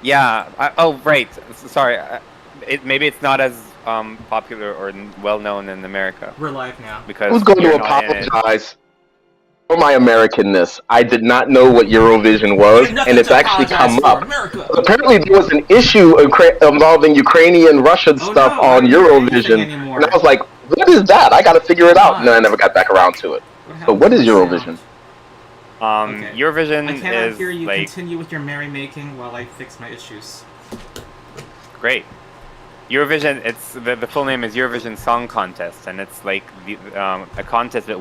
Yeah. Oh, right. Sorry. Maybe it's not as popular or well known in America We're live now. I was because going you're to not in it. apologize for my Americanness. I did not know what Eurovision You was, have and nothing it's to actually apologize come for, up. America. Apparently, there was an issue involving Ukrainian Russian Oh stuff no, I on don't hear anything Eurovision, and I anymore. was like, "What is that? I got to figure it out." And then I What? never got back around to it. What So, happened what to is my sound? Eurovision? Okay. I Eurovision cannot is hear you. like Continue with your merrymaking while I fix my issues. great. Eurovision. It's the full name is Eurovision Song Contest, and it's like a contest that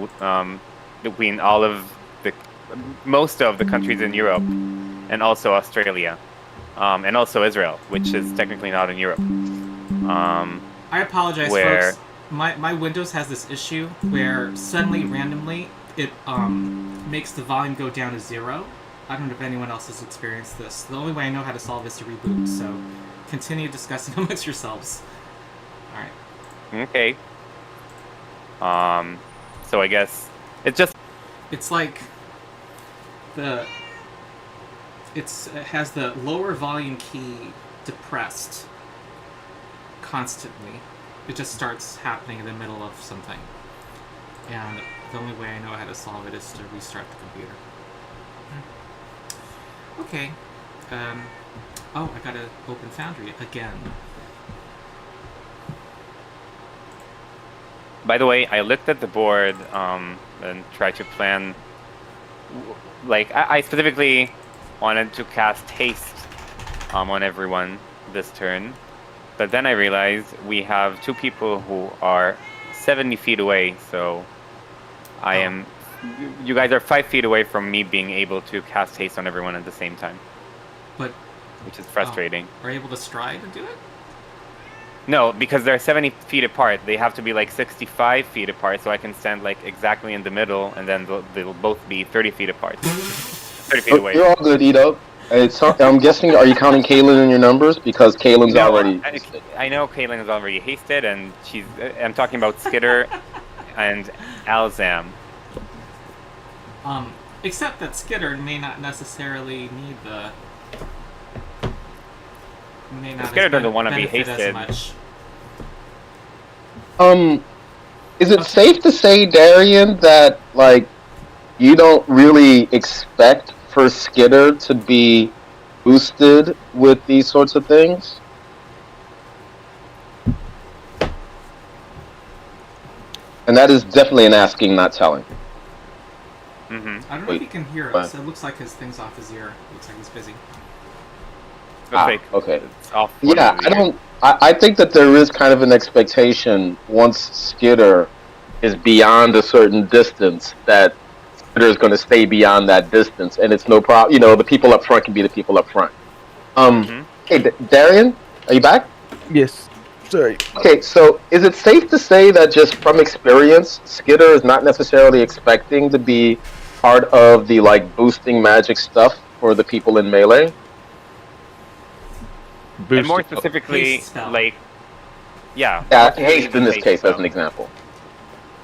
between all of the most of the countries in Europe, and also Australia, and also Israel, which is technically not in Europe. I apologize, Where folks. My Windows has this issue where suddenly, randomly, it makes the volume go down to 0. I don't know if anyone else has experienced this. The only way I know how to solve is to reboot. So, continue discussing amongst yourselves. All right. okay. So I guess it's just It's like the it has the lower volume key depressed constantly. It just starts happening in the middle of something, and the only way I know how to solve it is to restart the computer. Okay. Oh, I gotta open Foundry again. By the way, I looked at the board and tried to plan. Like I specifically wanted to cast haste on everyone this turn, but then I realized we have 2 people who are 70 feet away. So I am. You guys are 5 feet away from me being able to cast haste on everyone at the same time. But which is frustrating. Are you able to stride and do it? No, because they're 70 feet apart. They have to be like 65 feet apart, so I can stand like exactly in the middle, and then they'll both be 30 feet apart. 30 feet away. You're all good, Ito. I'm guessing, are you counting Kaylin in your numbers? Because Kaylin's already. I know Kaylin is already hasted, and I'm talking about Skitter and Alzam. Except that Skitter may not necessarily need the. Skitter doesn't want to be hasted. Is it safe to say, Darian, that like you don't really expect for Skitter to be boosted with these sorts of things? And that is definitely an asking, not telling. I don't know if he can hear us. It looks like his thing's off his ear. Looks like he's busy. Okay. It's off. Yeah, I think that there is kind of an expectation once Skitter is beyond a certain distance that Skitter is going to stay beyond that distance, and it's no problem. You know, the people up front can be the people up front. Hey, Darian, are you back? Yes. Sorry. Okay, so is it safe to say that just from experience, Skitter is not necessarily expecting to be part of the like boosting magic stuff for the people in melee? And more specifically, like, yeah, haste in this case as an example.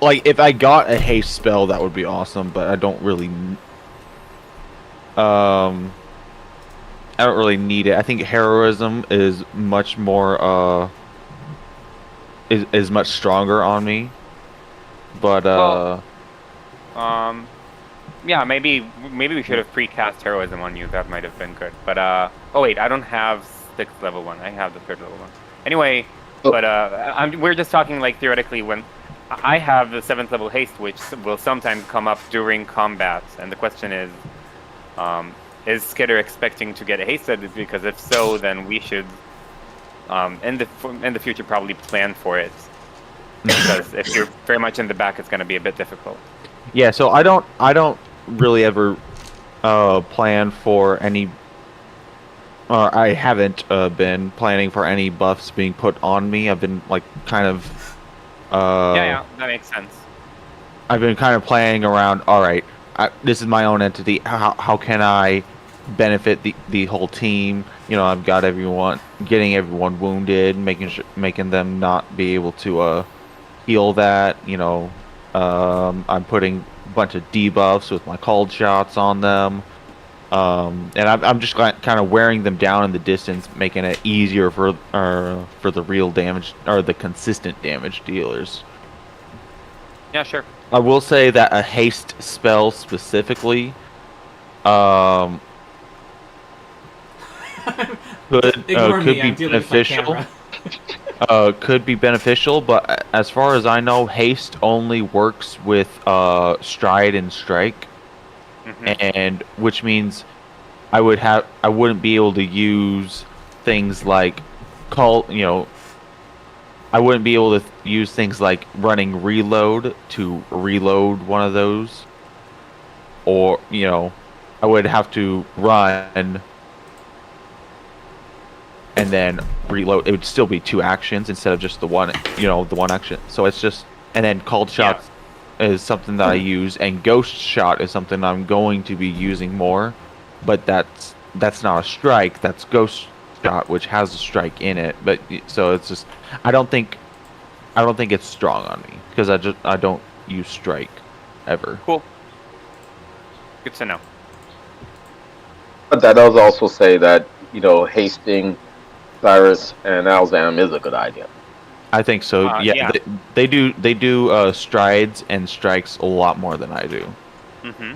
Like, if I got a haste spell, that would be awesome, but I don't really. I don't really need it. I think heroism is much more. Is much stronger on me, but yeah, maybe we should have pre-cast heroism on you. That might have been good. But oh wait, I don't have 6th level 1. I have the 3rd level 1. Anyway, but we're just talking like theoretically when I have the 7th level haste, which will sometimes come up during combat, and the question is Skitter expecting to get hasted? Because if so, then we should in the future probably plan for it. Because if you're very much in the back, it's going to be a bit difficult. Yeah, so I don't really ever plan for any. Or I haven't been planning for any buffs being put on me. I've been like kind of. Yeah, that makes sense. I've been kind of playing around. All right, this is my own entity. How can I benefit the whole team? You know, I've got getting everyone wounded, making them not be able to heal that. You know, I'm putting a bunch of debuffs with my cold shots on them. And I'm just kind of wearing them down in the distance, making it easier for the real damage or the consistent damage dealers. Yeah, sure. I will say that a haste spell specifically, Ignore could me. be I'm dealing with my beneficial. camera. Could be beneficial, but as far as I know, haste only works with stride and strike, and which means I wouldn't be able to use things like I wouldn't be able to use things like running reload to reload one of those, or I would have to run and then reload. It would still be 2 actions instead of just the one action. So it's just, and then called shots is something that I use, and ghost shot is something I'm going to be using more, but that's not a strike. That's ghost shot, which has a strike in it. But so it's just, I don't think it's strong on me because I don't use strike ever. Cool. Good to know. But that does also say that, hasting Cyrus and Alzam is a good idea. I think so. Yeah. They do strides and strikes a lot more than I do. Mm-hmm.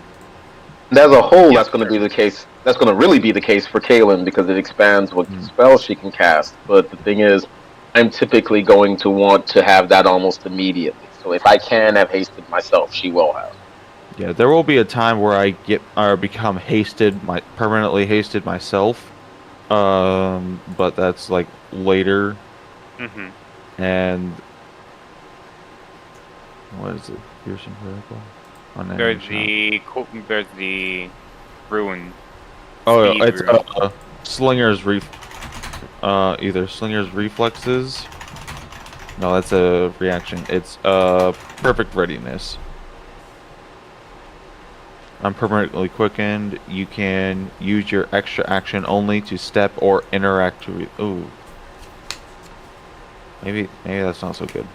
And as a whole, that's going to be the case. That's going to really be the case for Kaylin because it expands what spells she can cast. But the thing is, I'm typically going to want to have that almost immediately. So if I can have hasted myself, she will have. Yeah, there will be a time where I become permanently hasted myself. But that's like later. Mm-hmm. And what is it? Piercing vertical. There's the rune. Oh, Speed it's rune. Slinger's either Slinger's reflexes. No, that's a reaction. It's perfect readiness. I'm permanently quickened. You can use your extra action only to step or interact with. Ooh. Maybe that's not so good.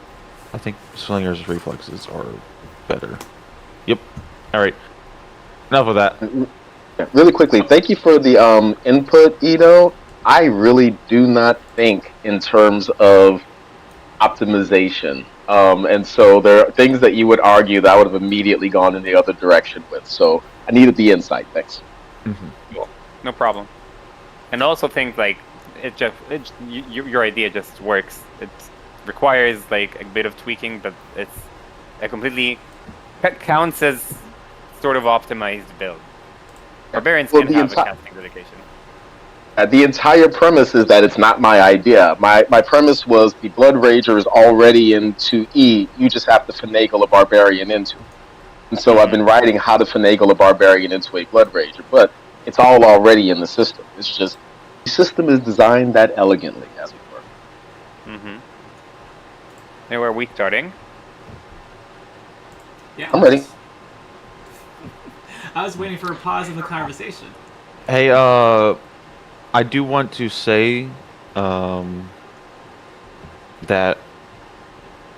I think Slinger's reflexes are better. Yep. All right. Enough of that. Yeah, really quickly, thank you for the input, Ito. I really do not think in terms of optimization. And so there are things that you would argue that I would have immediately gone in the other direction with. So I needed the insight. Thanks. Cool. No problem. And I also think like your idea just works. It requires like a bit of tweaking, but it's a completely counts as sort of optimized build. Barbarians can have a casting dedication. The entire premise is that it's not my idea. My premise was the Blood Rager is already into E. You just have to finagle a Barbarian into it. And so I've been writing how to finagle a Barbarian into a Blood Rager, but it's all already in the system. It's just the system is designed that elegantly, as it were. Mm-hmm. And where are we starting? Yeah, I'm ready. I was waiting for a pause in the conversation. Hey, I do want to say that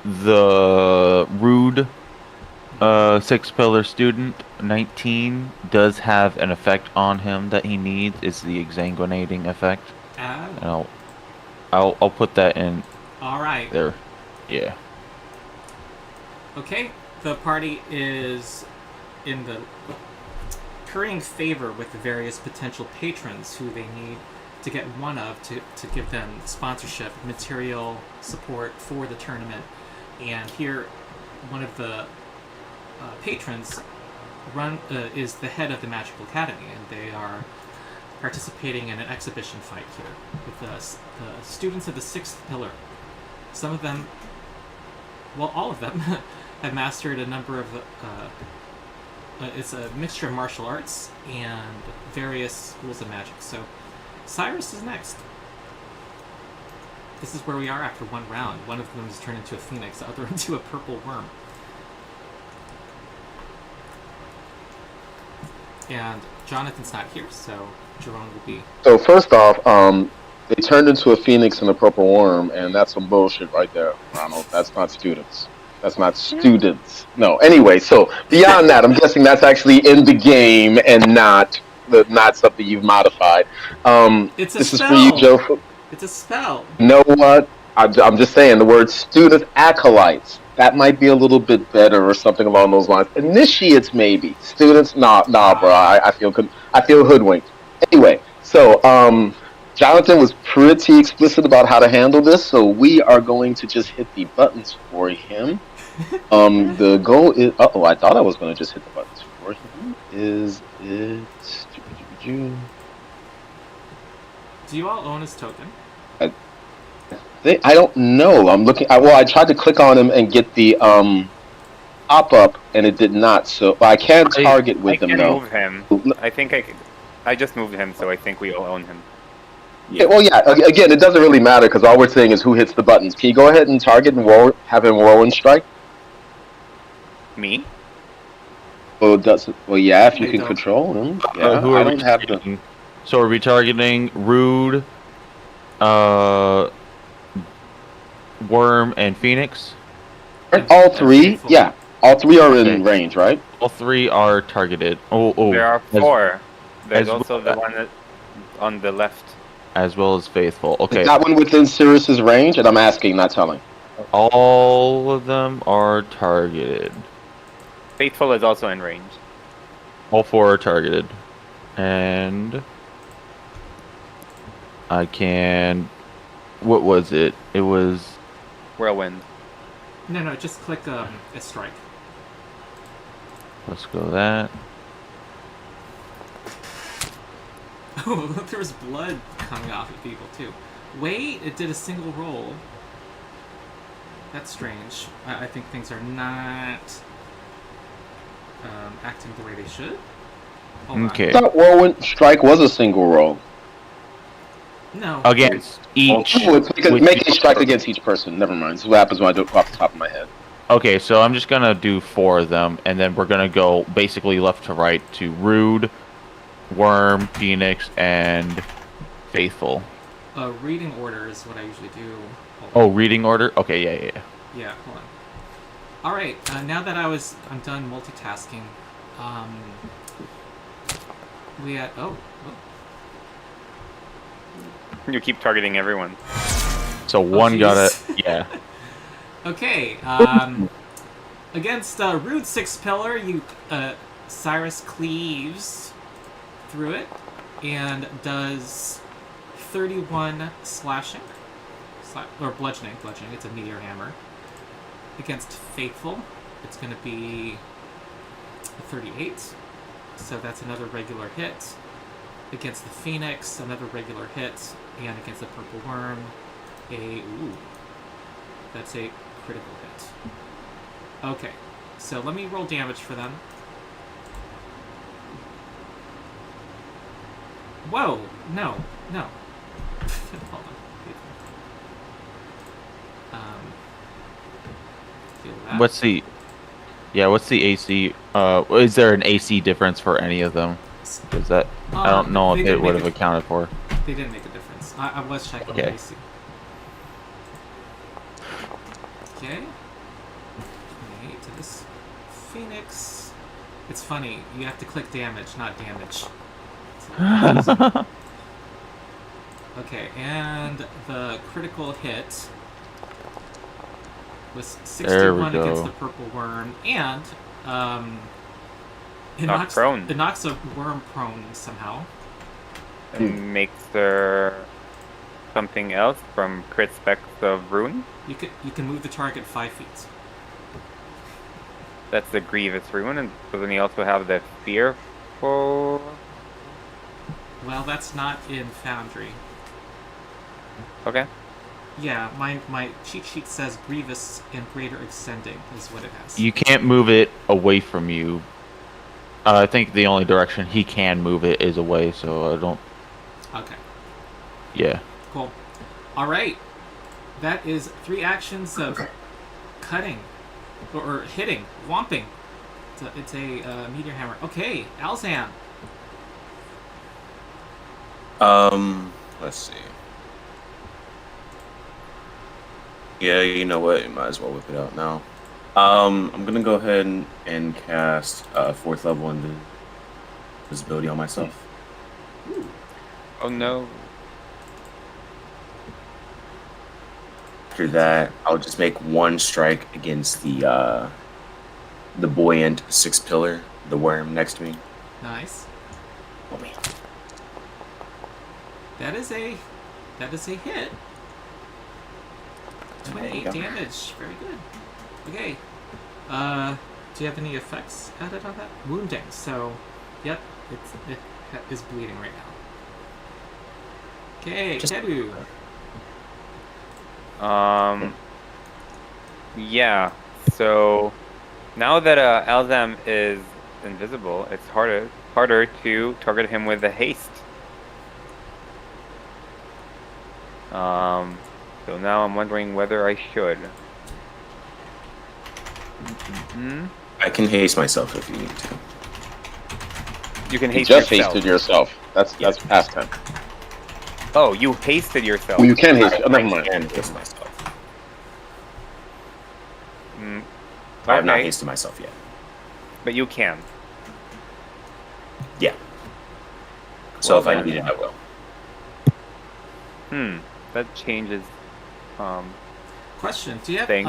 the rude 6-pillar student 19 does have an effect on him that he needs. It's the exsanguinating effect. Oh. And I'll put that in. All right. There. Yeah. Okay. The party is in the currying favor with the various potential patrons who they need to get one of to give them sponsorship, material support for the tournament. And here, one of the patrons is the head of the Magical Academy, and they are participating in an exhibition fight here with the students of the 6th pillar. Some of them, well, all of them, have mastered a number of it's a mixture of martial arts and various schools of magic. So Cyrus is next. This is where we are after one round. One of them is turned into a phoenix, the other into a purple worm. And Jonathan's not here, so Jerome will be... So first off, they turned into a phoenix and a purple worm, and that's some bullshit right there, Ronald. That's not students. That's not students. No. Anyway, so beyond that, I'm guessing that's actually in the game and not not something you've modified. It's a This is for you, spell. Joe. It's a spell. You know what? I'm just saying the word student acolytes. That might be a little bit better or something along those lines. Initiates, maybe. Students, nah, bro. I feel hoodwinked. Anyway, so Jonathan was pretty explicit about how to handle this, so we are going to just hit the buttons for him. The goal is. Oh, I thought I was going to just hit the buttons for him. Is it? Do you all own his token? I don't know. I'm looking. I tried to click on him and get the pop up, and it did not. So I can target with I him can though. move him. I think I just moved him, so I think we all own him. Yeah. Well, yeah. Again, it doesn't really matter because all we're saying is who hits the buttons. Can you go ahead and target and have him roll and strike? Me? Well, yeah. If you They can don't. control him. Yeah. Who are I we don't have the. targeting? So are we targeting Rude, Worm, and Phoenix? All three. Faithful. Yeah. All three are Okay. in range, right? All three are targeted. Oh. There are as- 4. There's as also well- the one that, on the left. As well as Faithful. Okay. Is that one within Sirius's range? And I'm asking, not telling. All of them are targeted. Faithful is also in range. All 4 are targeted. And I can. What was it? It was. Whirlwind. No, just click a strike. Let's go that. Oh, there was blood coming off of people too. Wait, it did a single roll. That's strange. I think things are not acting the way they should. Hold on. Okay. I thought Whirlwind Strike was a single roll. No. Against each. Oh, it's because with make a each strike person. against each person. Never mind. This is what happens when I do it off the top of my head. Okay, so I'm just gonna do 4 of them, and then we're gonna go basically left to right to Rude, Worm, Phoenix, and Faithful. Reading order is what I usually do. Hold on. Oh, reading order? Okay, yeah. Yeah, hold on. Alright, now that I'm done multitasking, we had, You keep targeting everyone. So one got jeez. it. Yeah. Okay, against Rude Six Pillar, Cyrus cleaves through it and does 31 slashing. Or bludgeoning. It's a meteor hammer. Against Faithful, it's going to be a 38. So that's another regular hit. Against the Phoenix, another regular hit. And against the Purple Worm, that's a critical hit. Okay, so let me roll damage for them. Whoa! No. Hold on. Feel that. What's the AC? Is there an AC difference for any of them? Is that I don't know they if didn't it would make have accounted for. They didn't make a difference. I was checking Okay. the AC. Okay, to this Phoenix. It's funny, you have to click damage, not damage. Okay, and the critical hit was There we 61 against go. the Purple Worm, and it Knocked prone. It knocks a worm prone somehow. And makes there something else from crit specs of rune. You can move the target 5 feet. That's the grievous rune, and doesn't he also have the fearful? Well, that's not in Foundry. Okay. Yeah, my cheat sheet says grievous and greater extending is what it has. You can't move it away from you. I think the only direction he can move it is away, so I don't. Okay, Yeah. cool. All right, that is 3 actions of cutting or hitting, whomping. It's a meteor hammer. Okay, Alzan. Let's see. Yeah, you know what? You might as well whip it out now. I'm gonna go ahead and cast 4th level invisibility on myself. Oh no. After that, I'll just make one strike against the buoyant 6 pillar, the worm next to me. Nice. Oh man. That is a hit. There you 28 go. damage. Very good. Okay. Do you have any effects added on that? Wounding. So, yep, it is bleeding right now. Okay, Just- Kebu. Yeah. So now that Elzam is invisible, it's harder to target him with the haste. So now I'm wondering whether I should. I can haste myself if you need to. You can You haste just yourself. hasted yourself. That's past time. Oh, you hasted yourself. Well, you can haste. Oh, never I mind. can haste myself. Mm, I have not okay, hasted myself yet. but you can. Yeah. So Well if I then. need it, I will. That changes. Question: do you have Thing.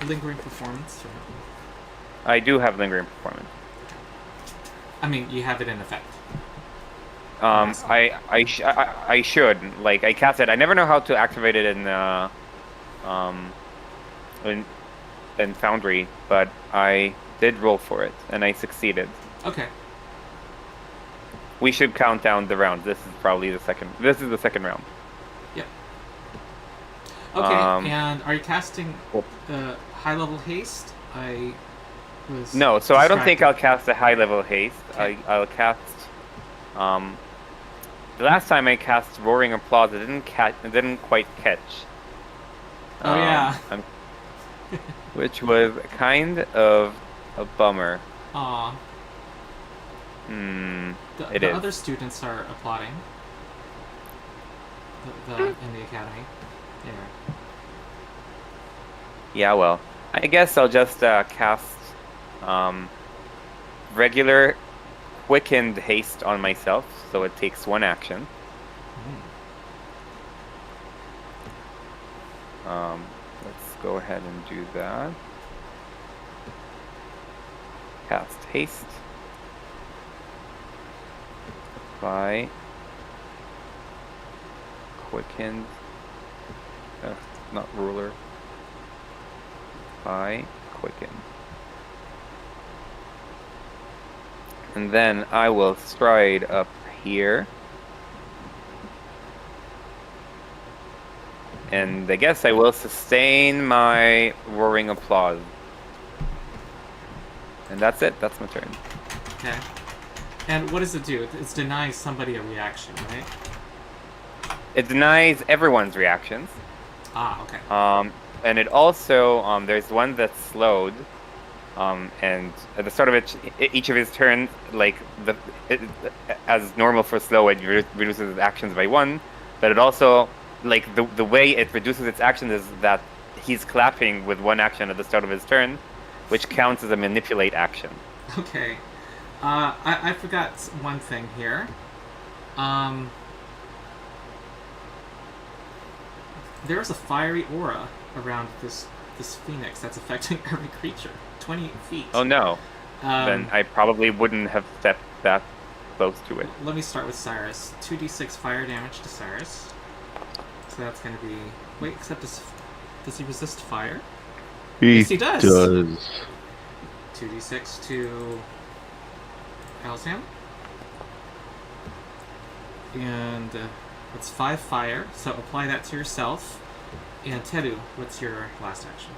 lingering performance? Or... I do have lingering performance. I mean, you have it in effect. I should, like, I cast it. I never know how to activate it in Foundry, but I did roll for it and I succeeded. Okay. We should count down the rounds. This is probably the second. This is the second round. Yep. Okay. Um, And are you casting Cool. high level haste? I was No, so I don't think I'll distracted. cast a high level haste. Okay. I'll cast. The last time I cast Roaring Applause, it didn't quite catch. Oh yeah. Which was kind of a bummer. Aw. It The is. other students are applauding. In the academy. Yeah. Yeah, well, I guess I'll just cast regular quickened haste on myself, so it takes one action. Let's go ahead and do that. Cast haste. Apply. Quickened. Not ruler. By quicken. And then I will stride up here. And I guess I will sustain my roaring applause. And that's it. That's my turn. Okay. And what does it do? It's denying somebody a reaction, right? It denies everyone's reactions. Ah, okay. And it also, there's one that's slowed. And at the start of each of his turns, like, as normal for slow, it reduces its actions by 1. But it also, like, the way it reduces its actions is that he's clapping with 1 action at the start of his turn, which counts as a manipulate action. Okay. I forgot one thing here. There's a fiery aura around this phoenix that's affecting every creature. 28 feet. Oh no. Then Um, I probably wouldn't have stepped that close to it. Let me start with Cyrus. 2d6 fire damage to Cyrus. So that's going to be... Wait, except does he resist fire? Yes, he does. 2d6 to Alzam. And it's 5 fire, so apply that to yourself. And Teru, what's your last action?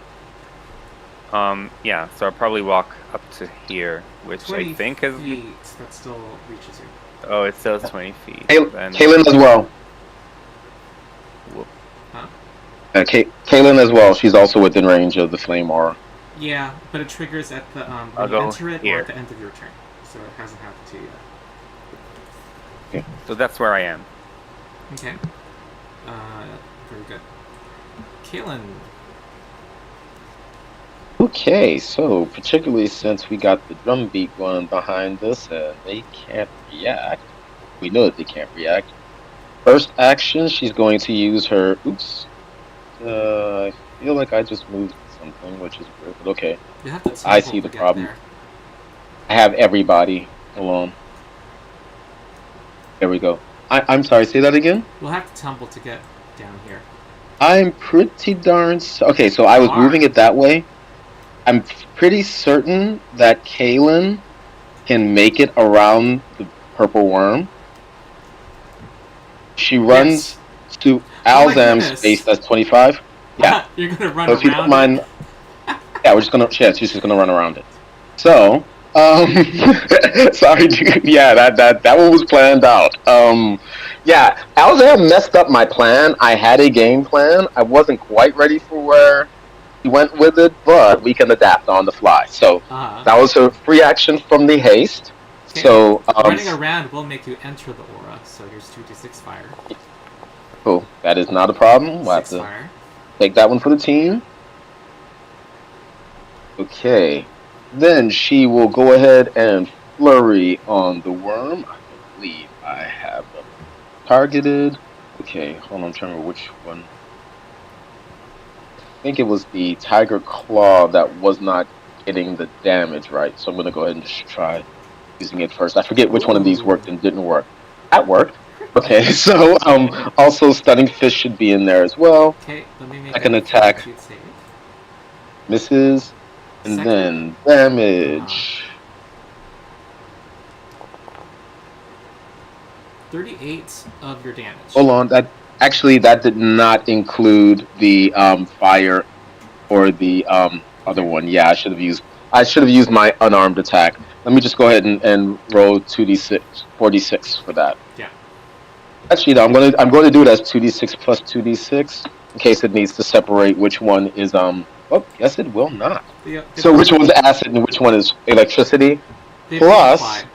Yeah, so I'll probably walk up to here, which 20 I think is... feet. That still reaches you. Oh, it says 20 feet. Then... Kaylin as well. Whoop. Huh? Kaylin as well. She's also within range of the flame aura. Yeah, but it triggers at the I'll when you go enter it or here. at the end of your turn. So it hasn't happened to you yet. So that's where I am. Okay. Very good. Kaylin. Okay, so particularly since we got the drum beat going behind us and they can't react, We know that they can't react. First action, she's going to use her. Oops. I feel like I just moved something, which is weird, but okay. You have to I tumble see the to get problem. there. I have everybody. Hold on. There we go. I'm sorry, say that again? We'll have to tumble to get down here. I'm pretty darn. Okay, so I was moving it that way. I'm pretty certain that Kaylin can make it around the purple worm. She runs to Alzam's space. That's 25. Yeah. You're gonna run So if you don't around mind, it? yeah, we're just gonna. Yeah, she's just gonna run around it. So, sorry, yeah, that one was planned out. Yeah, Alzam messed up my plan. I had a game plan. I wasn't quite ready for where he went with it, but we can adapt on the fly. So that was a free action from the haste. Okay. So running around will make you enter the aura. So here's 2d6 fire. Cool. That is not a problem. We'll have to fire. take that one for the team. Okay. Then she will go ahead and flurry on the worm. I believe I have them targeted. Okay, hold on, I'm trying to remember which one. I think it was the Tiger Claw that was not getting the damage right. So I'm going to go ahead and just try using it first. I forget which one of these worked and didn't work. That worked. Okay, so also Stunning Fish should be in there as well. Okay, let me make Second attack. Misses. And then damage. 38 of your damage. Hold on, that did not include the fire or the other one. Yeah, I should have used my unarmed attack. Let me just go ahead and roll 2d6, 4d6 for that. Yeah. Actually, no, I'm going to do it as 2d6 plus 2d6 in case it needs to separate which one is Oh, yes, it will not. So which one's acid and which one is electricity? Plus.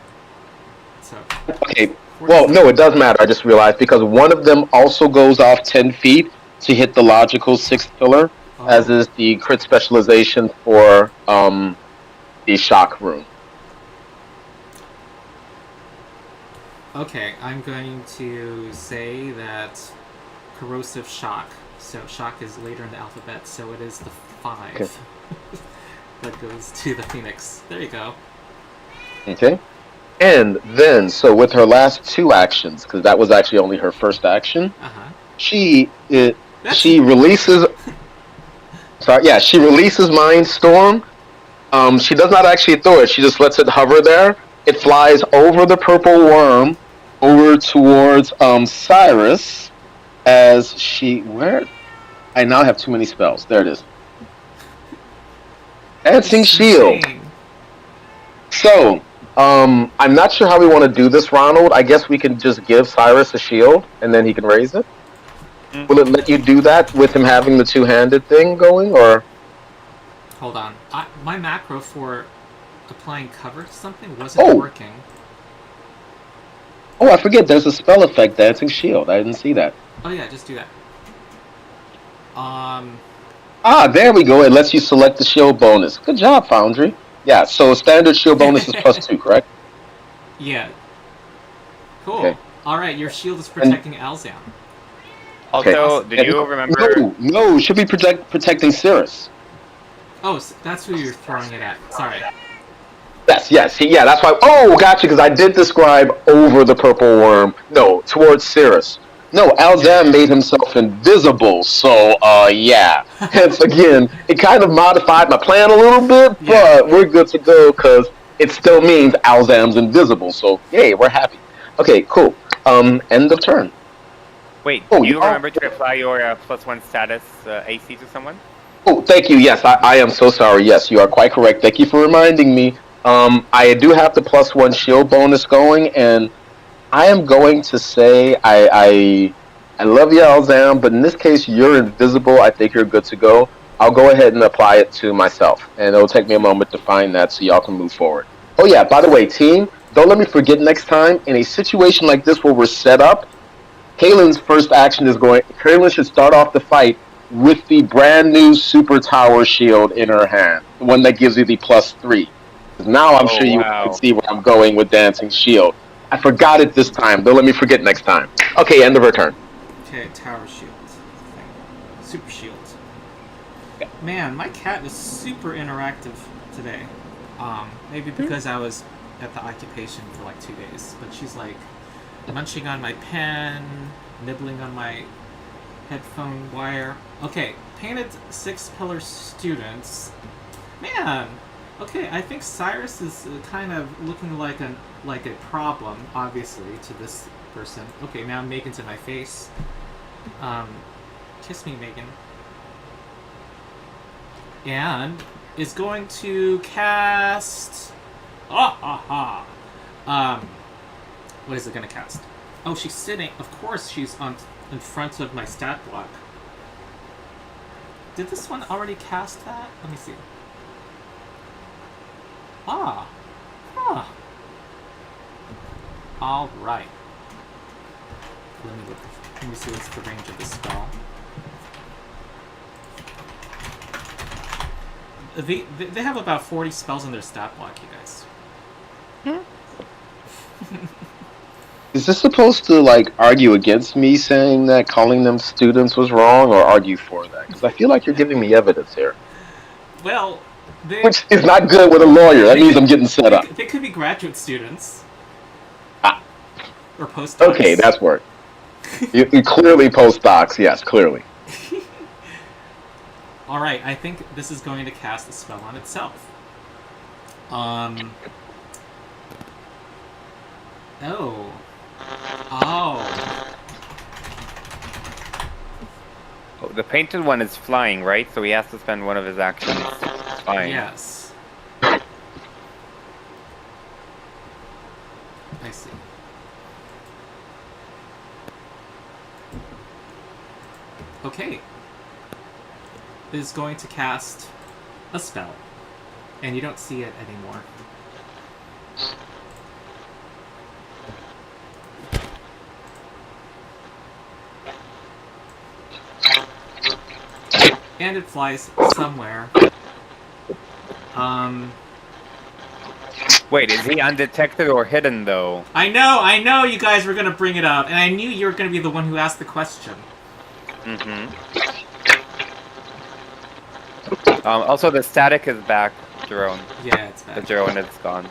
So. Okay. Well, no, it does matter. I just realized because one of them also goes off 10 feet to hit the logical sixth pillar, as is the crit specialization for the shock room. Okay, I'm going to say that corrosive shock. So shock is later in the alphabet, so it is the 5 okay. that goes to the Phoenix. There you go. Okay. And then, so with her last 2 actions, because that was actually only her first action, she releases. She releases Mind Storm. She does not actually throw it; she just lets it hover there. It flies over the purple worm, over towards Cyrus, as she I now have too many spells. There it is. Dancing Shield. So. I'm not sure how we want to do this, Ronald. I guess we can just give Cyrus a shield, and then he can raise it. Will it let you do that with him having the two-handed thing going, or? Hold on. My macro for applying cover to something wasn't working. Oh, I forget. There's a spell effect, Dancing Shield. I didn't see that. Oh yeah, just do that. There we go. It lets you select the shield bonus. Good job, Foundry. Yeah, so standard shield bonus is +2, correct? Yeah. Cool. Okay. Alright, your shield is protecting Alzam. Also, do you remember... No, it should be protecting Cirrus. Oh, so that's who you're throwing it at. Sorry. Yes. Yeah, that's why... Oh, gotcha, because I did describe over the purple worm. No, towards Cirrus. No, Alzam made himself invisible, so, yeah. Hence, again, it kind of modified my plan a little bit, but we're good to go, because it still means Alzam's invisible, so, yay, we're happy. Okay, cool. End of turn. Wait, do you remember to apply your +1 status AC to someone? Oh, thank you, yes, I am so sorry. Yes, you are quite correct. Thank you for reminding me. I do have the +1 shield bonus going, and I am going to say I love you, Alzam, but in this case, you're invisible. I think you're good to go. I'll go ahead and apply it to myself, and it'll take me a moment to find that so y'all can move forward. Oh yeah, by the way, team, don't let me forget next time, in a situation like this where we're set up, Kaylin's first action is Kaylin should start off the fight with the brand new super tower shield in her hand, the one that gives you the +3. Now I'm sure you can see where I'm going with Dancing Shield. I forgot it this time. Don't let me forget next time. Okay, end of her turn. Okay, tower shield. Super shield. Man, my cat is super interactive today. Maybe because I was at the occupation for like 2 days, but she's like munching on my pen, nibbling on my headphone wire. Okay, painted 6-pillar students. Man, okay, I think Cyrus is kind of looking like a problem, obviously, to this person. Okay, now Megan's in my face. Kiss me, Megan. And is going to cast. What is it going to cast? Oh, she's sitting. Of course, she's in front of my stat block. Did this one already cast that? Let me see. Huh. All right. Let me look. Let me see what's the range of the spell. They have about 40 spells in their stat block, you guys. Is this supposed to like argue against me saying that calling them students was wrong, or argue for that? Because I feel like you're giving me evidence here, Well, which is not good with a lawyer. That means I'm getting set up. They could be graduate students. Or postdocs. Okay, that's work. You clearly postdocs, yes, clearly. Alright, I think this is going to cast a spell on itself. Oh. Oh, the painted one is flying, right? So he has to spend one of his actions flying. Yes. I see. Okay. Is going to cast a spell. And you don't see it anymore. And it flies somewhere. Wait, is he undetected or hidden though? I know you guys were gonna bring it up, and I knew you were gonna be the one who asked the question. Also, the static is back, Jerome. Yeah, it's The bad. Jerome is gone.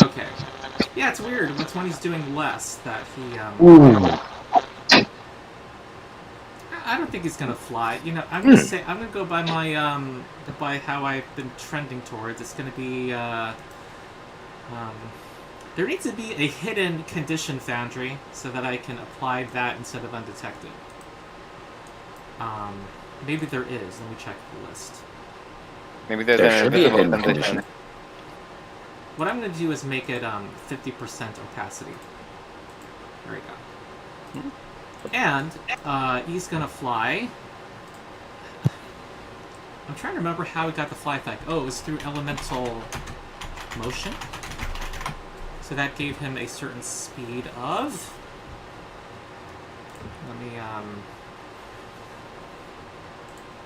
Okay. Yeah, it's weird. It's when he's doing less that he, I don't think he's gonna fly. You know, I'm gonna say, I'm gonna go by my, by how I've been trending towards. It's gonna be, there needs to be a hidden condition foundry so that I can apply that instead of undetected. Maybe there is. Let me check the list. Maybe there's There an should be a invisible hidden condition. condition. What I'm going to do is make it 50% opacity. There we go. And he's going to fly. I'm trying to remember how he got the fly effect. Oh, it was through elemental motion. So that gave him a certain speed of... Let me...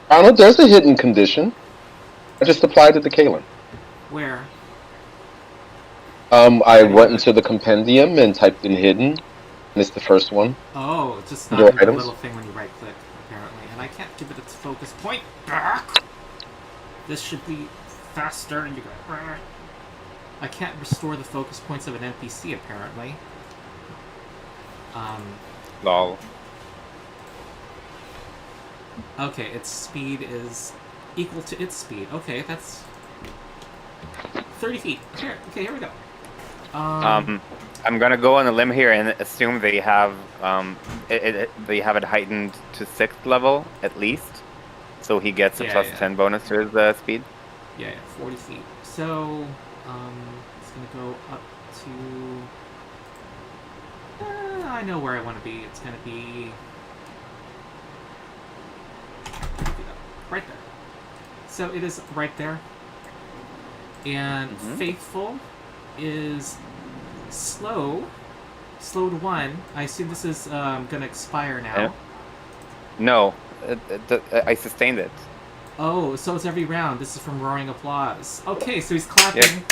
Arnold, there's a hidden condition. I just applied it to Kalen. Where? I went into the compendium and typed in hidden, and it's the first one. Oh, it's just Your not the items? little thing when you right-click, apparently. And I can't give it its focus point. This should be faster. And you go... I can't restore the focus points of an NPC, apparently. Lol. Okay, its speed is equal to its speed. Okay, that's 30 feet. Here, okay, here we go. I'm gonna go on a limb here and assume they have they have it heightened to 6th level at least, so he gets a plus 10 bonus to his speed. Yeah, 40 feet. So, it's gonna go up to... I know where I want to be. It's gonna be... right there. So it is right there. And Faithful is slow. Slow to 1. I assume this is gonna expire now. Yeah. No, I sustained it. Oh, so it's every round. This is from Roaring Applause. Okay, so he's clapping.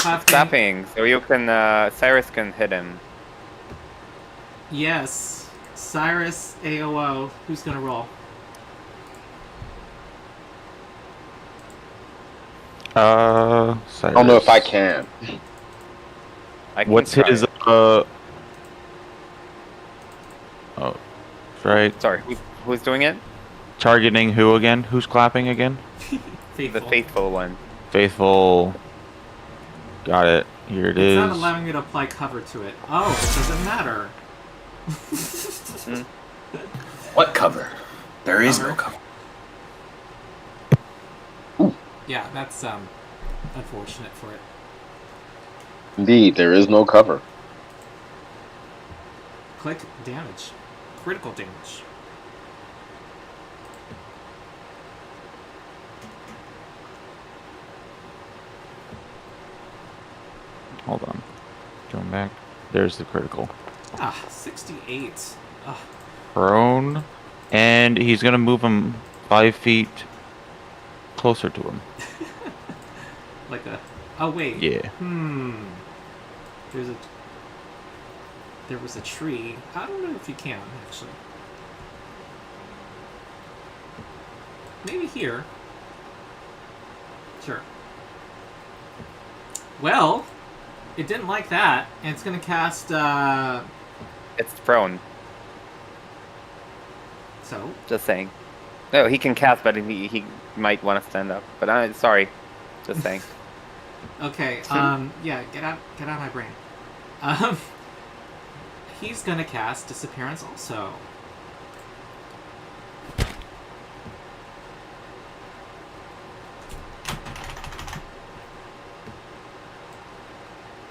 Clapping. Clapping, so you can, Cyrus can hit him. Yes. Cyrus, AOO. Who's gonna roll? I don't know if I can. I can What's try. his Oh, right. Sorry, who's doing it? Targeting who again? Who's clapping again? Faithful. The faithful one. Faithful. Got it. Here it It's is. not allowing me to apply cover to it. Oh, it doesn't matter. What cover? There is no cover. Yeah, that's unfortunate for it. Indeed, there is no cover. Click damage. Critical damage. Hold on. Going back. There's the critical. Ah, 68. Ugh. Prone. And he's gonna move him 5 feet closer to him. Like a... Oh, wait. Yeah. There was a tree. I don't know if you can, actually. Maybe here. Sure. Well, it didn't like that, and it's gonna cast, It's prone, So? just saying. No, he can cast, but he might want to stand up. But I'm sorry, just saying. Okay, yeah, get out of my brain. He's gonna cast Disappearance also.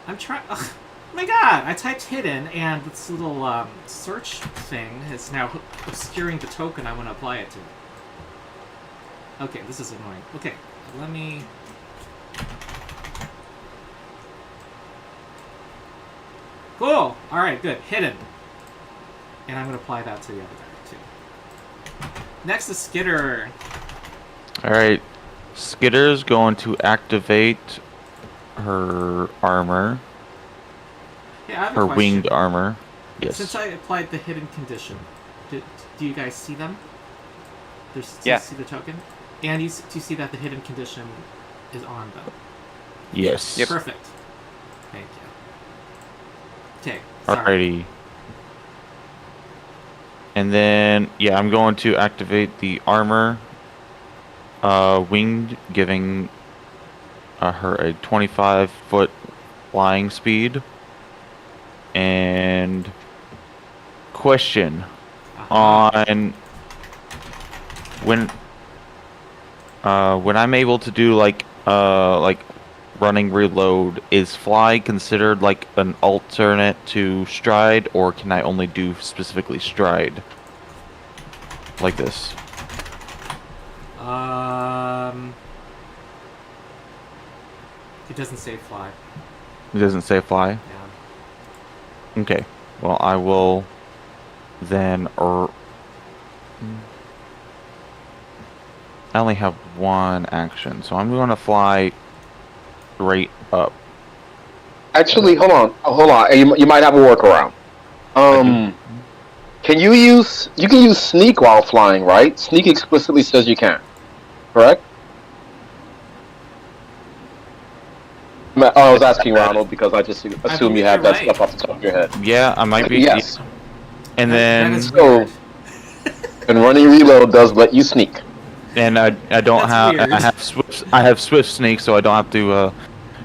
I'm trying. Oh my god! I typed hidden, and this little search thing is now obscuring the token I want to apply it to. Okay, this is annoying. Okay, let me. Cool! Alright, good. Hidden. And I'm going to apply that to the other guy, too. Next is Skitter. Alright. Skitter's going to activate her armor. Yeah, I have a Her question. winged armor. Yes. Since I applied the hidden condition, do you guys see them? Do Yeah. you see the token? And do you see that the hidden condition is on them? Yes. Yep. Perfect. Thank you. Okay, sorry. Alrighty. And then, yeah, I'm going to activate the armor. Winged, giving her a 25-foot flying speed. And question on when I'm able to do like running reload, is fly considered like an alternate to stride, or can I only do specifically stride like this? It doesn't say fly. It doesn't say fly. Yeah. Okay. Well, I will then. I only have one action, so I'm going to fly straight up. Actually, hold on. You might have a workaround. Can you can use sneak while flying, right? Sneak explicitly says you can, correct? I was asking Ronald because I just assume you have that you're right. stuff off the top of your head. Yeah, I might be. Yes. And That then, is So, weird. and running reload does let you sneak. and I don't That's have weird. I have swift sneak, so I don't have to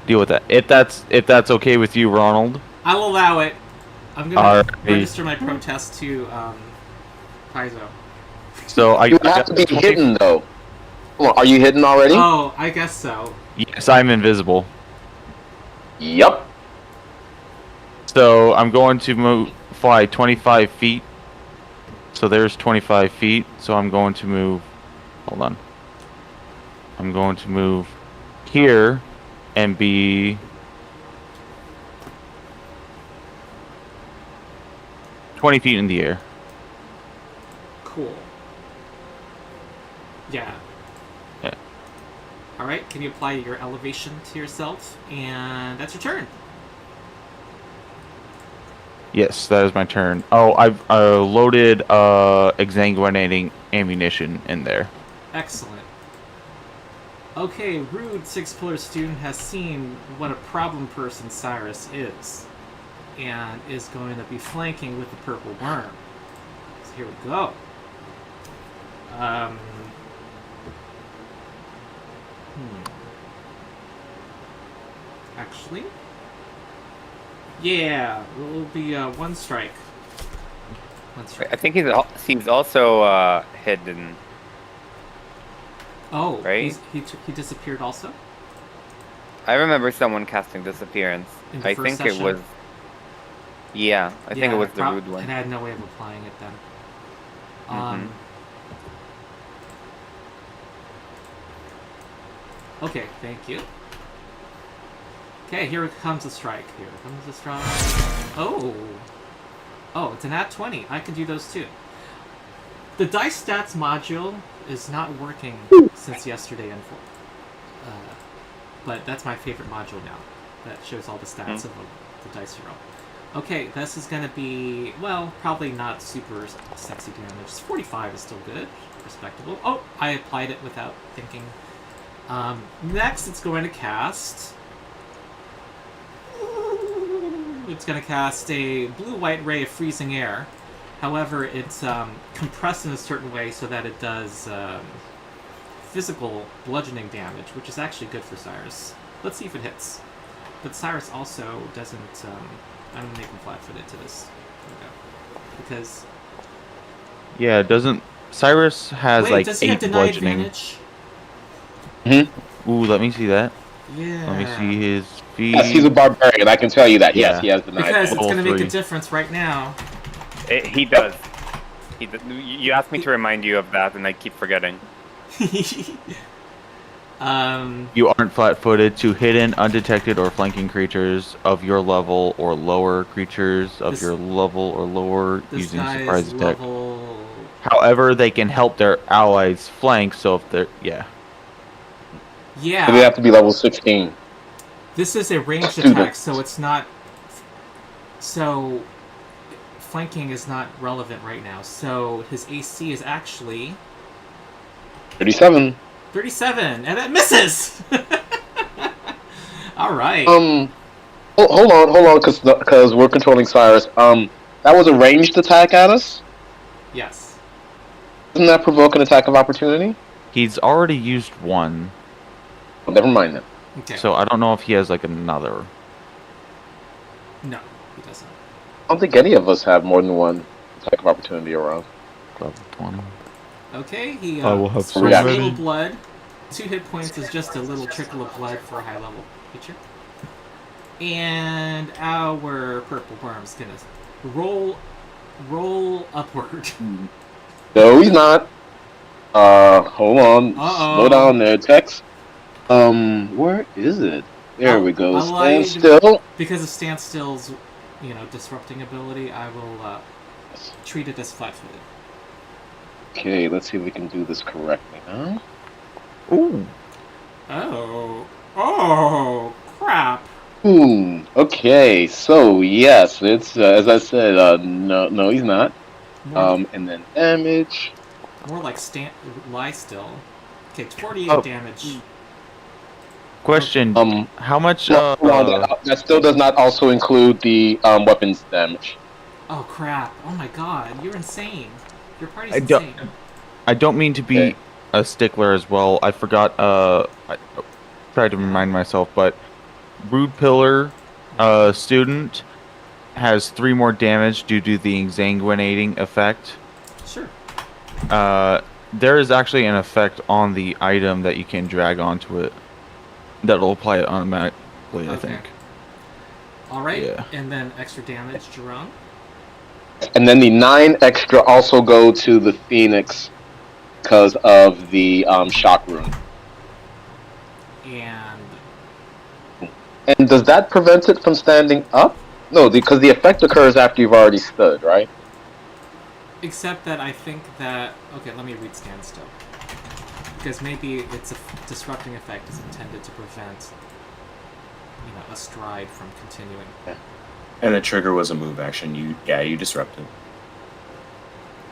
deal with that. If that's okay with you, Ronald. I'll allow it. I'm gonna Alrighty. register my protest to Paizo. So I You have to be 20 hidden though. Hold on, are you hidden already? Oh, I guess so. Yes, I'm invisible. Yep. So I'm going to fly 25 feet. So there's 25 feet. So I'm going to move. Hold on. I'm going to move here and be 20 feet in the air. Cool. Yeah. Yeah. Alright, can you apply your elevation to yourself? And that's your turn. Yes, that is my turn. Oh, I've loaded exsanguinating ammunition in there. Excellent. Okay, rude 6th pillar student has seen what a problem person Cyrus is, and is going to be flanking with the purple worm. So here we go. Actually, yeah, it'll be one strike. One strike. I think he's also hidden. Oh, Right? he disappeared also? I remember someone casting disappearance. In the I first think session? it was. Yeah, I think it was the rude one. And I had no way of applying it then. Mhm. Okay, thank you. Okay, here comes the strike. Here comes the strike. Oh! Oh, it's an at 20. I can do those too. The dice stats module is not working since yesterday, but that's my favorite module now. That shows all the stats of the dice you roll. Okay, this is gonna be, well, probably not super sexy damage. 45 is still good. Respectable. Oh, I applied it without thinking. Next, it's going to cast... It's going to cast a blue-white ray of freezing air. However, it's compressed in a certain way so that it does physical bludgeoning damage, which is actually good for Cyrus. Let's see if it hits. But Cyrus also doesn't... I'm going to make him flat-footed to this. There we go. Because... Yeah, doesn't... Cyrus has Wait, like does he have 8 deny bludgeoning. advantage? Ooh, let me see that. Yeah. Let me see his feet. Yes, he's a barbarian. I can tell you that. Yeah. Yes, he has denied. Because it's Level going to make 3. a difference right now. He does. You asked me to remind you of that, and I keep forgetting. You aren't flat-footed to hidden, undetected, or flanking creatures of your level or lower. Creatures of This- your level or lower This using guy surprise is attack. level... However, they can help their allies flank. So if they're They Yeah, have to be level 16. this is a ranged Student. attack, so it's not... So, flanking is not relevant right now. So, his AC is actually 37. 37, and that misses! Alright. Hold on, because we're controlling Cyrus. That was a ranged attack at us. Yes. Doesn't that provoke an attack of opportunity? he's already used one, Oh, never mind then. Okay. so I don't know if he has like another. No, he doesn't. I don't think any of us have more than one attack of opportunity around. Level 20. Okay, he I will have squirts so a many. little blood. 2 hit points is just a little trickle of blood for a high level creature. And our purple worm's gonna roll upward. No, he's not. Hold on. Uh-oh. Slow down there, Tex. Where is it? There we go. Allied- Stand still. Because of standstill's, disrupting ability, I will treat it as flat-footed. Okay, let's see if we can do this correctly now. Ooh. Oh, crap. Okay, so yes, it's as I said. No, he's not. More, And then damage. more like lie still. Okay, 48 Oh. damage. Question. How much? No, that still does not also include the weapons damage. Oh, crap. Oh my god, you're insane. Your party's I don't- insane. I don't mean to be Okay. a stickler as well. I forgot. I tried to remind myself, but Rude Pillar, student, has 3 more damage due to the exsanguinating effect. Sure. There is actually an effect on the item that you can drag onto it that'll apply it automatically. I Okay. think. Alright, Yeah. and then extra damage, Jerome. And then the 9 extra also go to the Phoenix because of the shock rune. And And does that prevent it from standing up? No, because the effect occurs after you've already stood, right? except that I think that... Okay, let me read standstill. because maybe its disrupting effect is intended to prevent, a stride from continuing. And the trigger was a move action. You disrupted.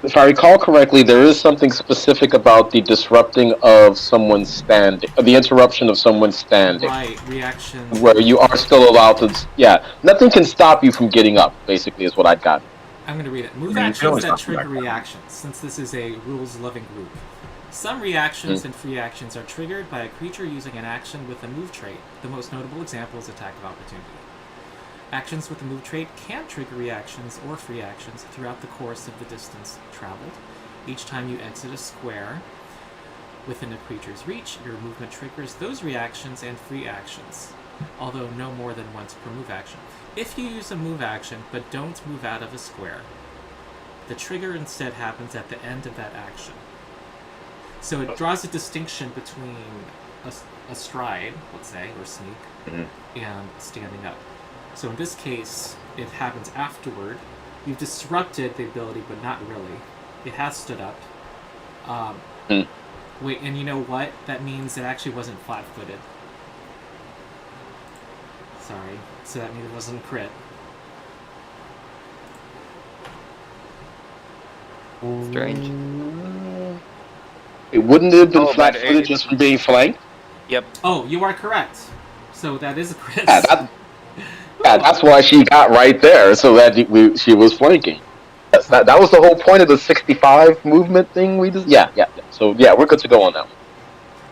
If I recall correctly, there is something specific about the disrupting of someone's standing, the interruption of someone's standing, Right, reactions. where you are still allowed to. Yeah, nothing can stop you from getting up. Basically, is what I got. I'm going to read it. Move I mean, you can actions always that knock them trigger back down. reactions, since this is a rules-loving group. Some reactions and free actions are triggered by a creature using an action with a move trait. The most notable example is Attack of Opportunity. Actions with the move trait can trigger reactions or free actions throughout the course of the distance traveled. Each time you exit a square within a creature's reach, your movement triggers those reactions and free actions, although no more than once per move action. If you use a move action but don't move out of a square, the trigger instead happens at the end of that action. So it draws a distinction between a stride, let's say, or sneak, and standing up. So in this case, it happens afterward. You've disrupted the ability, but not really. It has stood up. Wait, and you know what? That means it actually wasn't flat-footed. Sorry. So that means it wasn't a crit. Strange. It wouldn't have been Oh, but flat-footed it- just from being flanked. Yep. Oh, you are correct. So that is a crit. Yeah, that's why she got right there, so that she was flanking. Yes, that was the whole point of the 65 movement thing we just. Yeah. So yeah, we're good to go on that one.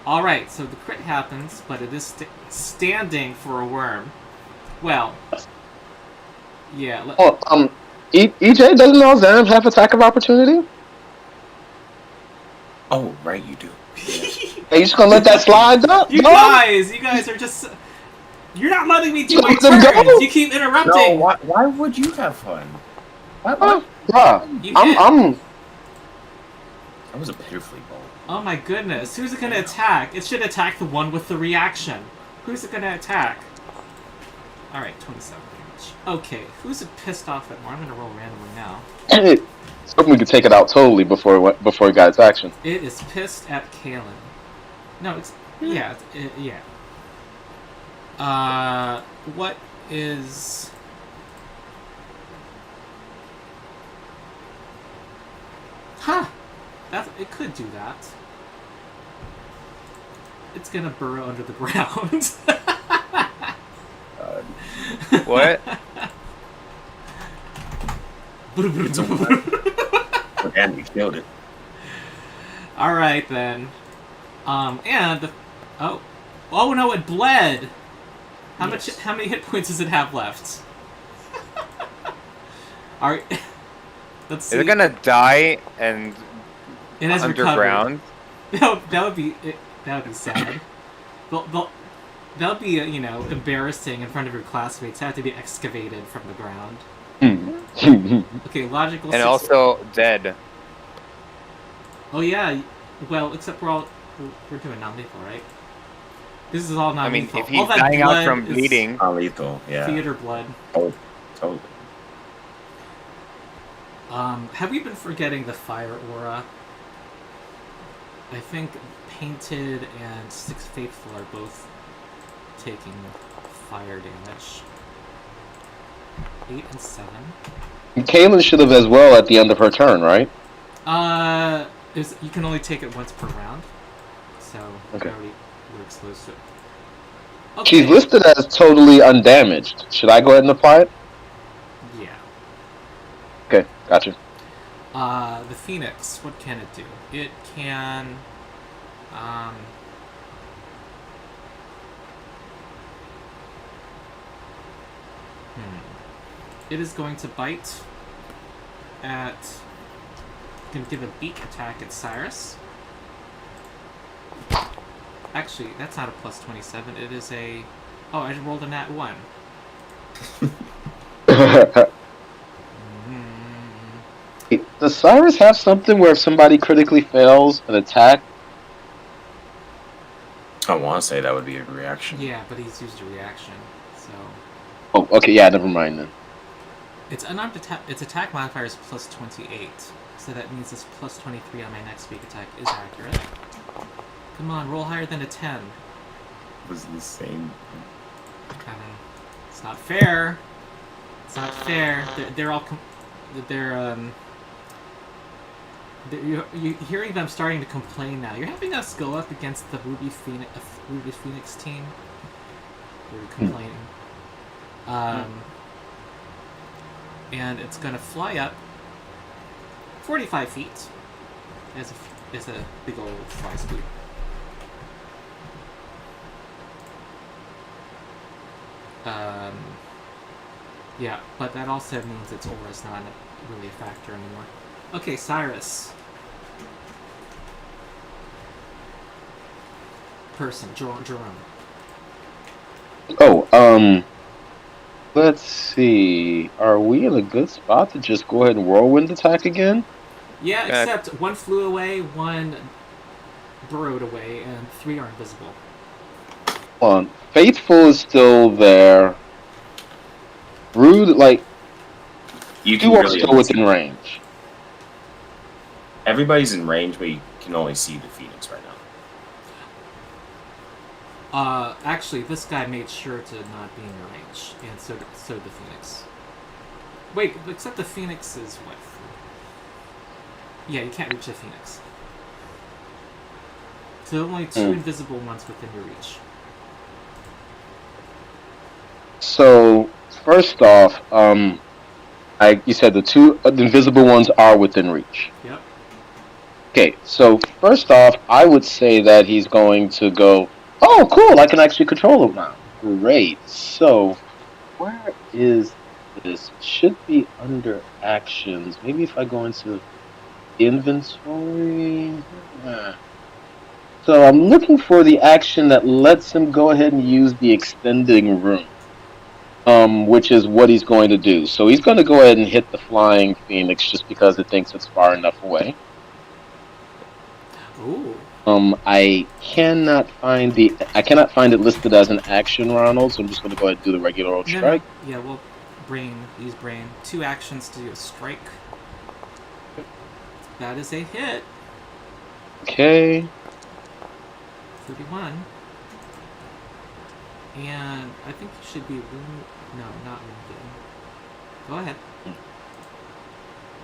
Alright, so the crit happens, but it is standing for a worm. Well, yeah. Oh, EJ doesn't Alzam have attack of opportunity? Oh, right, you do. Are you just gonna let that slide up? You guys are just... You're not letting me do my Let them turns! go. You keep No, interrupting! why would you have fun? Why? Bruh, You I'm That was a pitifully bold. Oh my goodness, who's it gonna attack? It should attack the one with the reaction. Who's it gonna attack? Alright, 27 damage. Okay, who's it pissed off at more? I'm gonna roll randomly now. hoping we could take it out totally before it got its action. It is pissed at Kalen. No, it's... Yeah, yeah. What is... Huh! It could do that. It's gonna burrow under the ground. What? And we killed it. Alright then. And the... Oh no, it bled! How many hit points does it have left? Alright. Let's see. Is it gonna die and It has underground? recovered. That would be sad. That would be embarrassing in front of your classmates. Have to be excavated from the ground. Okay, logical. And also dead. Oh yeah. Well, except we're doing non-lethal, right? This is all I mean, non-lethal. if he's all that dying out blood from is bleeding, Non-lethal, yeah. theater blood. Oh, totally. Have we been forgetting the fire aura? I think Painted and Six Faithful are both taking fire damage. 8 and 7. Kaylin should have as well at the end of her turn, right? You can only take it once per round, so Okay. we're exposed to it. Okay. She's listed as totally undamaged. Should I go ahead and apply it? Yeah. Okay, gotcha. The Phoenix, what can it do? It can, It is going to bite at... Going to give a beak attack at Cyrus. Actually, that's not a plus 27. It is a... Oh, I just rolled a nat 1. Does Cyrus have something where if somebody critically fails an attack? I want to say that would be a reaction. Yeah, but he's used a reaction, so... Oh, okay, yeah, never mind then. Its unarmed attack. Its attack modifier is plus 28, so that means this plus 23 on my next weak attack is accurate. Come on, roll higher than a 10. Was the same. It's not fair. It's not fair. They're all. You're hearing them starting to complain now. You're having us go up against the Ruby Phoenix team. We're complaining. And it's gonna fly up 45 feet as a big old fly swoop. Yeah, but that also means its aura is not really a factor anymore. Okay, Cyrus. Person, Jerome. Oh, let's see. Are we in a good spot to just go ahead and whirlwind attack again? Yeah, except one flew away, one burrowed away, and 3 are invisible. Hold on. Faithful is still there. Rude, like, You two can are really still within range. Everybody's in range, but you can only see the Phoenix right now. Actually, this guy made sure to not be in your range, and so did the Phoenix. Wait, except the Phoenix is what? Yeah, you can't reach the Phoenix. So only 2 invisible ones within your reach. So, first off, you said the 2 invisible ones are within reach. Yep. Okay, so first off, I would say that he's going to go, oh, cool, I can actually control him now. Great. So, where is this? It should be under actions. Maybe if I go into inventory. So, I'm looking for the action that lets him go ahead and use the extending room. Which is what he's going to do. So he's going to go ahead and hit the flying Phoenix just because it thinks it's far enough away. Ooh. I cannot find it listed as an action, Ronald. So I'm just going to go ahead and do the regular old strike. No. Yeah, well, use brain. 2 actions to do a strike. That is a hit. Okay. 31. And I think you should be wounded. No, not wounded. Go ahead.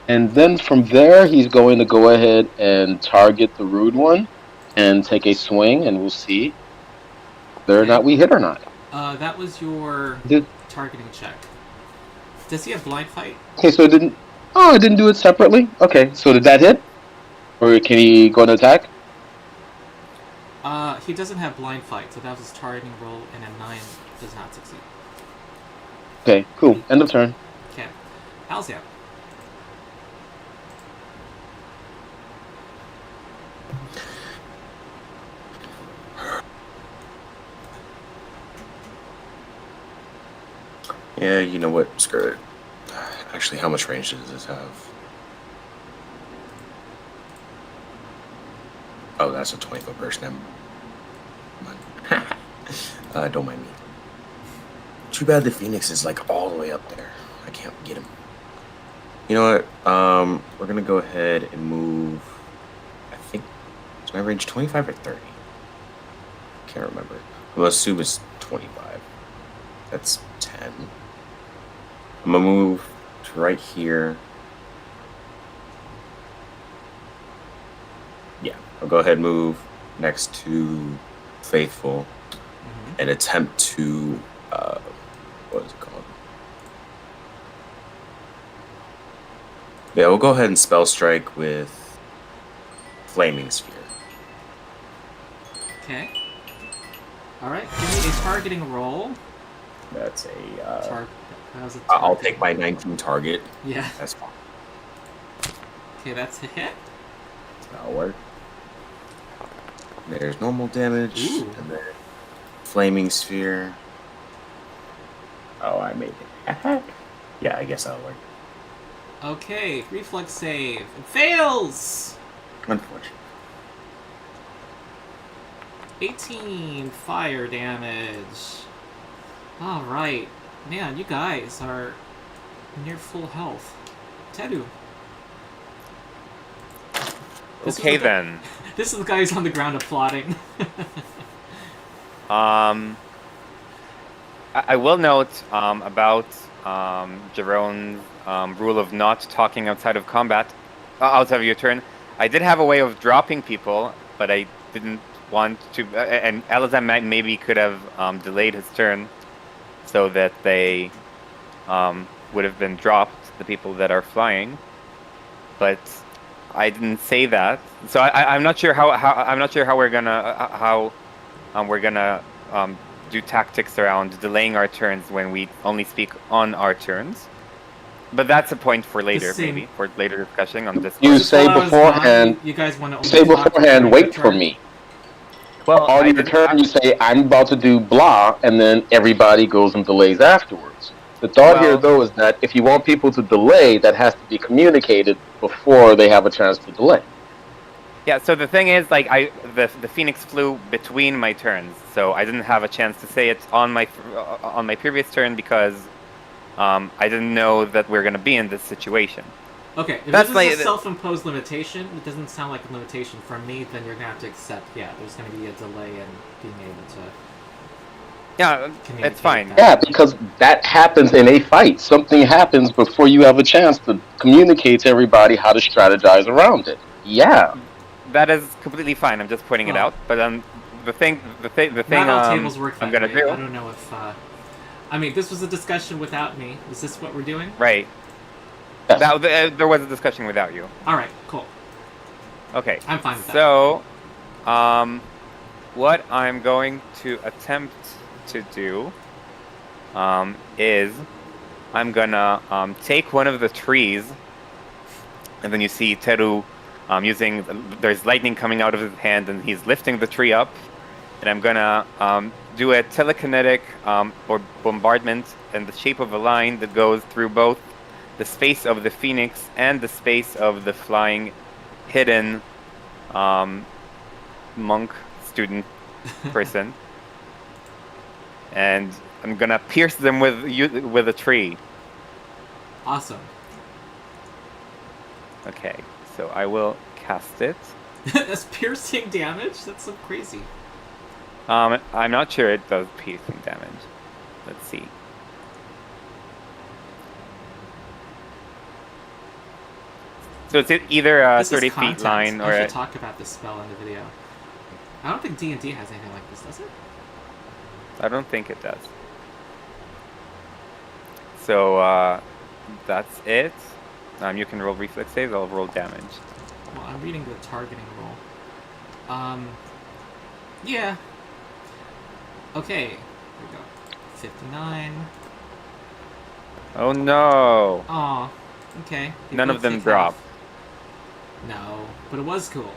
And then from there, he's going to go ahead and target the rude one and take a swing, and we'll see whether or not we hit or not. That was your targeting check. Does he have blind fight? Okay, so it didn't. Oh, it didn't do it separately. Okay, so did that hit, or can he go and attack? He doesn't have blind fight, so that was his targeting roll, and a 9 does not succeed. Okay, cool. End of turn. Okay. Halcyon. Yeah, you know what? Screw it. Actually, how much range does this have? Oh, that's a 20-foot person. Don't mind me. Too bad the Phoenix is like all the way up there. I can't get him. You know what? We're gonna go ahead and move. I think is my range 25 or 30? Can't remember. I'm gonna assume it's 25. That's 10. I'm gonna move to right here. Yeah, I'll go ahead and move next to Faithful and attempt to what is it called? Yeah, we'll go ahead and spell strike with Flaming Sphere. Okay. Alright, give me a targeting roll. That's a How's it I'll take my 19 target. Yeah. That's fine. Okay, that's a hit. That'll work. There's normal damage. Ooh. And then Flaming Sphere. Oh, I made it. Yeah, I guess that'll work. Okay, reflex save. It fails! Unfortunately. 18 fire damage. Alright. Man, you guys are near full health. Tedu. Okay then. This is the guy who's on the ground applauding. I will note about Jerome's rule of not talking outside of combat, outside of your turn. I did have a way of dropping people, but I didn't want to. And Elazam maybe could have delayed his turn so that they would have been dropped, the people that are flying. But I didn't say that, so I'm not sure how we're gonna do tactics around delaying our turns when we only speak on our turns. But that's a point for later, maybe for later discussion on this. You say beforehand. You guys want to say beforehand. Wait for me. Well, on your turn, you say I'm about to do blah, and then everybody goes and delays afterwards. The thought here, though, is that if you want people to delay, that has to be communicated before they have a chance to delay. Yeah, so the thing is, like, the Phoenix flew between my turns, so I didn't have a chance to say it on my previous turn because I didn't know that we're gonna be in this situation. Okay, if That's this is a self-imposed limitation, it doesn't sound like a limitation from me, then you're gonna have to accept, yeah, there's gonna be a delay in being able to... Yeah, it's fine. Yeah, because that happens in a fight. Something happens before you have a chance to communicate to everybody how to strategize around it. Yeah. That is completely fine. I'm just pointing it out. But the thing not all tables work that I'm gonna way. do. I don't know if I mean, this was a discussion without me. Is this what we're doing? Right. Yes. There was a discussion without you. All right, cool. Okay. I'm fine with that. So, what I'm going to attempt to do is I'm gonna take one of the trees, and then you see Teru there's lightning coming out of his hand, and he's lifting the tree up, and I'm gonna do a telekinetic or bombardment in the shape of a line that goes through both the space of the Phoenix and the space of the flying hidden monk student person. And I'm gonna pierce them with a tree. Awesome. Okay, so I will cast it. That's piercing damage? That's so crazy. I'm not sure it does piercing damage. Let's see. So it's either a 30 feet line or I should talk about this spell in the video. I don't think D&D has anything like this, does it? I don't think it does. So that's it. You can roll reflex saves. I'll roll damage. Well, I'm reading the targeting roll. Yeah. Okay. Here we go. 59. Oh no! Aw. Okay. None of them drop. No, but it was cool.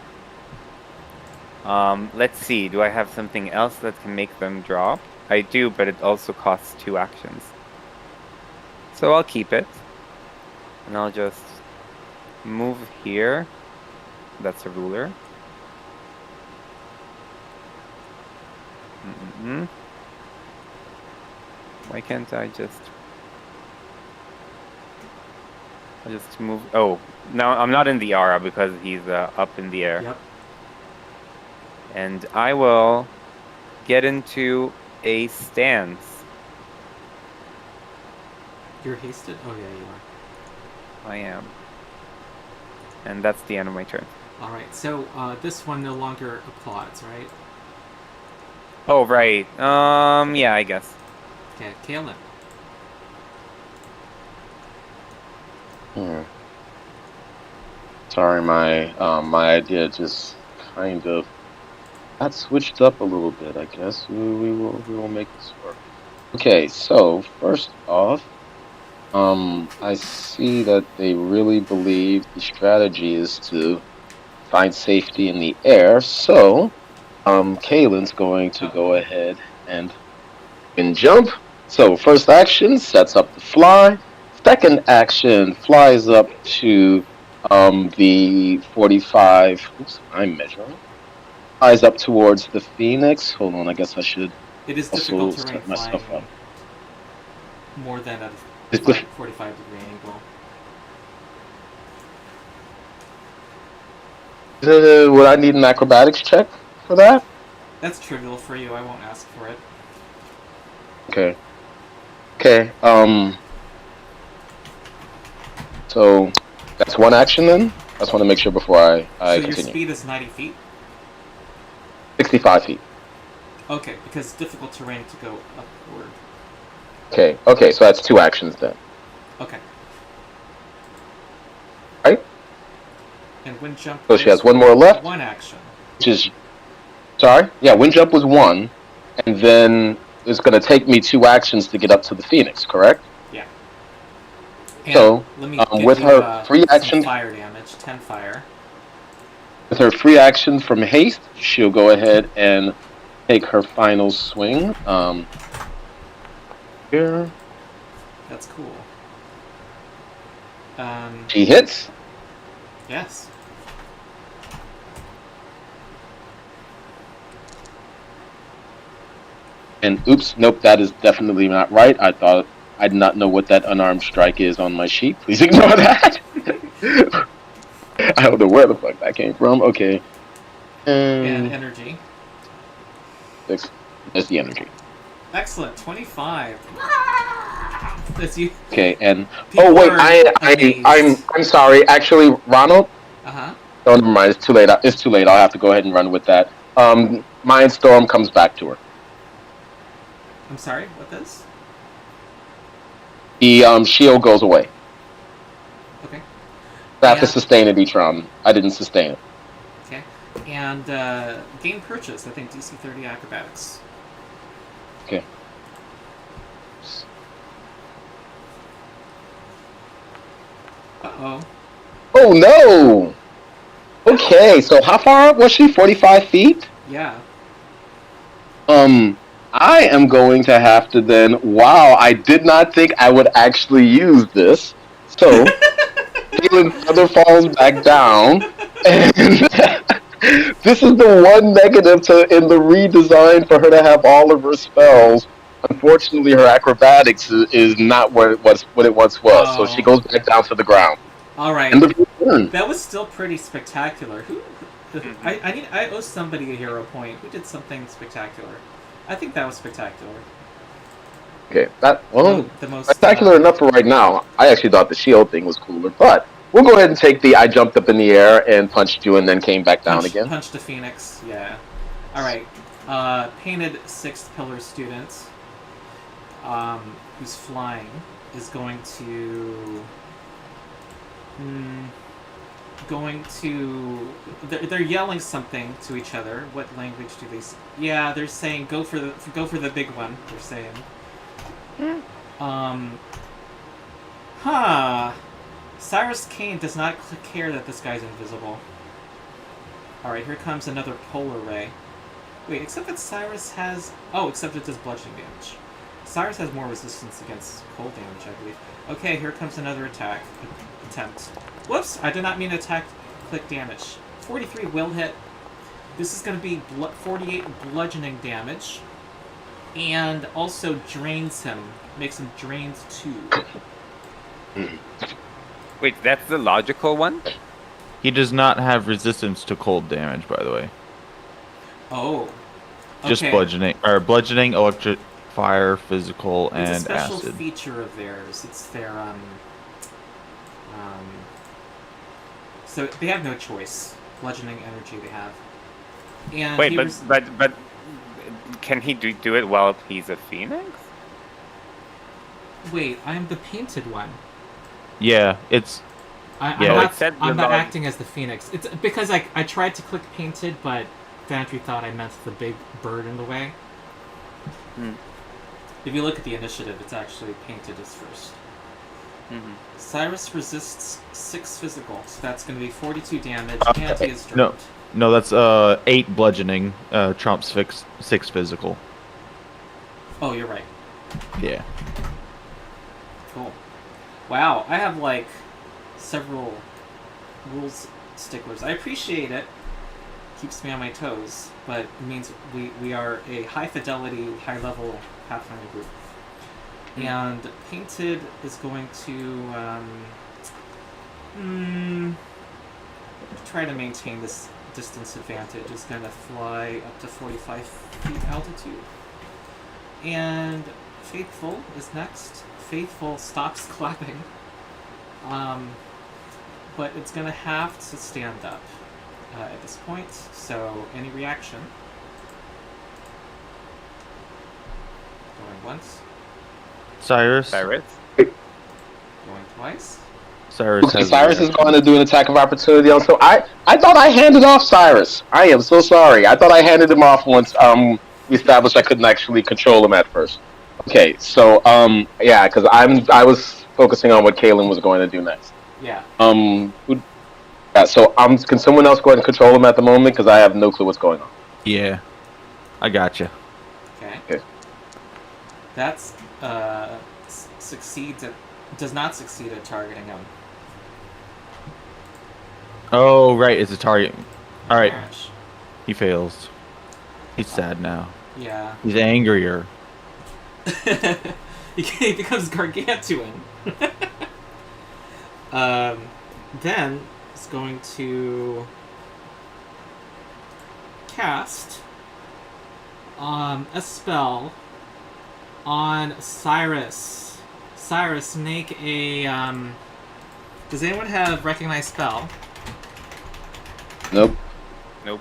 Let's see. Do I have something else that can make them drop? I do, but it also costs 2 actions. So I'll keep it. And I'll just move here. That's a ruler. Why can't I just... I'll just move... Oh, no, I'm not in the aura because he's up in the air. Yep. And I will get into a stance. You're hasted? Oh, yeah, you are. I am. And that's the end of my turn. Alright, so this one no longer applauds, right? Oh, right. Yeah, I guess. Okay, Kaelin. Sorry, my idea just kind of got switched up a little bit. I guess we will make this work. Okay, so first off, I see that they really believe the strategy is to find safety in the air. So, Kaelin's going to go ahead and jump. So first action sets up the fly. Second action flies up to the 45. Oops, I'm measuring. Flies up towards the Phoenix. Hold on, I guess I should It is also difficult to set rank myself flying up. more than a It's the- 45-degree angle. Would I need an acrobatics check for that? That's trivial for you. I won't ask for it. Okay. Okay. So that's one action then. I just want to make sure before I So your continue. speed is 90 feet? 65 feet. Okay, because it's difficult terrain to go upward. Okay. Okay. So that's two actions then. Okay. Right. And wind jump. So she is has one more left. One action. Which is, sorry. Yeah. Wind jump was one, and then it's going to take me two actions to get up to the Phoenix. Correct. Yeah. And So, let me give with you, her free some action, fire damage. 10 fire. with her free action from haste, she'll go ahead and take her final swing. Here That's cool. she hits. Yes. And oops, nope, that is definitely not right. I did not know what that unarmed strike is on my sheet. Please ignore that. I don't know where the fuck that came from. Okay. And energy. That's the energy. Excellent. 25. That's you. Okay, and People oh wait, are I'm sorry. Actually, Ronald. Uh-huh. Oh, never mind. It's too late. It's too late. I'll have to go ahead and run with that. Mindstorm comes back to her. I'm sorry, what this? The shield goes away. Okay. I have to Yeah. sustain it each round. I didn't sustain it. Okay. And gain purchase, I think DC 30 acrobatics. Okay. Uh-oh. Oh no! Okay, so how far up was she? 45 feet? Yeah. I am going to have to then. Wow, I did not think I would actually use this. So, Galen Feather falls back down, and this is the one negative in the redesign for her to have all of her spells. Unfortunately, her acrobatics is not what it once was. So she Oh. goes back down to the ground. Alright. End of your turn. That was still pretty spectacular. I owe somebody a hero point. Who did something spectacular? I think that was spectacular. Okay, The most spectacular enough for right now. I actually thought the shield thing was cooler, but we'll go ahead and take the I jumped up in the air and punched you and then came back down again. Punch the Phoenix, yeah. Alright. Painted 6th pillar student, who's flying, is going to... They're yelling something to each other. What language do they? Yeah, they're saying go for the big one. They're saying. Cyrus Kane does not care that this guy's invisible. All right, here comes another polar ray. Wait, except that Cyrus has. Oh, except it does bludgeoning damage. Cyrus has more resistance against cold damage, I believe. Okay, here comes another attempt. Whoops! I did not mean to attack. Click damage. 43 will hit. This is going to be 48 bludgeoning damage, and also drains him. Makes him drained 2. Wait, that's the logical one? He does not have resistance to cold damage, by the way. Oh. Okay. Just bludgeoning, electric, fire, physical, It's and a special acid. feature of theirs. It's their So they have no choice. Bludgeoning energy they have. And Wait, but can he do it while he's a phoenix? Wait, I'm the painted one. Yeah, it's Yeah. I'm not acting as the Phoenix. It's because I tried to click painted, but Dantry thought I meant the big bird in the way. If you look at the initiative, it's actually painted as first. Cyrus resists 6 physical, so that's going to be 42 damage, and he is dropped. No, that's 8 bludgeoning. Trumps 6 physical. Oh, you're right. Yeah. Cool. Wow, I have several rules sticklers. I appreciate it. Keeps me on my toes, but it means we are a high fidelity, high level Pathfinder group. And Painted is going to try to maintain this distance advantage, is going to fly up to 45 feet altitude. And Faithful is next. Faithful stops clapping. But it's going to have to stand up at this point. So, any reaction? Going once. Cyrus. Cyrus. Going twice. Cyrus. Okay, has Cyrus a is going to do an attack of opportunity. Also, I thought I handed off Cyrus. I am so sorry. I thought I handed him off once. We established I couldn't actually control him at first. Okay, so yeah, because I was focusing on what Kalen was going to do next. Yeah. Yeah, so can someone else go ahead and control him at the moment? Because I have no clue what's going on. Yeah, I gotcha. Okay. That's does not succeed at targeting him. Oh, right, it's a target. All right, Gosh. he fails. He's sad now. Yeah. He's angrier. He becomes gargantuan. Then it's going to cast a spell on Cyrus. Cyrus, make a does anyone have recognize spell? Nope. Nope.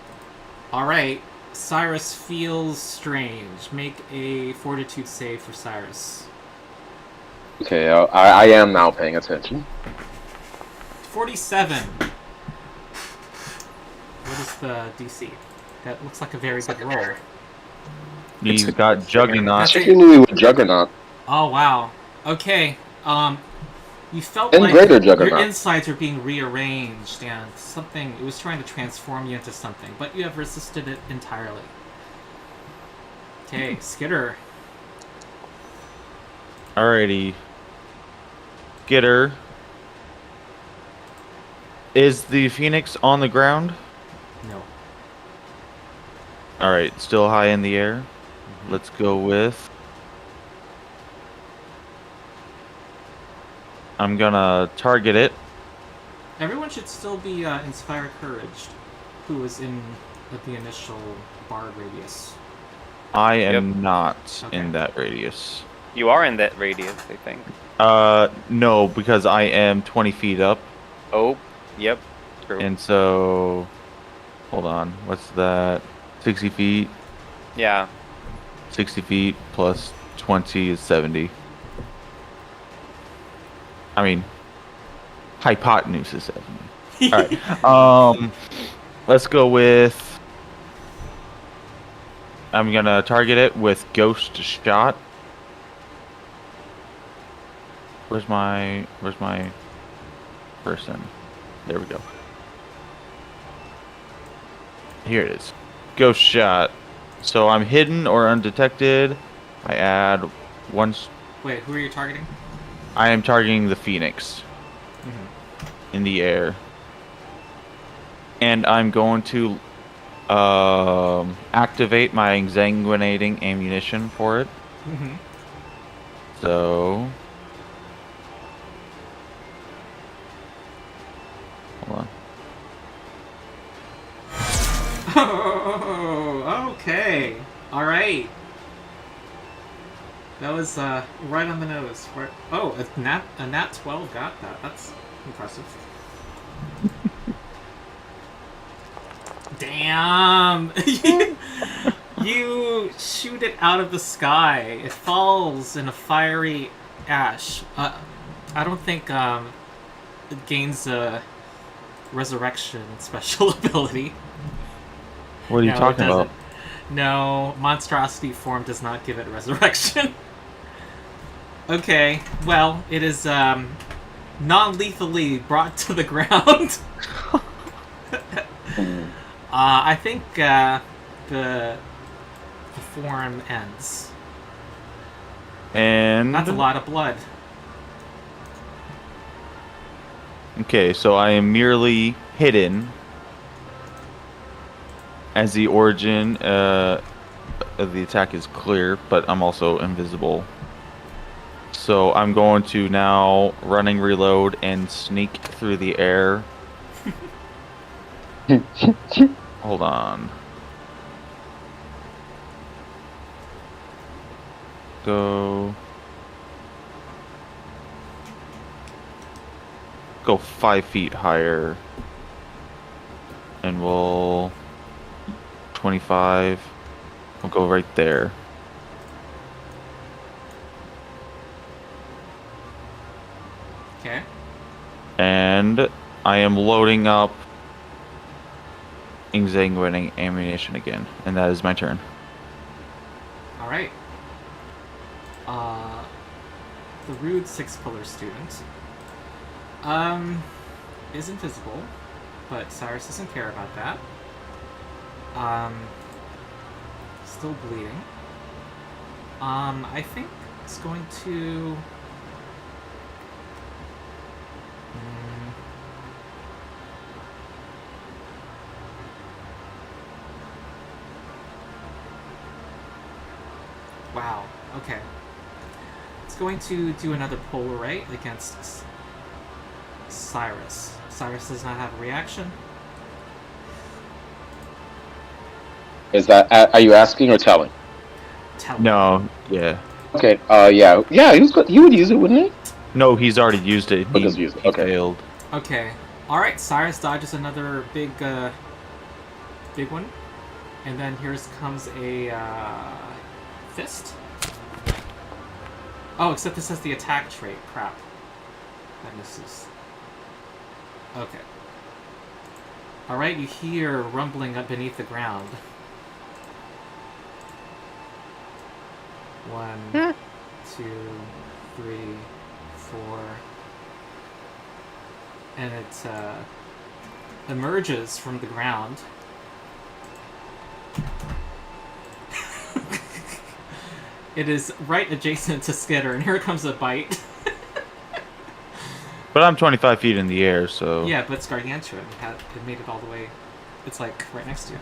Alright. Cyrus feels strange. Make a fortitude save for Cyrus. Okay, I am now paying attention. 47. What is the DC? That looks like a very good roll. He's got Juggernaut. Checking me with Juggernaut. Oh wow. Okay. You felt And like greater your Juggernaut. insides were being rearranged and something, it was trying to transform you into something, but you have resisted it entirely. Okay, Skitter. Alrighty. Skitter. Is the Phoenix on the ground? No. Alright, still high in the air. Let's go with... I'm gonna target it. Everyone should still be Inspire Courage, who was in the initial bar radius. I am not Okay. in that radius. You are in that radius, I think. No, because I am 20 feet up. Oh, yep. True. And so... Hold on, what's that? 60 feet? Yeah. 60 feet plus 20 is 70. I mean, hypotenuse is 70. Alright. Let's go with... I'm gonna target it with Ghost Shot. Where's my person? There we go. Here it is. Ghost Shot. So I'm hidden or undetected. I add one... Wait, who are you targeting? I am targeting the Phoenix in the air. And I'm going to activate my exsanguinating ammunition for it. Mm-hmm. So... Hold on. Oh, okay. Alright. That was right on the nose. Oh, a nat 12 got that. That's impressive. Damn! You shoot it out of the sky. It falls in a fiery ash. I don't think it gains a resurrection special ability. What are you No, it talking about? doesn't. No, monstrosity form does not give it resurrection. Okay, well, it is non-lethally brought to the ground. I think the form ends. And... That's a lot of blood. Okay, so I am merely hidden as the origin of the attack is clear, but I'm also invisible. So I'm going to now running reload and sneak through the air Hold on. Go 5 feet higher. And we'll 25. We'll go right there. Okay. And I am loading up exsanguinating ammunition again, and that is my turn. All right. The rude 6-pillar student is invisible, but Cyrus doesn't care about that. Still bleeding. I think it's going to. Wow. Okay. It's going to do another polar right against Cyrus. Cyrus does not have a reaction. Is that? Are you asking or telling? Tell me. No, yeah. Okay. Yeah. Yeah. He would use it, wouldn't he? No, he's already used it. Oh, he's used it. He Okay. failed. Okay. All right. Cyrus dodges another big one, and then here comes a fist. Oh, except this has the attack trait. Crap. That misses. Okay. All right. You hear rumbling up beneath the ground. 1, 2, 3, 4, and it emerges from the ground. It is right adjacent to Skitter, and here comes a bite. But I'm 25 feet in the air, so... Yeah, but it's gargantuan. It made it all the way. It's like right next to you.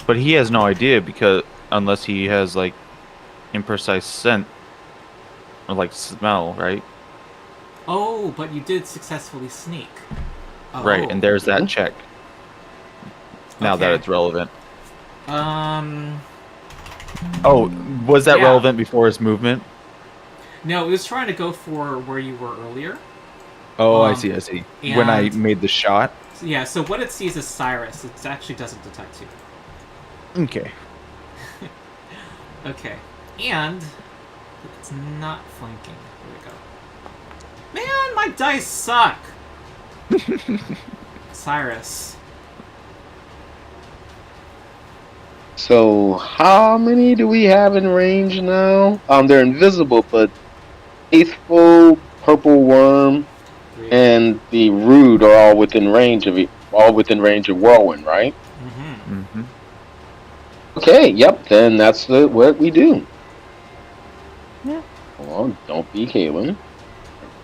But he has no idea, because unless he has, like, imprecise scent, or, like, smell, right? Oh, but you did successfully sneak. Oh. Right, and there's that check. Now that Okay. it's relevant. Oh, was that Yeah. relevant before his movement? no, it was trying to go for where you were earlier. Oh, I Um, see, I see. When I and- made the shot? So, yeah, so what it sees is Cyrus. It actually doesn't detect you. Okay. Okay. And it's not flanking. Here we go. Man, my dice suck! Cyrus. So how many do we have in range now? They're invisible, but Faithful, Purple Worm, 3. and the Rude are all within range of Whirlwind, right? Mm-hmm. Mm-hmm. Okay, yep. Then that's what we do. Yeah. Hold on, don't be Kaylin.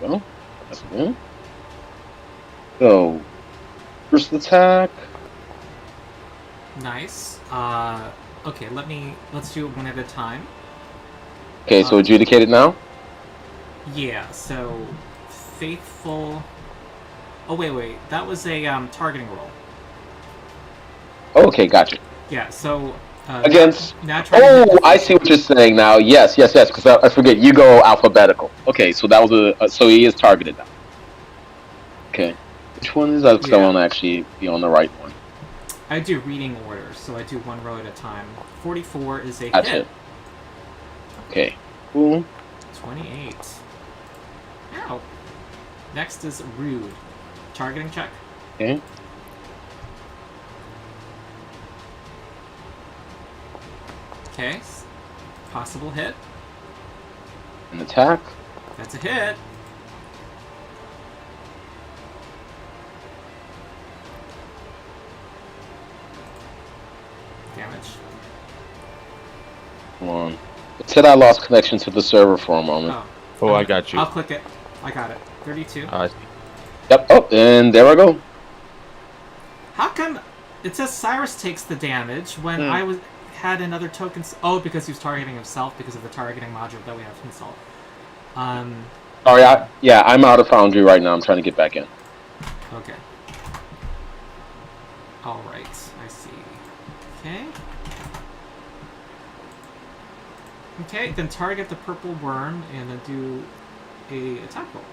There we go. That's good. So, first attack. Nice. Okay, let's do it one at a time. Okay, so adjudicated now. Yeah, so Faithful. Oh wait, that was a targeting roll. Okay, gotcha. Yeah, so Against. now try to Oh, hit the I see what you're saying now. Yes. Because I forget you go alphabetical. Okay, so that was so he is targeted now. Okay, which one is that? Because I Yeah. want to actually be on the right one. I do reading order, so I do one row at a time. 44 is a That's hit. it. Okay, cool. 28. Ow. Next is Rude. Targeting check. Okay. Okay. Possible hit. An attack. That's a hit. Damage. Hold on. It said I lost connection to the server for a moment. Oh. Oh, I got you. I'll click it. I got it. 32. Yep. Oh, and there I go. How come it says Cyrus takes the damage when I had another token? Oh, because he was targeting himself because of the targeting module that we have installed. Sorry, I'm out of Foundry right now. I'm trying to get back in. Okay. Alright, I see. Okay. Okay, then target the purple worm and then do a attack roll.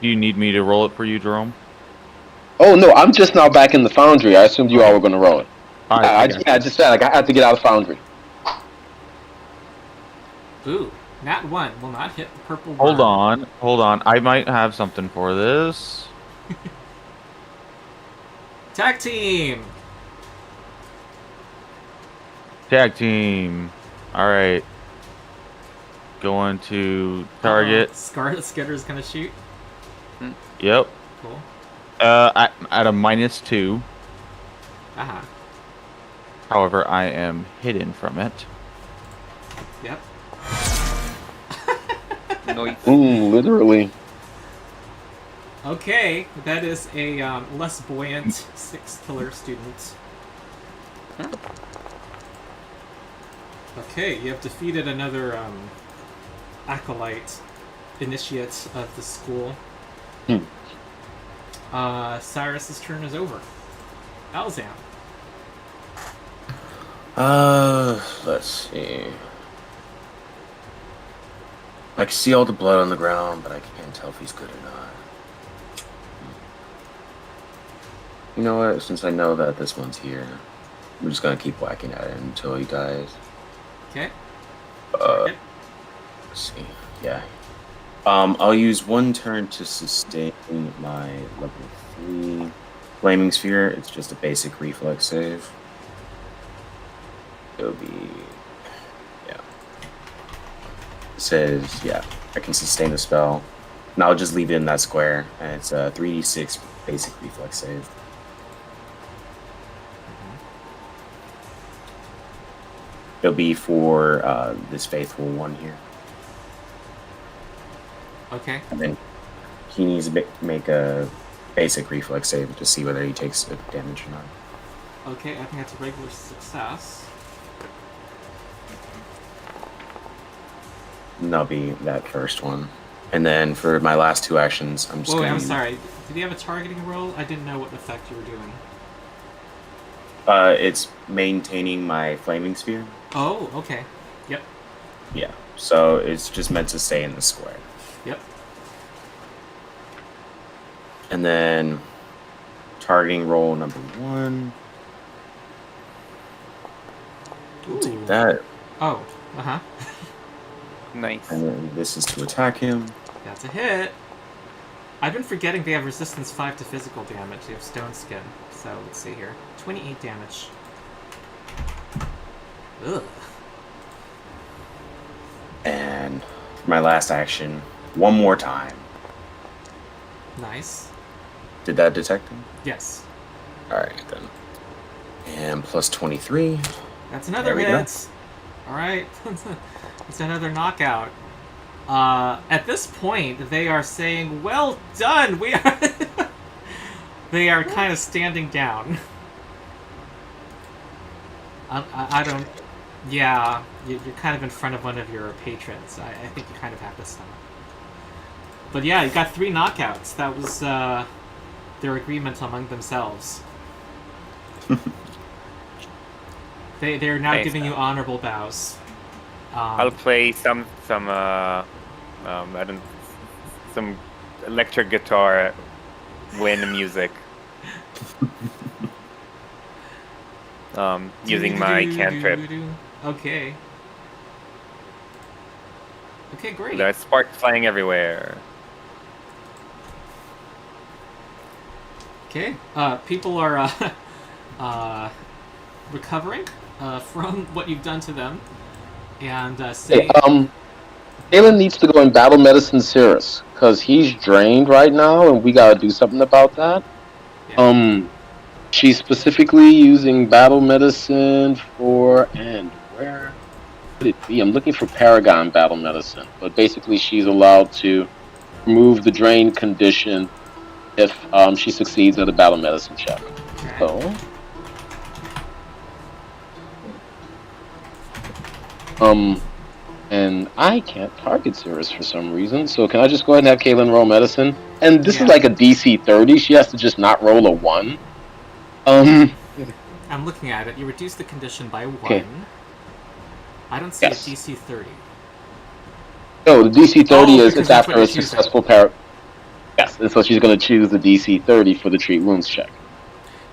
Do you need me to roll it for you, Jerome? Oh no, I'm just now back in the foundry. I assumed you all were going to roll it. All right, I just said like, I had to get out of foundry. Ooh, nat 1 will not hit the purple worm. Hold on. I might have something for this. Tag team! Tag team. All right. Going to target. Scarlet Skitter's gonna shoot. Yep. Cool. At a -2. Uh-huh. However, I am hidden from it. Yep. Noise. Literally. Okay, that is a less buoyant 6 killer student. Okay, you have defeated another acolyte initiate of the school. Cyrus's turn is over. Alzam. Let's see. I can see all the blood on the ground, but I can't tell if he's good or not. You know what? Since I know that this one's here, I'm just gonna keep whacking at it until he dies. Okay. Let's see. Yeah. I'll use 1 turn to sustain my level 3 flaming sphere. It's just a basic reflex save. It'll be, yeah. It says, yeah, I can sustain the spell. And I'll just leave it in that square, and it's a 3d6 basic reflex save. It'll be for this faithful one here. Okay. And then he needs to make a basic reflex save to see whether he takes damage or not. Okay, I think that's a regular success. And that'll be that first one. And then for my last 2 actions, I'm just Whoa, going I'm sorry. Did you have a targeting roll? I didn't know what effect you were doing. It's maintaining my flaming sphere. Oh, okay. Yep. Yeah. So it's just meant to stay in the square. Yep. And then targeting roll number 1. Ooh. Take that. Oh, uh-huh. Nice. And then this is to attack him. That's a hit. I've been forgetting they have resistance 5 to physical damage. They have stone skin. So let's see here. 28 damage. Ugh. And for my last action, 1 more time. Nice. Did that detect him? Yes. Alright, then. And plus 23. That's another There we go. hit. Alright. It's another knockout. At this point, they are saying, "Well done! We are..." They are kind of standing down. I don't... Yeah, you're kind of in front of one of your patrons. I think you kind of have to stop. But yeah, you got 3 knockouts. That was their agreement among themselves. They're now Nice. giving you honorable bows. I'll play some I don't, some electric guitar wind music. Using my cantrip. Okay. Okay, great. There's sparks flying everywhere. Okay. People are recovering from what you've done to them, and say, Galen needs to go in battle medicine Cirrus because he's drained right now, and we gotta do something about that. yeah. She's specifically using battle medicine for, and where would it be? I'm looking for Paragon battle medicine, but basically she's allowed to remove the drain condition if she succeeds at a battle medicine check. Okay. So, and I can't target Cirrus for some reason. So can I just go ahead and have Kaylin roll medicine? And this Yeah. is like a DC 30. She has to just not roll a 1. I'm looking at it. You reduce the condition by 1. Okay. I don't see Yes. a DC 30. No, the DC 30 is because it's that's what after a you're choosing. successful Yes, and so she's going to choose the DC 30 for the treat wounds check.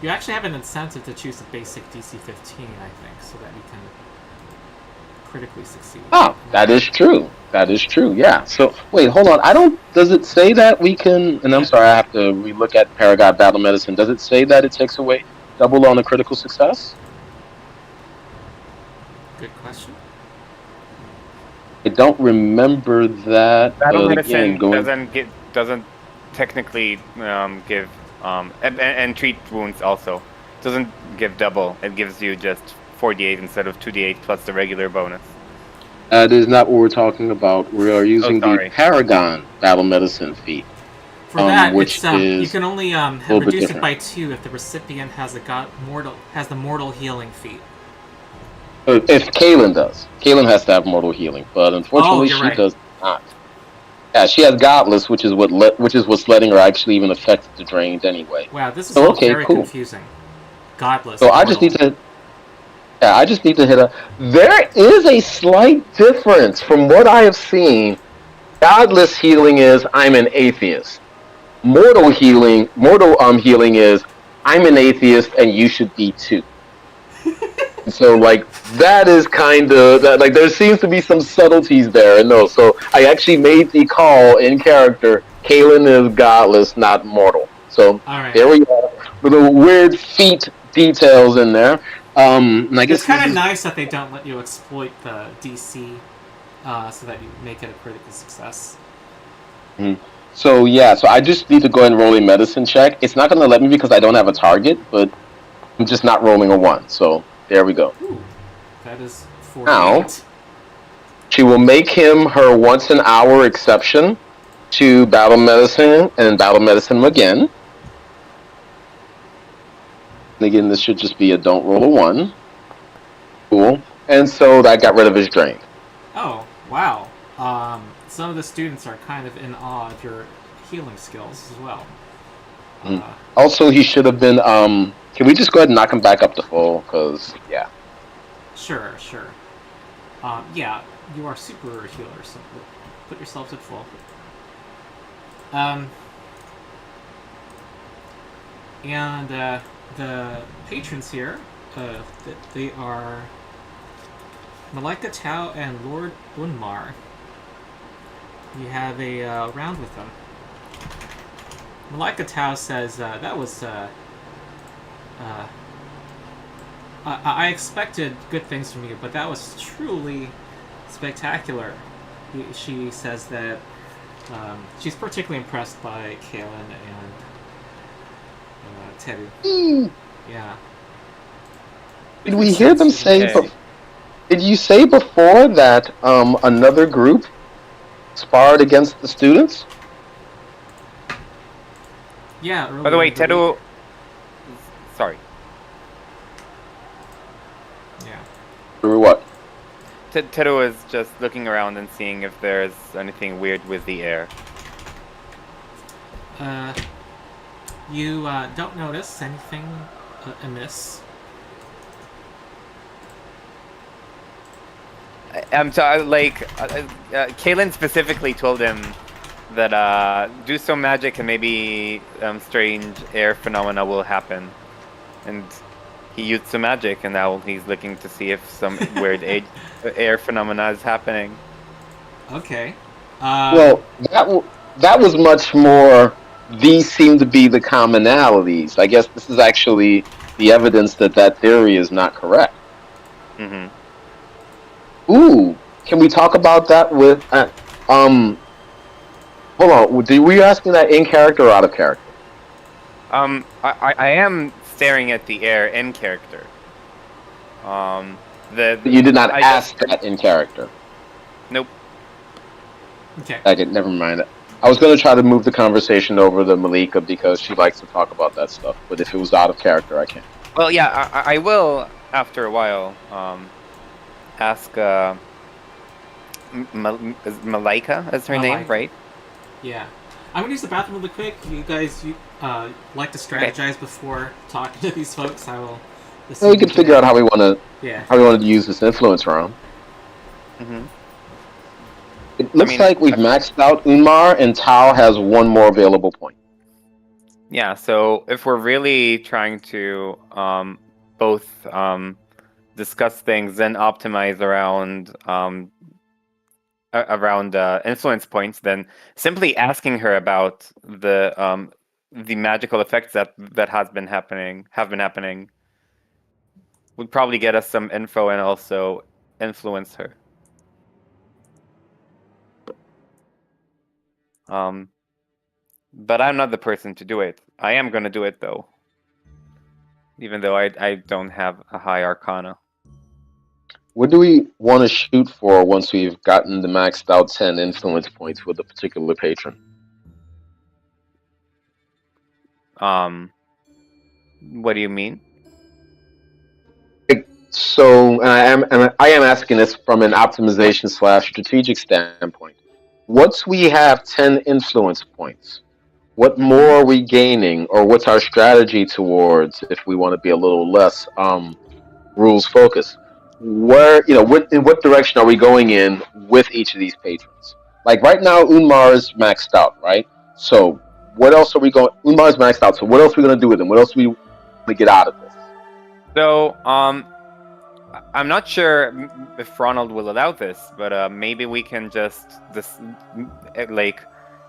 You actually have an incentive to choose a basic DC 15, I think, so that you can critically succeed. Oh, that is true. That is true. Yeah. So wait, hold on. I don't. Does it say that we can? And I'm sorry, I have to relook at Paragon Battle Medicine. Does it say that it takes away double on a critical success? Good question. I don't remember that. Battle but medicine again, going. doesn't technically give and treat wounds also doesn't give double. It gives you just 4d8 instead of 2d8 plus the regular bonus. That is not what we're talking about. We are using the sorry. Paragon Battle Medicine feat. For that, which it's, you is can only little bit reduce it different. by 2 if the recipient has the mortal healing feat. If Kaylin does, Kaylin has to have mortal healing, but unfortunately you're she right. does not. Yeah, she has Godless, which is what's letting her actually even affect the drained anyway. Wow, this is Oh, all okay, very cool. confusing. Godless. So I just need mortal. to. Yeah, I just need to hit a. There is a slight difference from what I have seen. Godless healing is I'm an atheist. Mortal healing is I'm an atheist and you should be too. So like that is kind of that, like there seems to be some subtleties there. And no, so I actually made the call in character. Kaylin is godless, not mortal. So Alright. there we go. With the weird feat details in there. And I guess It's kind this of is- nice that they don't let you exploit the DC so that you make it a critical success. So yeah, so I just need to go ahead and roll a medicine check. It's not going to let me because I don't have a target, but I'm just not rolling a 1. So there we go. Ooh, that is 48. Now- She will make him her once an hour exception to battle medicine and battle medicine him again. And again, this should just be a don't roll a 1. Cool. And so that got rid of his drain. Oh, wow. Some of the students are kind of in awe of your healing skills as well. Also, he should have been. Can we just go ahead and knock him back up to full? Because yeah. Sure. Yeah, you are super healer, so put yourselves at full. And the patrons here, they are Malika Tao and Lord Unmar. You have a round with them. Malika Tao says that was. I expected good things from you, but that was truly spectacular. She says that she's particularly impressed by Kaylin and Teru. Yeah. Did we hear them say? Okay. Did you say before that another group sparred against the students? Yeah. By the way, earlier in Teru. week. Sorry. Yeah. Or what? Teru is just looking around and seeing if there's anything weird with the air. You don't notice anything amiss. I'm sorry, Kaylin specifically told him that do some magic and maybe strange air phenomena will happen. And he used some magic and now he's looking to see if some weird air phenomena is happening. Okay. Well, that was much more. These seem to be the commonalities. I guess this is actually the evidence that theory is not correct. Mm-hmm. Ooh, can we talk about that with? Hold on. Were you asking that in character or out of character? I am staring at the air in character. You did not ask that in character. Nope. Okay. Okay, never mind. I was going to try to move the conversation over to Malika because she likes to talk about that stuff. But if it was out of character, I can't. Well, yeah, I will after a while. Ask Malika is her name, Malika. right? Yeah. I'm gonna use the bathroom really quick. You guys, like to strategize before talking to these folks. I will. So we can figure out how we want to Yeah. use this influence round. Mm-hmm. It looks like we've maxed out Umar, and Tao has one more available point. Yeah, so if we're really trying to both discuss things and optimize around influence points, then simply asking her about the magical effects that have been happening would probably get us some info and also influence her. But I'm not the person to do it. I am going to do it, though. Even though I don't have a high arcana. What do we want to shoot for once we've gotten the maxed out 10 influence points with a particular patron? What do you mean? So, and I am asking this from an optimization / strategic standpoint. Once we have 10 influence points, what more are we gaining, or what's our strategy towards if we want to be a little less rules focused? Where, in what direction are we going in with each of these patrons? Like right now, Umar is maxed out, right? So what else are we going? Umar is maxed out. So what else are we going to do with him? What else do we want to get out of this? So I'm not sure if Ronald will allow this, but maybe we can just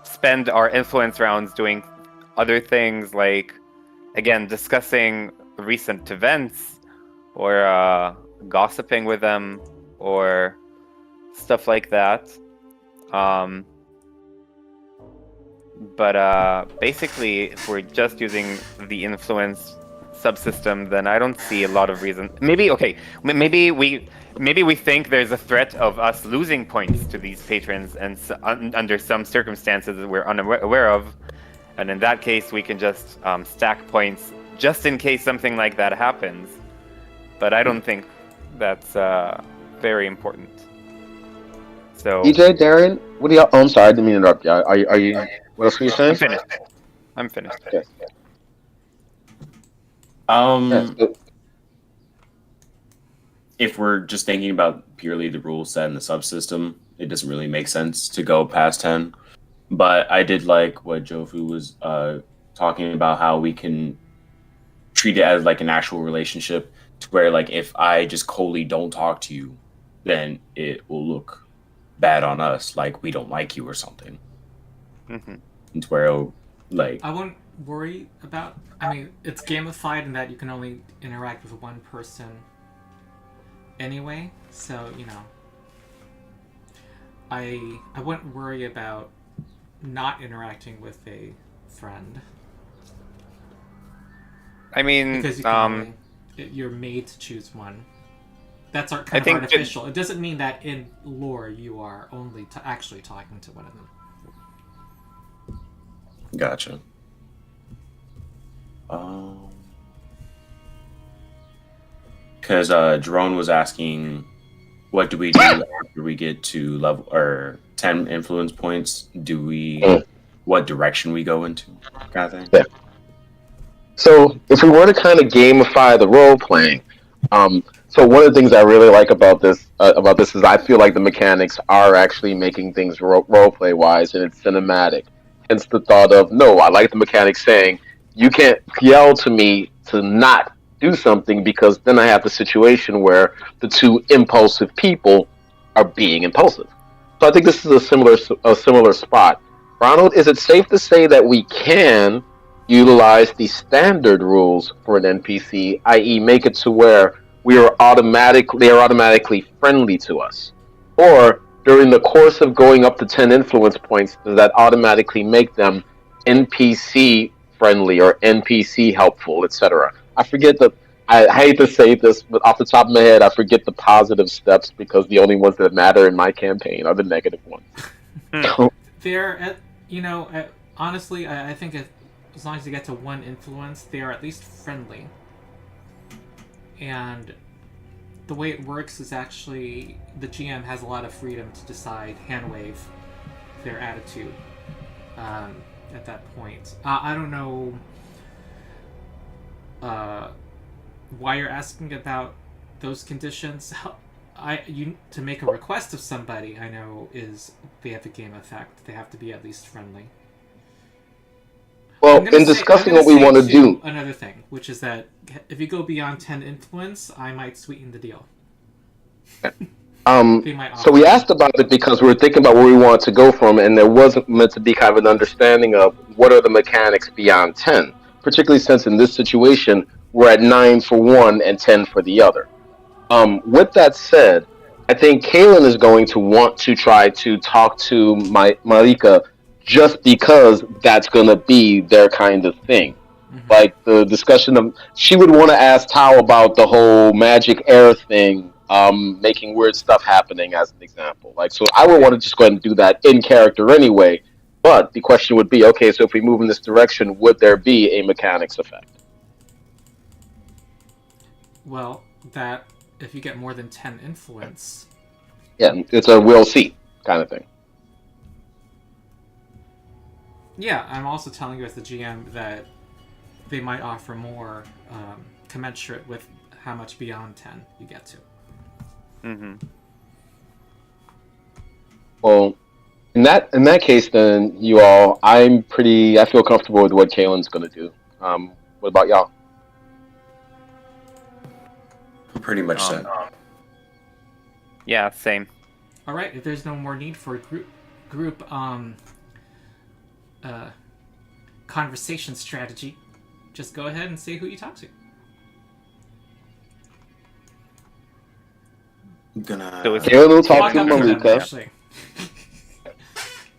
spend our influence rounds doing other things, like again discussing recent events or gossiping with them or stuff like that. But basically, if we're just using the influence subsystem, then I don't see a lot of reason. Maybe we think there's a threat of us losing points to these patrons, and under some circumstances that we're unaware of, and in that case we can just stack points just in case something like that happens. But I don't think that's very important. So EJ, Darren, what do y'all? Oh, I'm sorry, I didn't mean to interrupt you. Are you? What else were you saying? I'm finished. Okay. If we're just thinking about purely the rule set and the subsystem, it doesn't really make sense to go past 10. But I did like what Jofu was talking about, how we can treat it as like an actual relationship, to where like if I just coldly don't talk to you, then it will look bad on us, like we don't like you or something. Mm-hmm. To where like I wouldn't worry about. I mean, it's gamified in that you can only interact with one person anyway, so I wouldn't worry about not interacting with a friend. I mean, because you can you're made to choose one. That's kind of artificial. It doesn't mean that in lore you are only actually talking to one of them. Gotcha. Because Jerome was asking, what do we do after we get to level or 10 influence points? What direction we go into, kind of thing? Yeah. So if we were to kind of gamify the role playing, so one of the things I really like about this is I feel like the mechanics are actually making things role play wise, and it's cinematic. Hence the thought of, no, I like the mechanics saying you can't yell to me to not do something, because then I have the situation where the two impulsive people are being impulsive. So I think this is a similar spot. Ronald, is it safe to say that we can utilize the standard rules for an NPC, i.e. make it to where they are automatically friendly to us? Or during the course of going up to 10 influence points, does that automatically make them NPC friendly or NPC helpful, etc.? I forget the. I hate to say this, but off the top of my head, I forget the positive steps because the only ones that matter in my campaign are the negative ones. They're at, honestly, I think as long as you get to 1 influence, they are at least friendly. And the way it works is actually the GM has a lot of freedom to decide hand wave their attitude at that point. I don't know why you're asking about those conditions. To make a request of somebody, I know, is they have a game effect. They have to be at least friendly. Well, in discussing what we want to do, another thing, which is that if you go beyond 10 influence, I might sweeten the deal. So we asked about it because we were thinking about where we wanted to go from, and there wasn't meant to be kind of an understanding of what are the mechanics beyond 10, particularly since in this situation we're at 9 for one and 10 for the other. With that said, I think Kaylin is going to want to try to talk to Marika just because that's going to be their kind of thing. Like the discussion of, she would want to ask Tao about the whole magic air thing, making weird stuff happening as an example. Like, so I would want to just go ahead and do that in character anyway. But the question would be, okay, so if we move in this direction, would there be a mechanics effect? Well, that if you get more than 10 influence. Yeah, it's a we'll see kind of thing. Yeah, I'm also telling you as the GM that they might offer more commensurate with how much beyond 10 you get to. Well, in that case, then you all, I feel comfortable with what Kaylin's going to do. What about y'all? I'm pretty much set. Yeah, same. All right, if there's no more need for group conversation strategy, just go ahead and say who you talk to. I'm gonna. Kaylin will talk to Malika.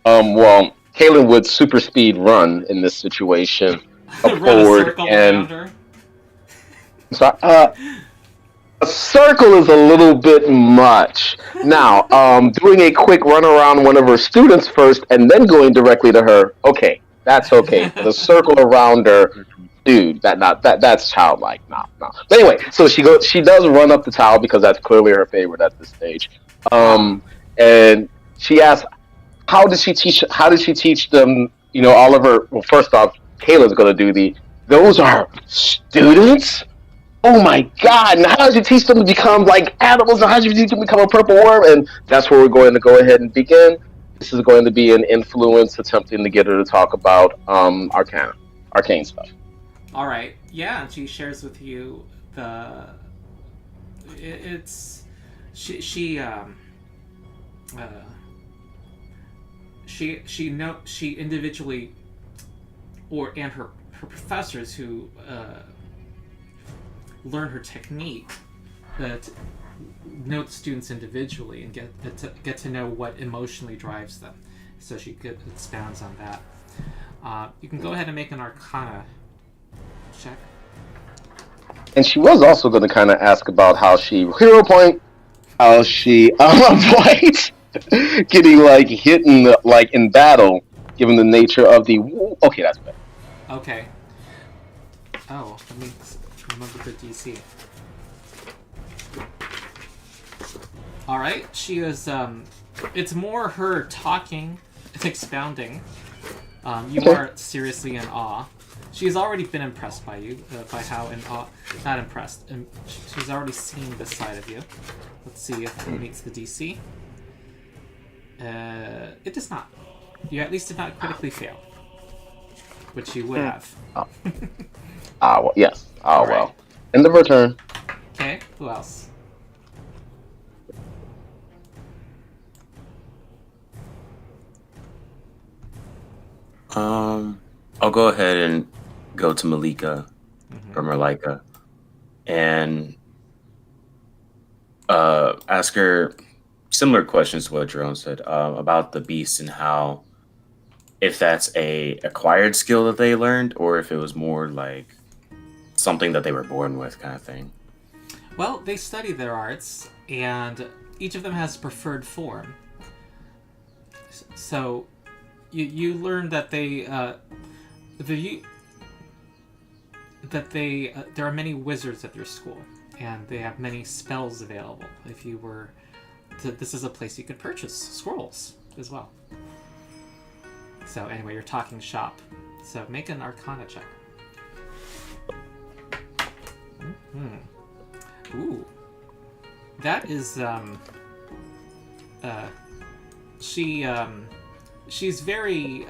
Well, Kaylin would super speed run in this situation forward and. So, a circle is a little bit much. Now, doing a quick run around one of her students first and then going directly to her, okay, that's okay. But a circle around her, dude, that's childlike. No. But anyway, so she does run up the towel because that's clearly her favorite at this stage. And she asks, how did she teach them, all of her, well, first off, Kayla's gonna do those are students? Oh my God! Now how did you teach them to become like animals? Now how did you teach them to become a purple worm? And that's where we're going to go ahead and begin. This is going to be an influence attempting to get her to talk about arcane stuff. All right, yeah, and she shares with you she individually and her professors who learn her technique, know the students individually and get to know what emotionally drives them. So she expounds on that. You can go ahead and make an Arcana check. And she was also going to kind of ask about how she avoids getting like hit in battle, given the nature of the. Okay, that's better. Okay. Oh, let me remember the DC. Alright, she is, it's more her talking, expounding. You are seriously in awe. She's already been impressed by you, by how in awe, not impressed, and she's already seen this side of you. Let's see if it meets the DC. It does not. You at least did not critically fail. Which you would have. Well, yes. Right. Well. End of her turn. Okay, who else? I'll go ahead and go to Malika or Malika and ask her similar questions to what Jerome said about the beast and how, if that's a acquired skill that they learned or if it was more like something that they were born with, kind of thing. Well, they study their arts, and each of them has preferred form. So, you learn that there are many wizards at their school, and they have many spells available. If you were, this is a place you could purchase scrolls as well. So anyway, you're talking shop. So make an Arcana check. Ooh, that is she's very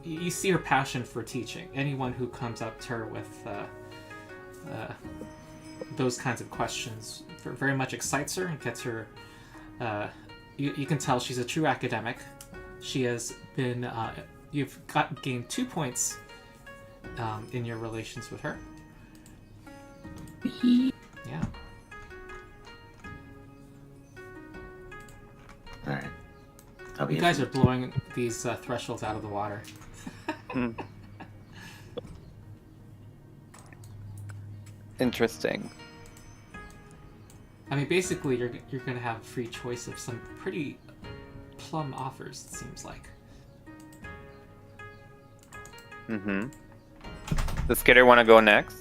you see her passion for teaching. Anyone who comes up to her with those kinds of questions very much excites her and gets her. You can tell she's a true academic. She has been. You've gained 2 points in your relations with her. Yeah. All right. You guys are blowing these thresholds out of the water. Interesting. I mean, basically, you're going to have a free choice of some pretty plum offers, it seems like. Mm-hmm. Does Skitter want to go next?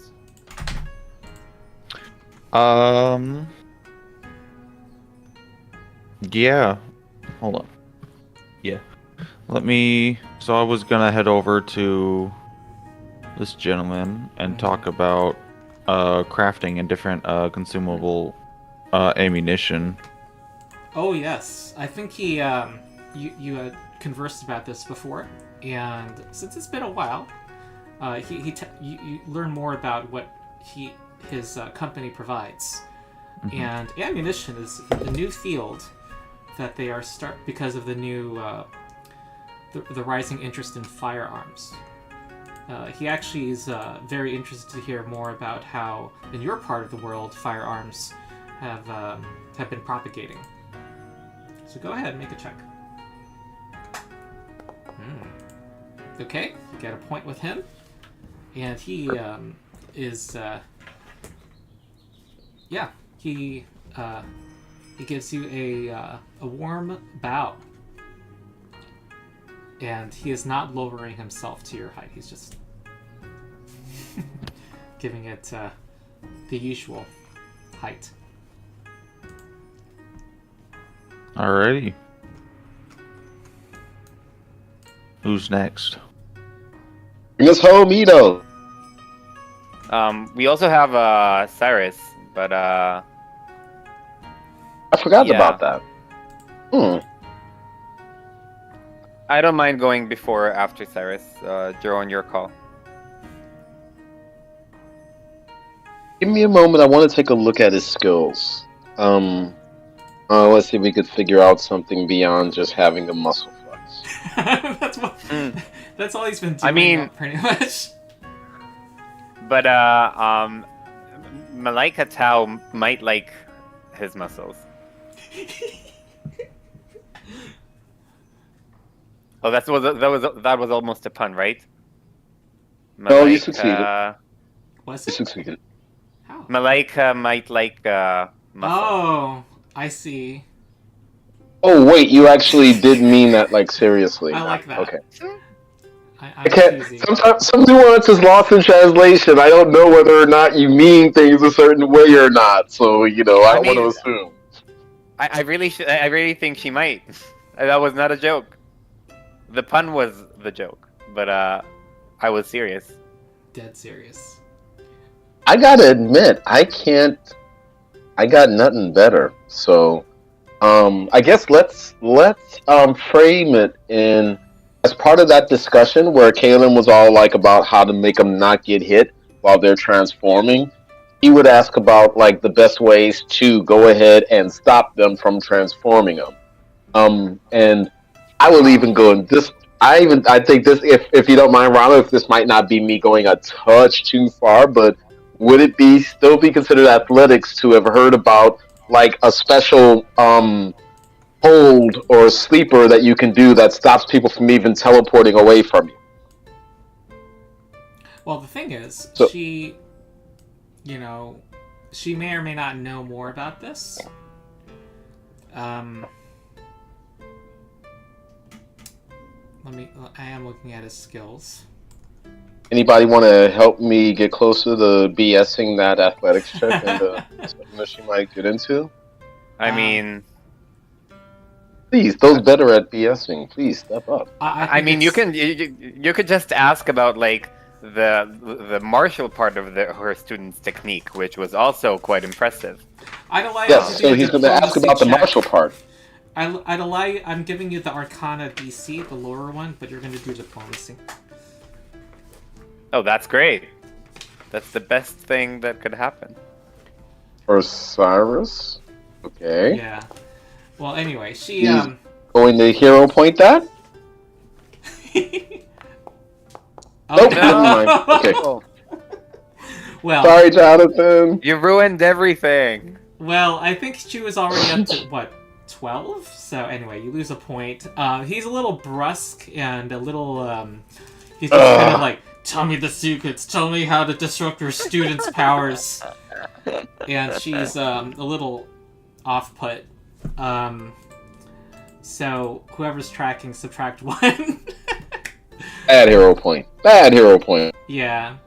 Yeah. Hold on. Yeah. So I was gonna head over to this gentleman and talk about crafting and different consumable ammunition. Oh yes, I think he you had conversed about this before, and since it's been a while, you learn more about what his company provides, and ammunition is a new field that they are because of the new the rising interest in firearms. He actually is very interested to hear more about how, in your part of the world, firearms have been propagating. So go ahead and make a check. Okay, you get a point with him, and he is he gives you a warm bow, and he is not lowering himself to your height. He's just giving it the usual height. Alrighty. Who's next? Miss Homito. We also have Cyrus, but I forgot yeah. about that. I don't mind going before or after Cyrus. Jerome, your call. Give me a moment. I want to take a look at his skills. Let's see if we could figure out something beyond just having a muscle flex. That's all he's been doing. I mean, pretty much. But Malaika Tao might like his muscles. Oh, that was almost a pun, right? No, you succeeded. Was You it? succeeded. How? Malaika might like muscles. Oh, I see. Oh wait, you actually did mean that, like, seriously. I like that. Okay. I'm I can't. choosy. Sometimes some nuance is lost in translation. I don't know whether or not you mean things a certain way or not. So I don't want to assume. I really think she might. That was not a joke. The pun was the joke, but I was serious. Dead serious. I gotta admit, I got nothing better. So, I guess let's frame it in as part of that discussion where Kaylin was all like about how to make them not get hit while they're transforming. He would ask about like the best ways to go ahead and stop them from transforming them. And I will even go in this. I think this, if you don't mind, Ronald, if this might not be me going a touch too far, but would it still be considered athletics to have heard about like a special hold or sleeper that you can do that stops people from even teleporting away from you? Well, the thing is, So- she, she may or may not know more about this. I am looking at his skills. Anybody want to help me get closer to BSing that athletics check and something that she might get into? I mean, Please, those better at BSing, please step up. I mean, you could just ask about like the martial part of her student's technique, which was also quite impressive. I'd allow you Yes, to do so a he's going to ask diplomacy about the check. martial part. I'd allow you. I'm giving you the Arcana DC, the lower one, but you're going to do diplomacy. Oh, that's great. That's the best thing that could happen. Osiris? Okay. Yeah. Well, anyway, she He's going to hero point that? Oh, Nope, no. never mind. Okay. Oh, Well, Sorry, Jonathan. you ruined everything. well, I think she was already up to what, 12? So anyway, you lose a point. He's a little brusque and a little he's just kind of like, tell me the secrets, tell me how to disrupt your students' powers. And she's a little off-put. So whoever's tracking, subtract 1. Bad hero point. Bad hero point. Yeah.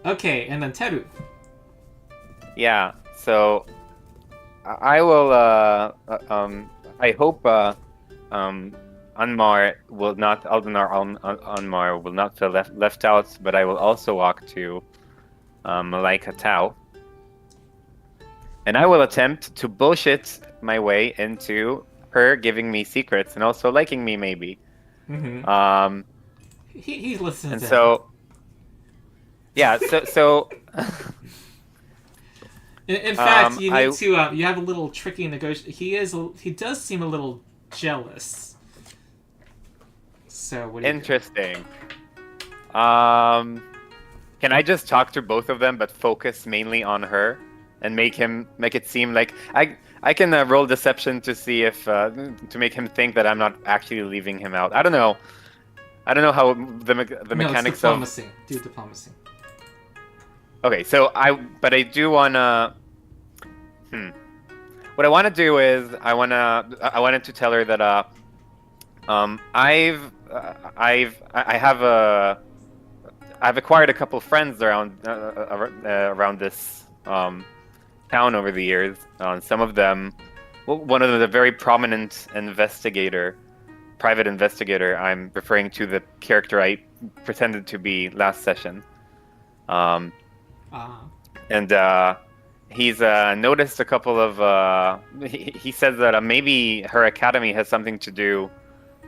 Okay, and then Teru. Yeah. So I will. I hope Anmar will not. Anmar will not feel left out. But I will also walk to Malaika Tau, and I will attempt to bullshit my way into her giving me secrets and also liking me, maybe. Mm-hmm. He listens. And in. so. Yeah. So. In fact, you need I- to. You have a little tricky negotiation. He does seem a little jealous. So what do you do? Interesting. Can I just talk to both of them, but focus mainly on her, and make it seem like I can roll deception to see if to make him think that I'm not actually leaving him out. I don't know. I don't know how the mechanics it's diplomacy. Do diplomacy. Okay, so I do wanna. What I want to do is I wanted to tell her that I've acquired a couple friends around this town over the years. Some of them, one of them is a very prominent private investigator. I'm referring to the character I pretended to be last session. And he's noticed a couple of. He says that maybe her academy has something to do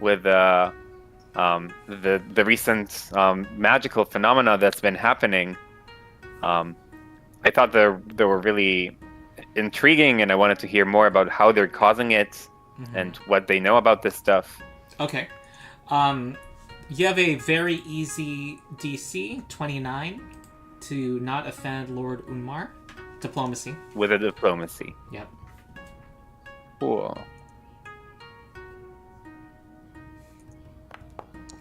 with the recent magical phenomena that's been happening. I thought they were really intriguing, and I wanted to hear more about how they're causing it and what they know about this stuff. Okay. You have a very easy DC, 29, to not offend Lord Unmar. Diplomacy. With a diplomacy. Yep. Cool.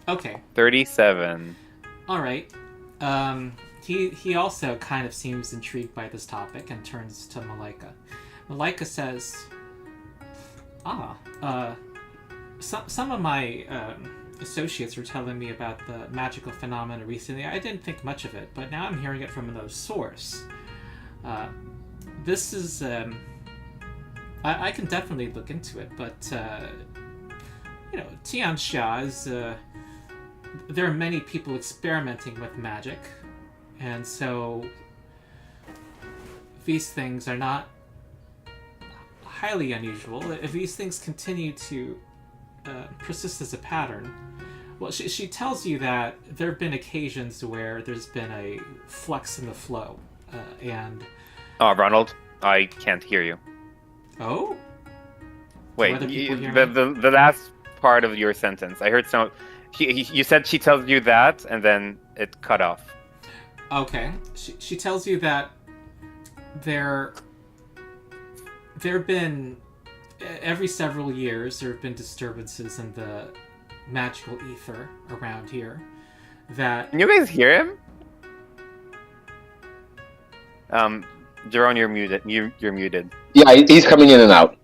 Okay. 37. All right. He also kind of seems intrigued by this topic and turns to Malaika. Malaika says, some of my associates were telling me about the magical phenomena recently. I didn't think much of it, but now I'm hearing it from another source. This is, I can definitely look into it, but, Tianxia is, there are many people experimenting with magic, and so these things are not highly unusual. If these things continue to persist as a pattern, well, she tells you that there have been occasions where there's been a flux in the flow, and... Oh, Ronald, I can't hear you. Oh? Wait, other people hear me? the last part of your sentence. I heard some... You said she tells you that, and then it cut off. Okay. She tells you that there have been... Every several years, there have been disturbances in the magical ether around here that... Can you guys hear him? Jerome, you're muted. You're muted. Yeah, he's coming in and out.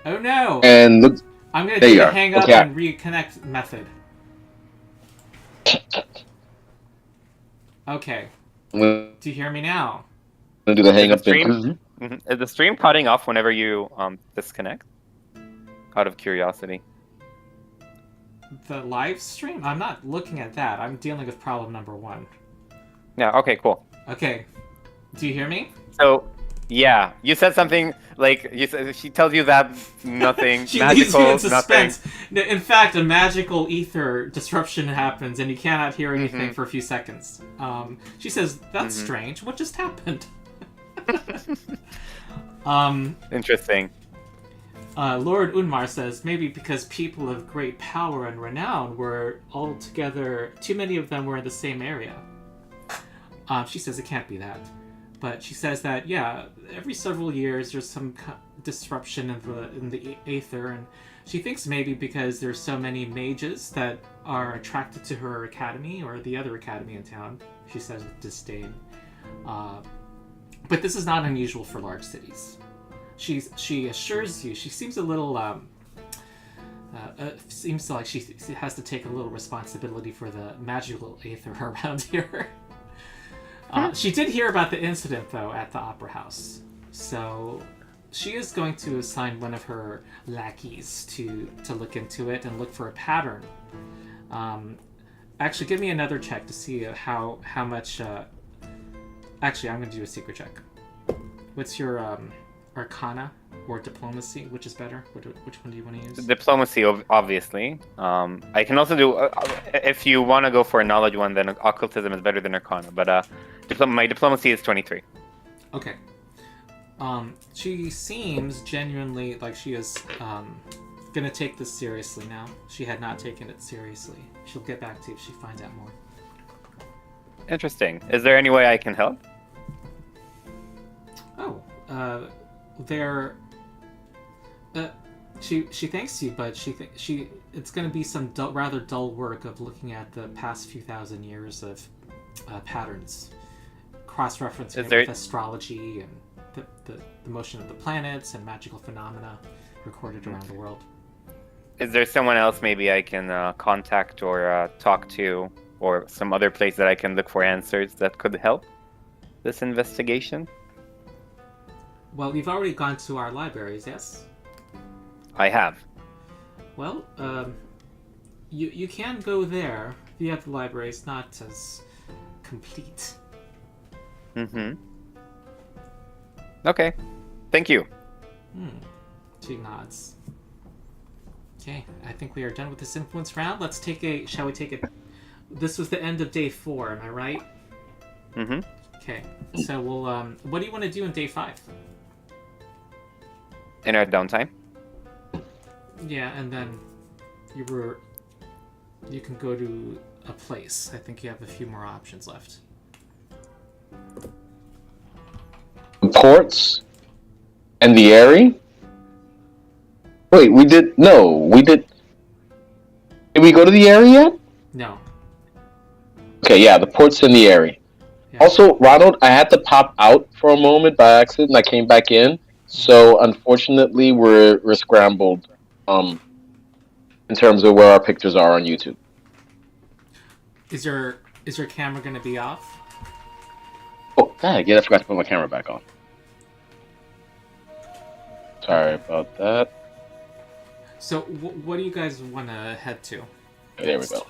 Oh no! And look, I'm gonna there do you the are. hang up Okay. and reconnect method. Okay. I'm gonna Do you hear me now? do the hang Is up the thing. stream is the stream cutting off whenever you disconnect? Out of curiosity. The live stream? I'm not looking at that. I'm dealing with problem number 1. Yeah. Okay. Cool. Okay. Do you hear me? So, yeah, you said something like you said. She tells you that nothing She leaves you in magical, nothing. suspense. In fact, a magical ether disruption happens, and you cannot hear anything for a few seconds. She says, "That's strange. What just happened?" Interesting. Lord Unmar says, maybe because people of great power and renown were all together, too many of them were in the same area. She says it can't be that. But she says that, yeah, every several years there's some disruption in the aether, and she thinks maybe because there's so many mages that are attracted to her academy, or the other academy in town, she says with disdain. But this is not unusual for large cities. She assures you, she seems a little, seems like she has to take a little responsibility for the magical aether around here. She did hear about the incident, though, at the Opera House. So she is going to assign one of her lackeys to look into it and look for a pattern. Actually, give me another check to see how much... Actually, I'm going to do a secret check. What's your Arcana or Diplomacy? Which is better? Which one do you want to use? Diplomacy, obviously. I can also do, if you want to go for a knowledge one, then occultism is better than Arcana. But my diplomacy is 23. Okay. She seems genuinely like she is gonna take this seriously now. She had not taken it seriously. She'll get back to you if she finds out more. Interesting. Is there any way I can help? Oh, there. She thanks you, but she it's going to be some rather dull work of looking at the past few thousand years of patterns, cross-referencing it with astrology and the motion of the planets and magical phenomena recorded around the world. Is there someone else maybe I can contact or talk to, or some other place that I can look for answers that could help this investigation? Well, you've already gone to our libraries, yes? I have. Well, you can go there. The other library is not as complete. Mm-hmm. Okay. Thank you. She nods. Okay, I think we are done with this influence round. Let's take a... Shall we take it? This was the end of day 4, am I right? Mm-hmm. Okay, so we'll... what do you want to do in day 5? In our downtime? Yeah, and then you can go to a place. I think you have a few more options left. Ports and the Airy? Wait, we did... No, we did... Did we go to the Airy yet? No. Okay, yeah, the ports and the Airy. Yeah. Also, Ronald, I had to pop out for a moment by accident, and I came back in. So, unfortunately, we're scrambled in terms of where our pictures are on YouTube. Is your camera going to be off? Oh, dang, I forgot to put my camera back on. Sorry about that. So, what do you guys want to head to? There we go.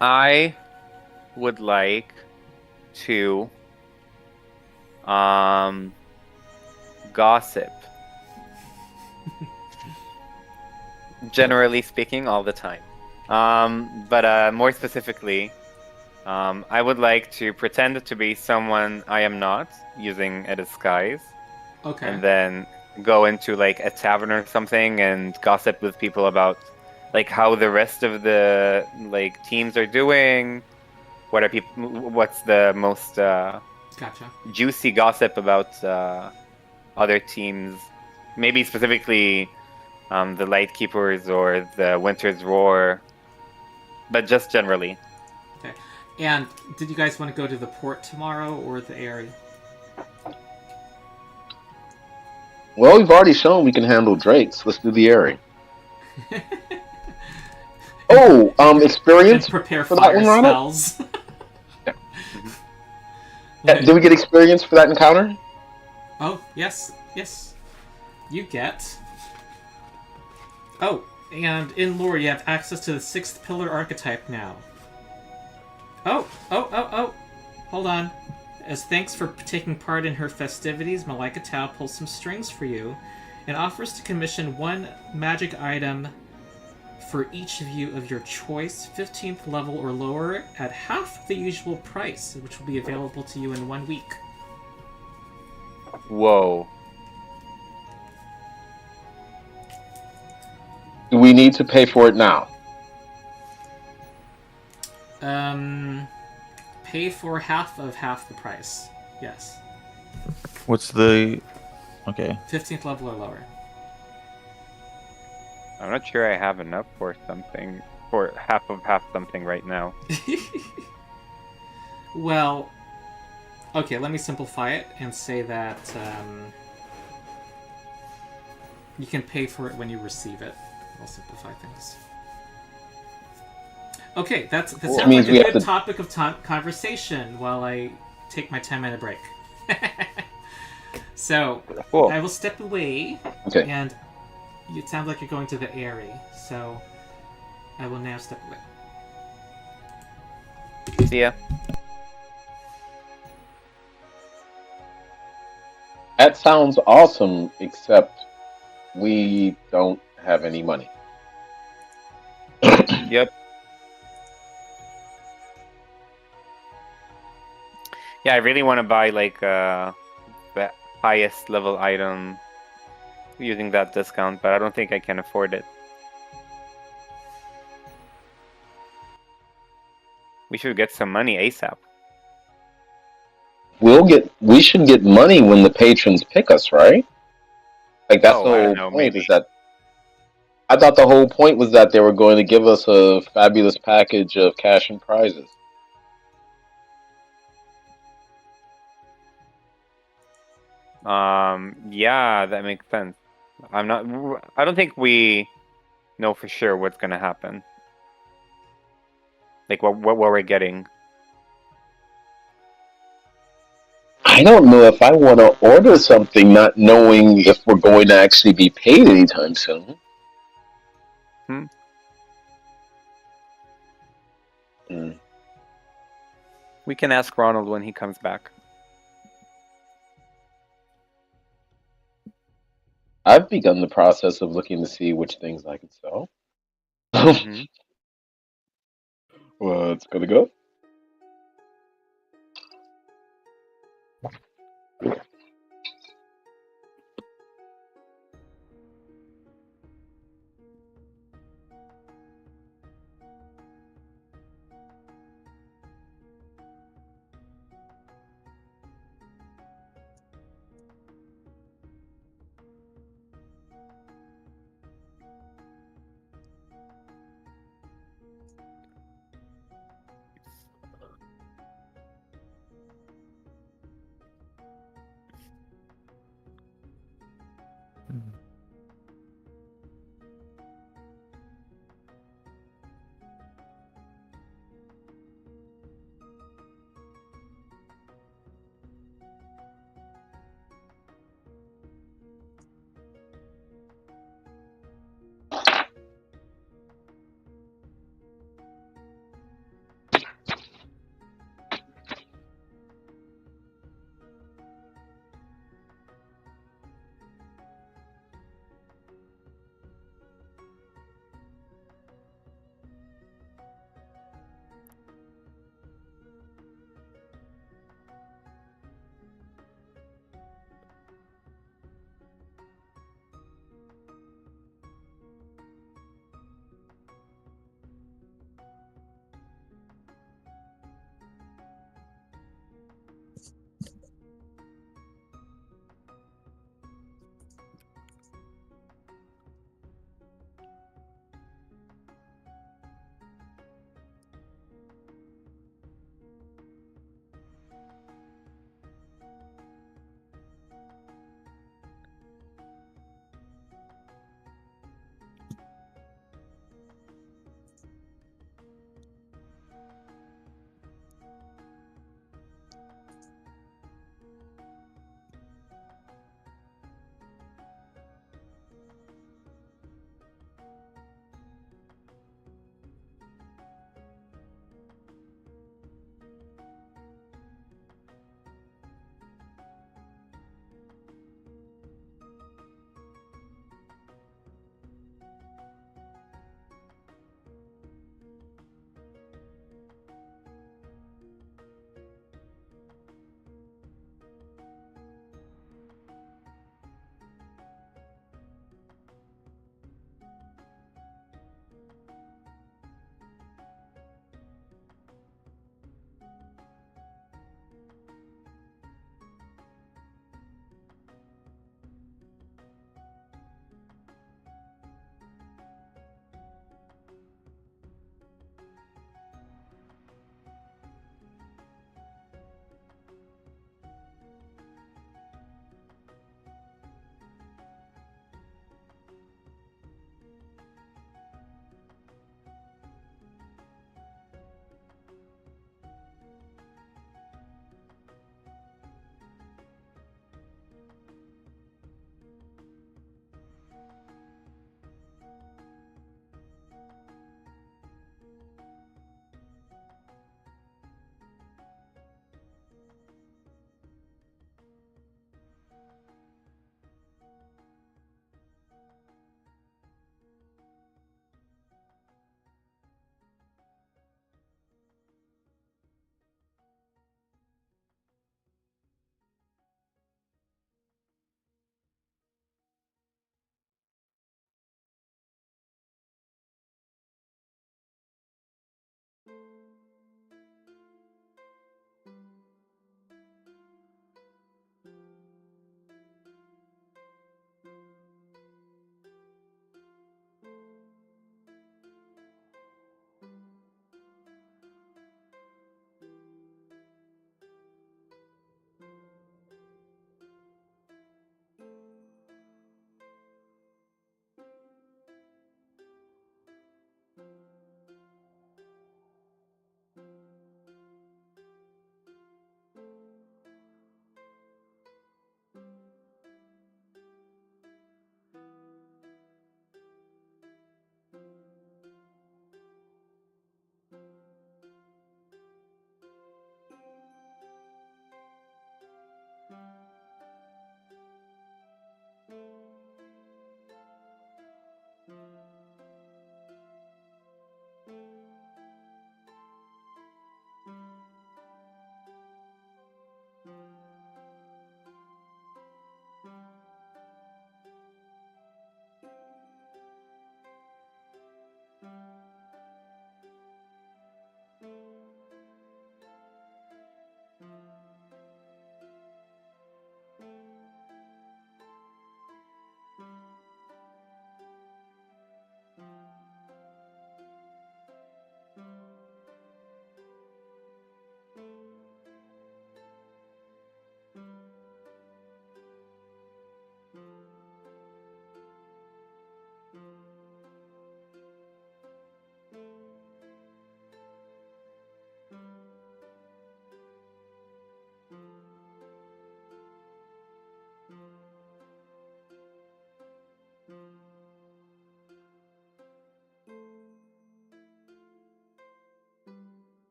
I would like to gossip. Generally speaking, all the time. But more specifically, I would like to pretend to be someone I am not, using a disguise. Okay. And then go into like a tavern or something and gossip with people about like how the rest of the like teams are doing. What's the most Gotcha. juicy gossip about other teams? Maybe specifically the Lightkeepers or the Winter's Roar. but just generally. Okay. And did you guys want to go to the port tomorrow or the area? Well, we've already shown we can handle Drakes. Let's do the area. Oh, And experience prepare for that fire one, Ronald? spells. Did we get experience for that encounter? Oh, yes, yes. You get. Oh, and in lore, you have access to the 6th pillar archetype now. Oh. Hold on. As thanks for taking part in her festivities, Malika Tao pulls some strings for you and offers to commission one magic item for each of you of your choice, 15th level or lower, at half the usual price, which will be available to you in 1 week. Whoa. Do we need to pay for it now? Pay for half the price. Yes. What's the? Okay. 15th level or lower. I'm not sure I have enough for something, for half something right now. Well, okay, let me simplify it and say that you can pay for it when you receive it. I'll simplify things. Okay, that sounds like a good topic of conversation while I take my 10-minute break. So, Cool. I will step away, Okay. and it sounds like you're going to the area, so I will now step away. See ya. That sounds awesome, except we don't have any money. Yep. Yeah, I really want to buy like the highest level item using that discount, but I don't think I can afford it. We should get some money ASAP. We should get money when the patrons pick us, right? Like that's the I don't whole know, point. maybe. Is that I thought the whole point was that they were going to give us a fabulous package of cash and prizes. Yeah, that makes sense. I don't think we know for sure what's gonna happen. Like what we're getting. I don't know if I want to order something not knowing if we're going to actually be paid anytime soon. Hmm. Mm. We can ask Ronald when he comes back. I've begun the process of looking to see which things I can sell. Mm-hmm. What's gonna go?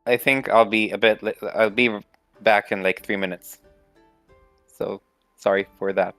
I think I'll be a bit. I'll be back in like 3 minutes. So sorry for that.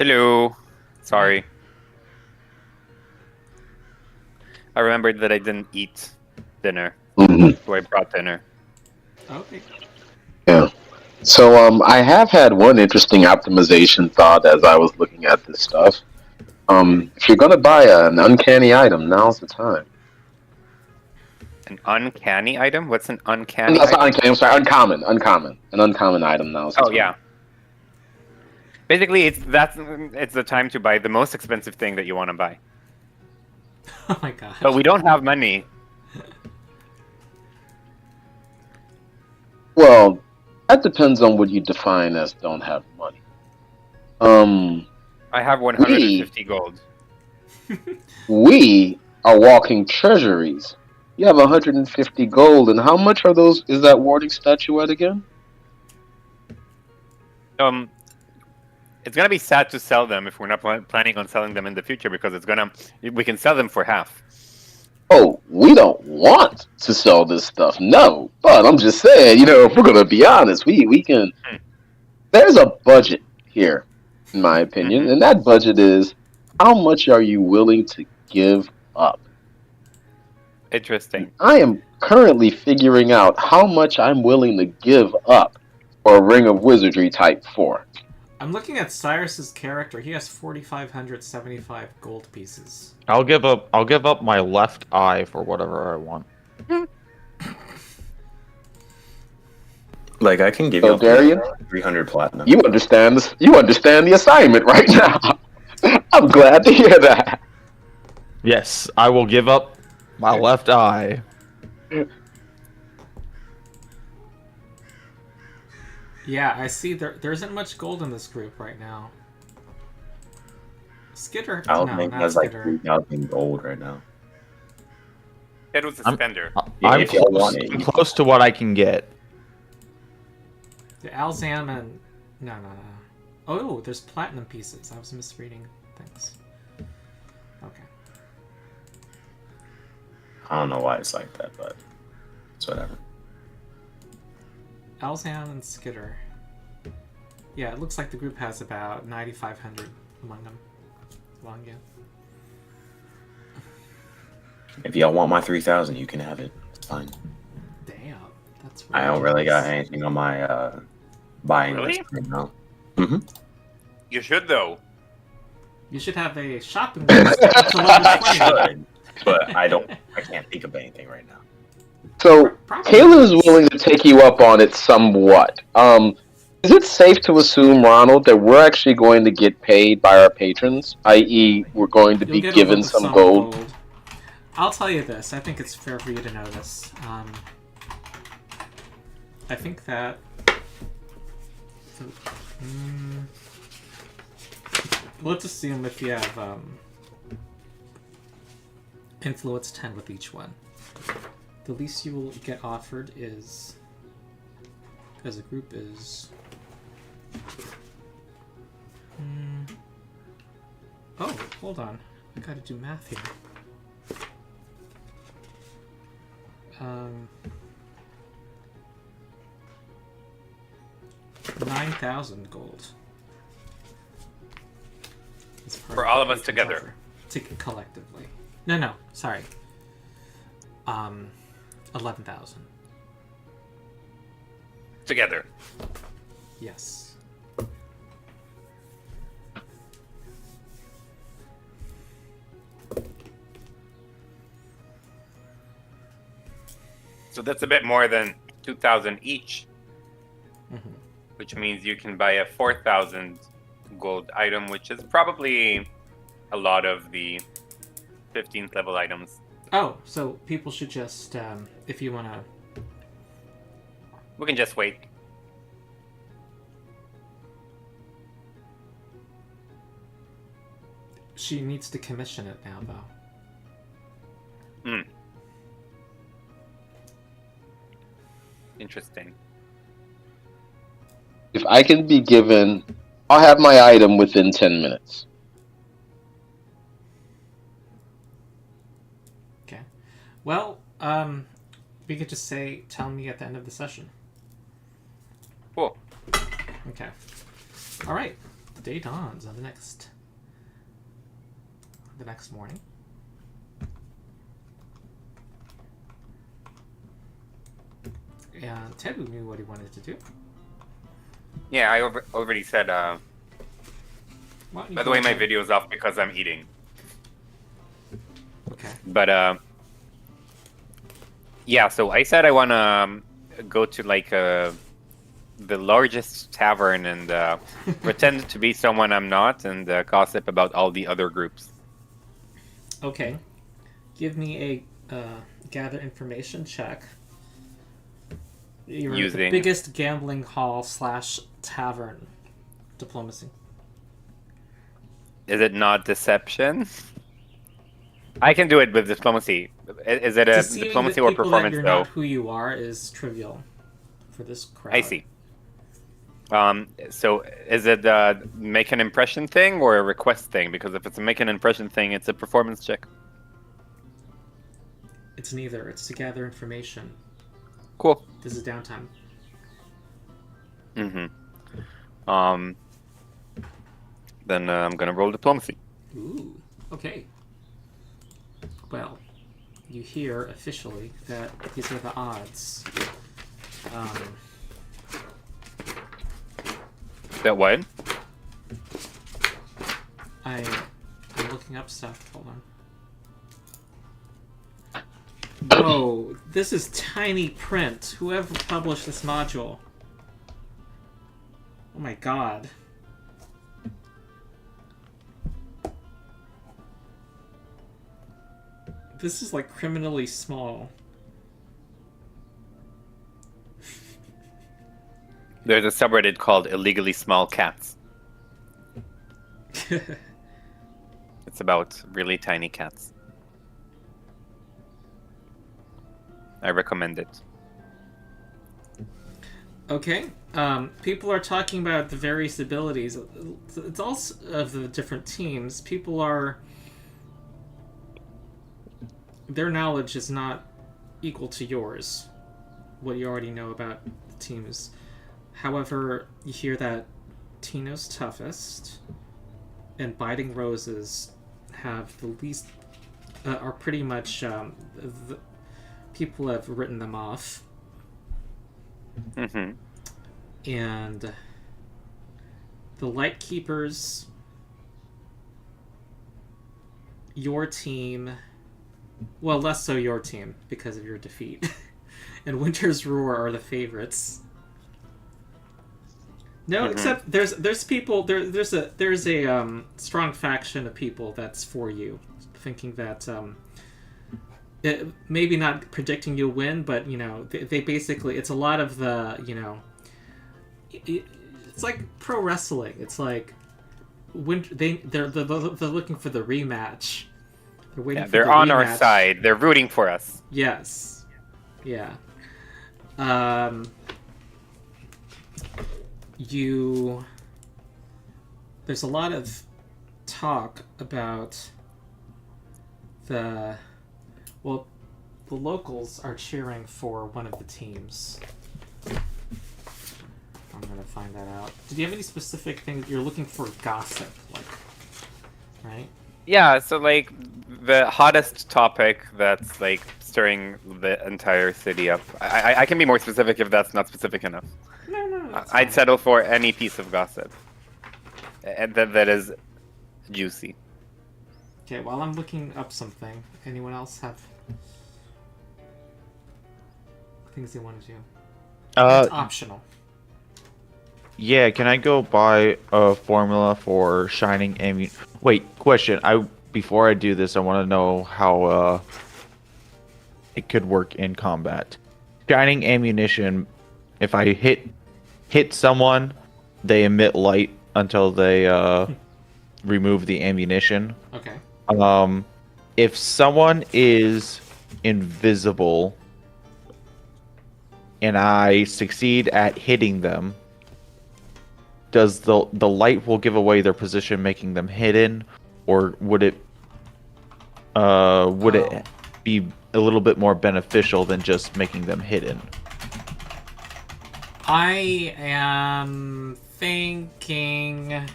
Hello. Sorry. I remembered that I didn't eat dinner, so I brought dinner. Okay. Yeah. So I have had one interesting optimization thought as I was looking at this stuff. If you're gonna buy an uncanny item, now's the time. An uncanny item? What's an uncanny That's not item? uncanny. I'm sorry, uncommon. An uncommon item. Now's the Oh time. yeah. Basically, it's the time to buy the most expensive thing that you want to buy. Oh my god. But we don't have money. Well, that depends on what you define as don't have money. I have 150 gold. We are walking treasuries. You have 150 gold, and how much are those? Is that warding statuette again? It's gonna be sad to sell them if we're not planning on selling them in the future because we can sell them for half. Oh, we don't want to sell this stuff, no. But I'm just saying, if we're gonna be honest, we can. There's a budget here, in my opinion, and that budget is how much are you willing to give up? Interesting. I am currently figuring out how much I'm willing to give up for a Ring of Wizardry Type 4. I'm looking at Cyrus's character. He has 4,575 gold pieces. I'll give up my left eye for whatever I want. Like I can give So, you Darian, 300 platinum. you understand this? You understand the assignment right now. I'm glad to hear that. Yes, I will give up my left eye. Yeah, I see there isn't much gold in this group right now. Skitter? I don't No, think not that's like Skitter. 3,000 gold right now. It was a I'm- spender. I'm if y'all want it, you can- close to what I can get. The Alzam and... No. Oh, there's platinum pieces. I was misreading things. Okay. I don't know why it's like that, but it's whatever. Alzam and Skitter. Yeah, it looks like the group has about 9,500 among them. Along you. If y'all want my 3,000, you can have it. It's fine. Damn, that's. I don't really got ridiculous. anything on my buying Really? list right now. You should though. You should have a shopping list up to level I 20. should, but I can't think of anything right now. So, Probably. Kayla is willing to take you up on it somewhat. Is it safe to assume, Ronald, that we're actually going to get paid by our patrons, i.e., we're going to You'll be get a given lump some sum of gold? I'll tell you this. I think it's fair for you to know this. I think that. Let's assume if you have influence 10 with each one, the least you will get offered is, as a group, is. Oh, hold on. I gotta do math here. 9,000 gold. As part For of all the of us patron's together. offer. Collectively. No, sorry. 11,000. Together. Yes. So that's a bit more than 2,000 each, Mm-hmm. which means you can buy a 4,000 gold item, which is probably a lot of the 15th level items. Oh, so people should just, if you want to... We can just wait. She needs to commission it now, though. Interesting. If I can be given, I'll have my item within 10 minutes. Okay. Well, we could just say, tell me at the end of the session. Cool. Okay. All right. the day dawns on the next morning. And Tebu knew what he wanted to do. Yeah, I already said. Why don't you By the go way, my ahead- video's off because I'm eating. Okay. But yeah. So I said I want to go to like the largest tavern and pretend to be someone I'm not and gossip about all the other groups. Okay. Give me a gather information check. You're at the Using- biggest gambling hall / tavern. Diplomacy. Is it not deception? I can do it with diplomacy. Is it a Deceiving diplomacy the or people performance that you're though? not who you are is trivial for this crowd. I see. So is it make an impression thing or a request thing? Because if it's a make an impression thing, it's a performance check. It's neither. It's to gather information. Cool. This is downtime. Then I'm gonna roll diplomacy. Ooh. Okay. Well, you hear officially that these are the odds. That what? I'm looking up stuff. Hold on. Whoa, this is tiny print. Whoever published this module? Oh my god. This is like criminally small. There's a subreddit called Illegally Small Cats. It's about really tiny cats. I recommend it. Okay. People are talking about the various abilities. It's also of the different teams. People are... Their knowledge is not equal to yours. What you already know about the teams. However, you hear that Tino's toughest and Biting Roses have the least... are pretty much... people have written them off. Mm-hmm. And the Light Keepers, your team, well, less so your team because of your defeat, and Winter's Roar are the favorites. No, except there's people there's a strong faction of people that's for you, thinking that maybe not predicting you'll win, but you know they basically it's a lot of the it's like pro wrestling. It's like they're looking for the rematch. They're waiting. For They're the on rematch. our side. They're rooting for us. Yes. Yeah. There's a lot of talk about the locals are cheering for one of the teams. I'm gonna find that out. Did you have any specific things you're looking for? Gossip, like, right? Yeah, so like the hottest topic that's like stirring the entire city up. I can be more specific if that's not specific enough. No. that's I'd fine. settle for any piece of gossip. And that is juicy. Okay, while I'm looking up something, anyone else have things they want to do? It's optional. Yeah, can I go buy a formula for shining ammunition? Wait, question. Before I do this, I want to know how it could work in combat. Shining ammunition. If I hit someone, they emit light until they remove the ammunition. Okay. If someone is invisible and I succeed at hitting them, does the light will give away their position, making them hidden, or would it be a little bit more beneficial than just making them hidden? I am thinking.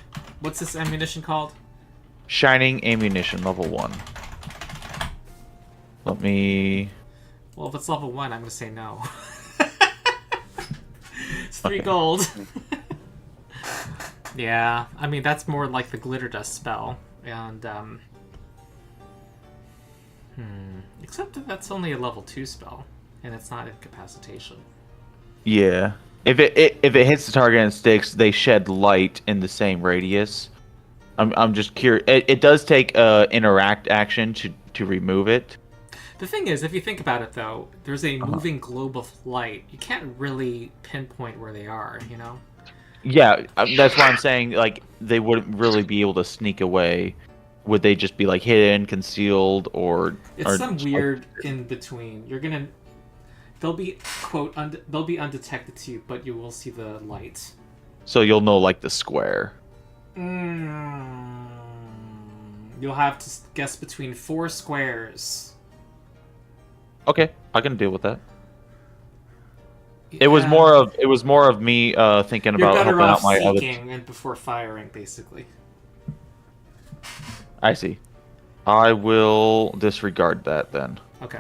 What's this ammunition called? Shining ammunition, level 1. Let me. Well, if it's level 1, I'm gonna say no. It's 3 Okay. gold. Yeah, I mean that's more like the glitter dust spell, and except that that's only a level 2 spell, and it's not incapacitation. Yeah. If it hits the target and sticks, they shed light in the same radius. I'm just curious. It does take interact action to remove it. The thing is, if you think about it, though, there's a moving globe of light. You can't really pinpoint where they are, you know? Yeah, that's why I'm saying like they wouldn't really be able to sneak away. Would they just be like hidden, concealed, or? It's or some weird in between. They'll be they'll be undetected to you, but you will see the light. So you'll know like the square. You'll have to guess between 4 squares. Okay, I can deal with that. It was more of me thinking You're about better helping off out my other. seeking and before firing, basically. I see. I will disregard that then. Okay.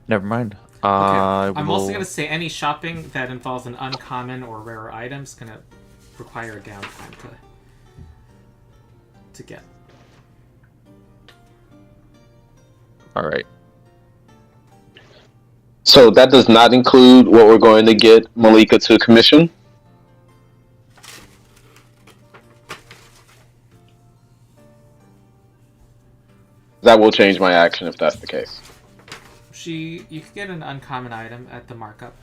Never mind. Okay. I I'm will... also gonna say any shopping that involves an uncommon or rare item is gonna require a downtime to get. All right. So that does not include what we're going to get Malika to commission? That will change my action if that's the case. You could get an uncommon item at the markup.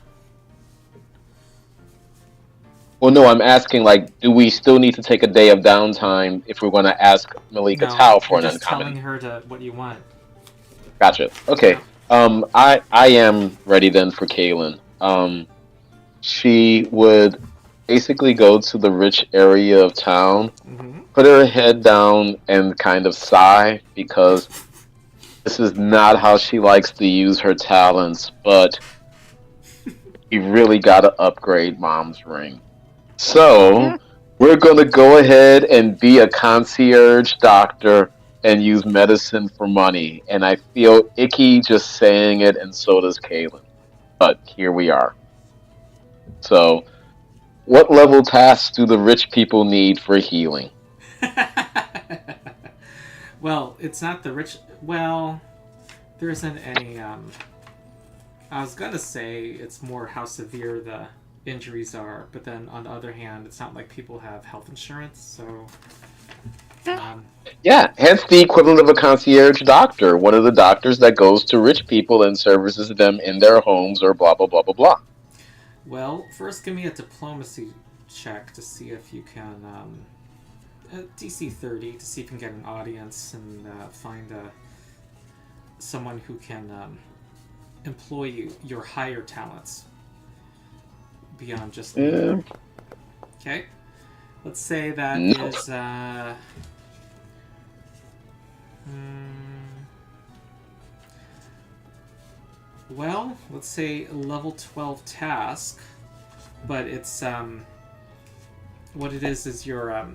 Well, no, I'm asking, like, do we still need to take a day of downtime if we're going to ask Malika No, Tao for you're an just uncommon? telling her what you want. Gotcha. Okay. I am ready then for Kaylin. She would basically go to the rich area of town, put her head down, and kind of sigh because this is not how she likes to use her talents, but you really got to upgrade Mom's ring. So we're going to go ahead and be a concierge doctor and use medicine for money. And I feel icky just saying it, and so does Kaylin. But here we are. So, what level tasks do the rich people need for healing? Well, it's not the rich. Well, there isn't any. I was gonna say it's more how severe the injuries are, but then on the other hand, it's not like people have health insurance, so. Yeah, hence the equivalent of a concierge doctor, one of the doctors that goes to rich people and services them in their homes or blah, blah, blah, blah, blah. Well, first give me a diplomacy check to see if you can, DC 30, to see if you can get an audience and find someone who can employ your higher talents beyond just... Yeah. Okay. Let's say that No. is... well, let's say a level 12 task, but it's what it is you're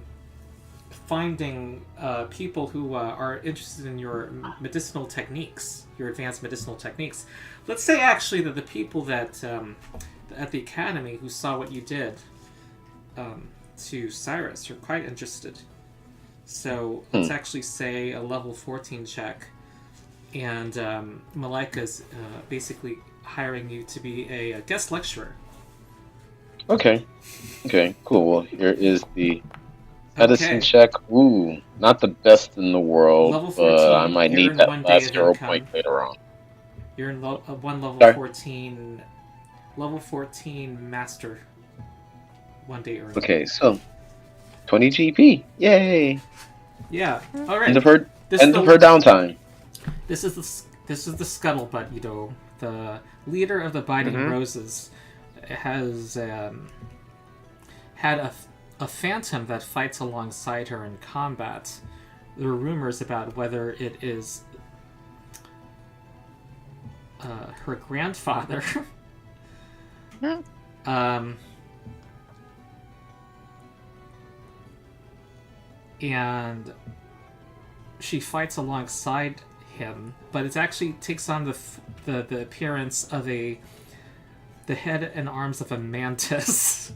finding people who are interested in your medicinal techniques, your advanced medicinal techniques. Let's say actually that the people that at the academy who saw what you did to Cyrus are quite interested. So let's actually say a level 14 check. And Malika's basically hiring you to be a guest lecturer. Okay, cool. Well, here is the medicine Okay. check. Ooh, not the best in the world, Level but 14, I might you're need in that 1 day last of 0 income. point later on. You're in one level Sorry. 14, level 14 master. 1 day earned. Okay, so 20 GP. Yay! Yeah. All right. End of her This end is of the- her downtime. This is the scuttlebutt, the leader of the Biting Roses has had a phantom that fights alongside her in combat. There are rumors about whether it is her grandfather. and she fights alongside him, but it actually takes on the appearance of the head and arms of a mantis.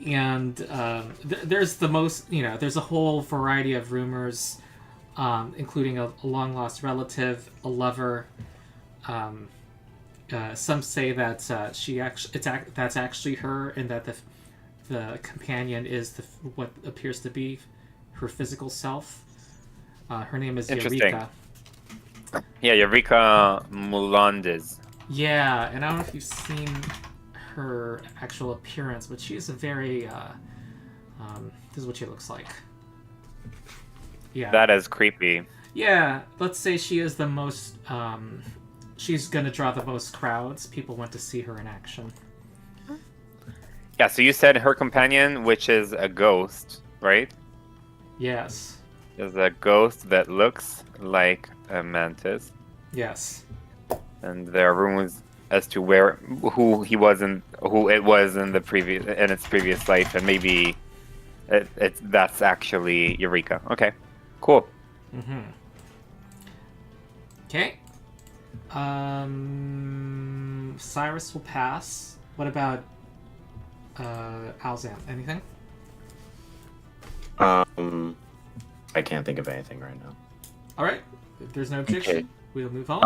And there's there's a whole variety of rumors, including a long lost relative, a lover. Some say that that's actually her, and that the companion is what appears to be her physical self. Her name is Interesting. Eureka. Yeah, Eureka Mulandes. Yeah, and I don't know if you've seen her actual appearance, but she's a very this is what she looks like. Yeah. That is creepy. Yeah, let's say she is the most she's gonna draw the most crowds. People want to see her in action. Yeah, so you said her companion, which is a ghost, right? Yes. Is a ghost that looks like a mantis, Yes. and there are rumors as to who it was in its previous life, and maybe that's actually Eureka. Okay, cool. Mm-hmm. Okay. Cyrus will pass. What about Alzan? Anything? I can't think of anything right now. All right. If there's no objection, Okay. we'll move on.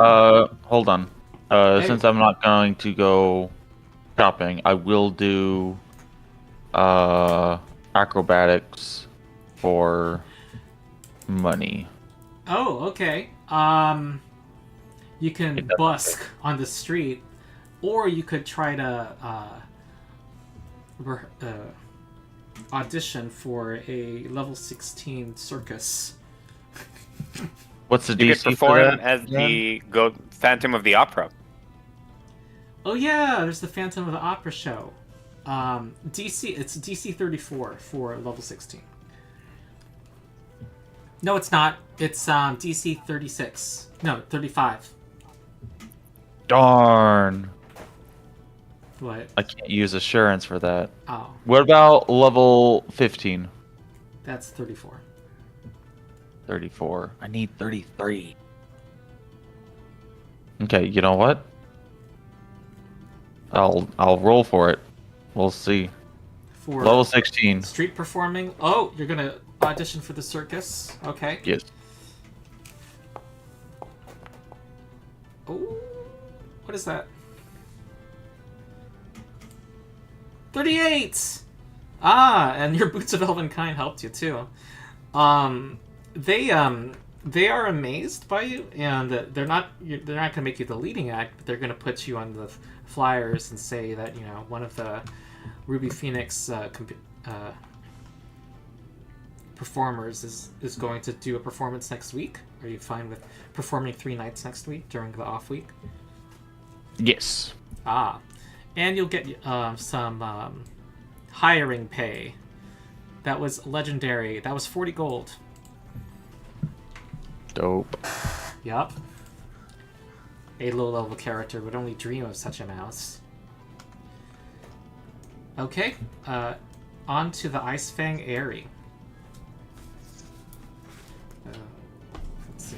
Hold on. Hey. Since I'm not going to go shopping, I will do acrobatics for money. Oh, okay. You can It doesn't busk on the street, or you could try to audition for a level 16 circus. What's the You could DC for perform that? as the Phantom of the Opera. Oh yeah, there's the Phantom of the Opera show. It's DC 34 for level 16. No, it's not. It's DC 36. No, 35. Darn. What? I can't use assurance for that. Oh, What about level 15? that's 34. 34. I need 33. Okay, you know what? I'll roll for it. We'll see. For Level 16. street performing. Oh, you're gonna audition for the circus. Okay. Yes. Oh, what is that? 38. Ah, and your boots of elven kind helped you too. They are amazed by you, and they're not gonna make you the leading act, but they're gonna put you on the flyers and say that one of the Ruby Phoenix performers is going to do a performance next week. Are you fine with performing 3 nights next week during the off week? Yes. Ah, and you'll get some hiring pay. That was legendary. That was 40 gold. Dope. Yup. A low-level character would only dream of such amounts. Okay, on to the Ice Fang Airy. Let's see.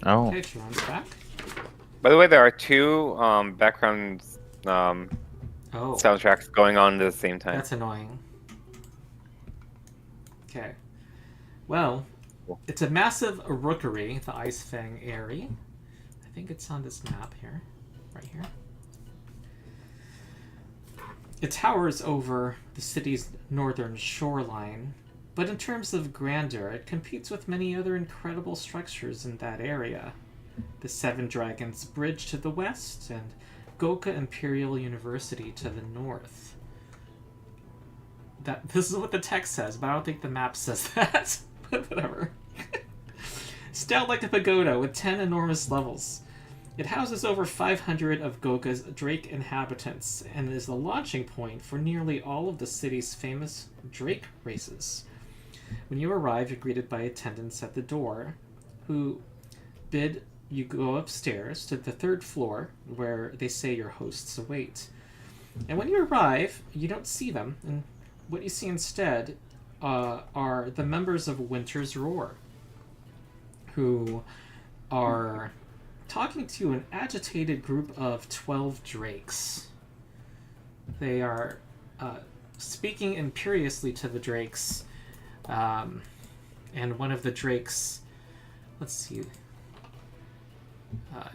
Oh. Okay, she runs back. By the way, there are two background Oh, soundtracks going on at the same time. that's annoying. Okay. Well, it's a massive rookery, the Ice Fang Airy. I think it's on this map here. Right here. It towers over the city's northern shoreline, but in terms of grandeur, it competes with many other incredible structures in that area. The Seven Dragons Bridge to the west, and Goka Imperial University to the north. This is what the text says, but I don't think the map says that. But whatever. Stout like a pagoda with 10 enormous levels. It houses over 500 of Goga's Drake inhabitants and is the launching point for nearly all of the city's famous Drake races. When you arrive, you're greeted by attendants at the door who bid you go upstairs to the 3rd floor where they say your hosts await. And when you arrive, you don't see them, and what you see instead are the members of Winter's Roar, who are talking to an agitated group of 12 drakes. They are speaking imperiously to the drakes, and one of the drakes, let's see,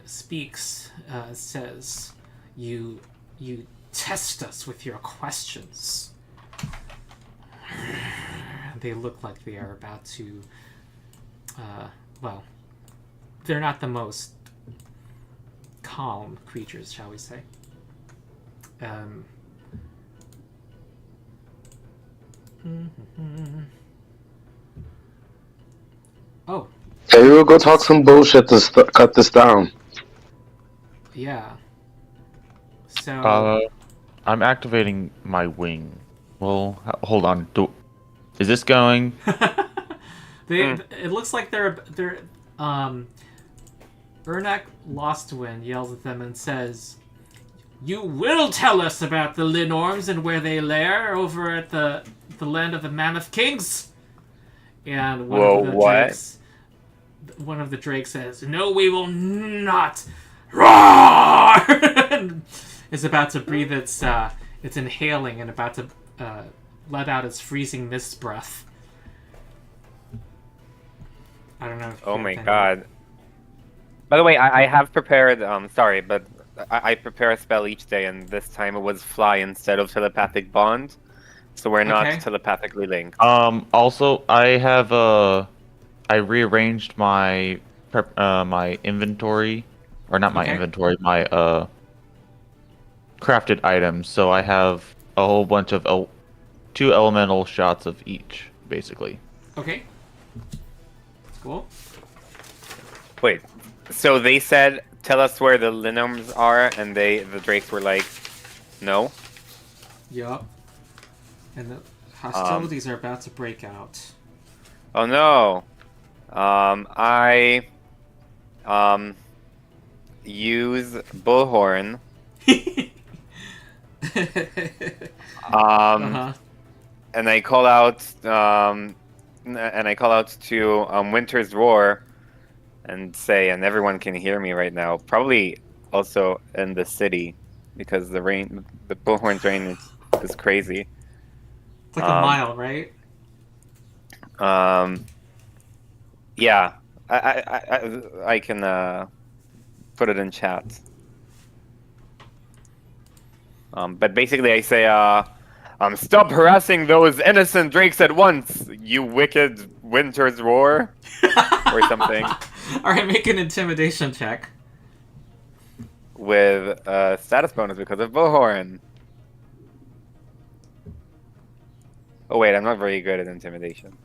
speaks, says, you test us with your questions. They look like they are about to, well, they're not the most calm creatures, shall we say. Oh, Hey, we'll go talk some bullshit to cut this down. yeah. So, I'm activating my wing. Well, hold on. Is this going? it looks like they're Ernak Lostwind yells at them and says, "You will tell us about the Linorms and where they lair over at the land of the Mammoth Kings." And one of the drakes says, "No, we will not." Roar! Is about to breathe its inhaling and about to let out its freezing mist breath. I don't know. If Oh my god. By the way, I have prepared, sorry, but I prepare a spell each day, and this time it was fly instead of telepathic bond, so we're not telepathically linked. Also, I rearranged my my inventory, or not my inventory, my crafted items, so I have a whole bunch of 2 elemental shots of each, basically. Okay. Cool. Wait, so they said, tell us where the Linorms are, and the drakes were like, no? Yup. And the hostilities are about to break out. Oh no. I use Bullhorn. And I call out to Winter's Roar and say, and everyone can hear me right now, probably also in the city, because the Bullhorn's rain is crazy. It's like a mile, right? Yeah, I can put it in chat. But basically I say, stop harassing those innocent drakes at once, you wicked Winter's Roar, or something. Alright, make an intimidation check. With a status bonus because of Bullhorn. Oh wait, I'm not very good at intimidation.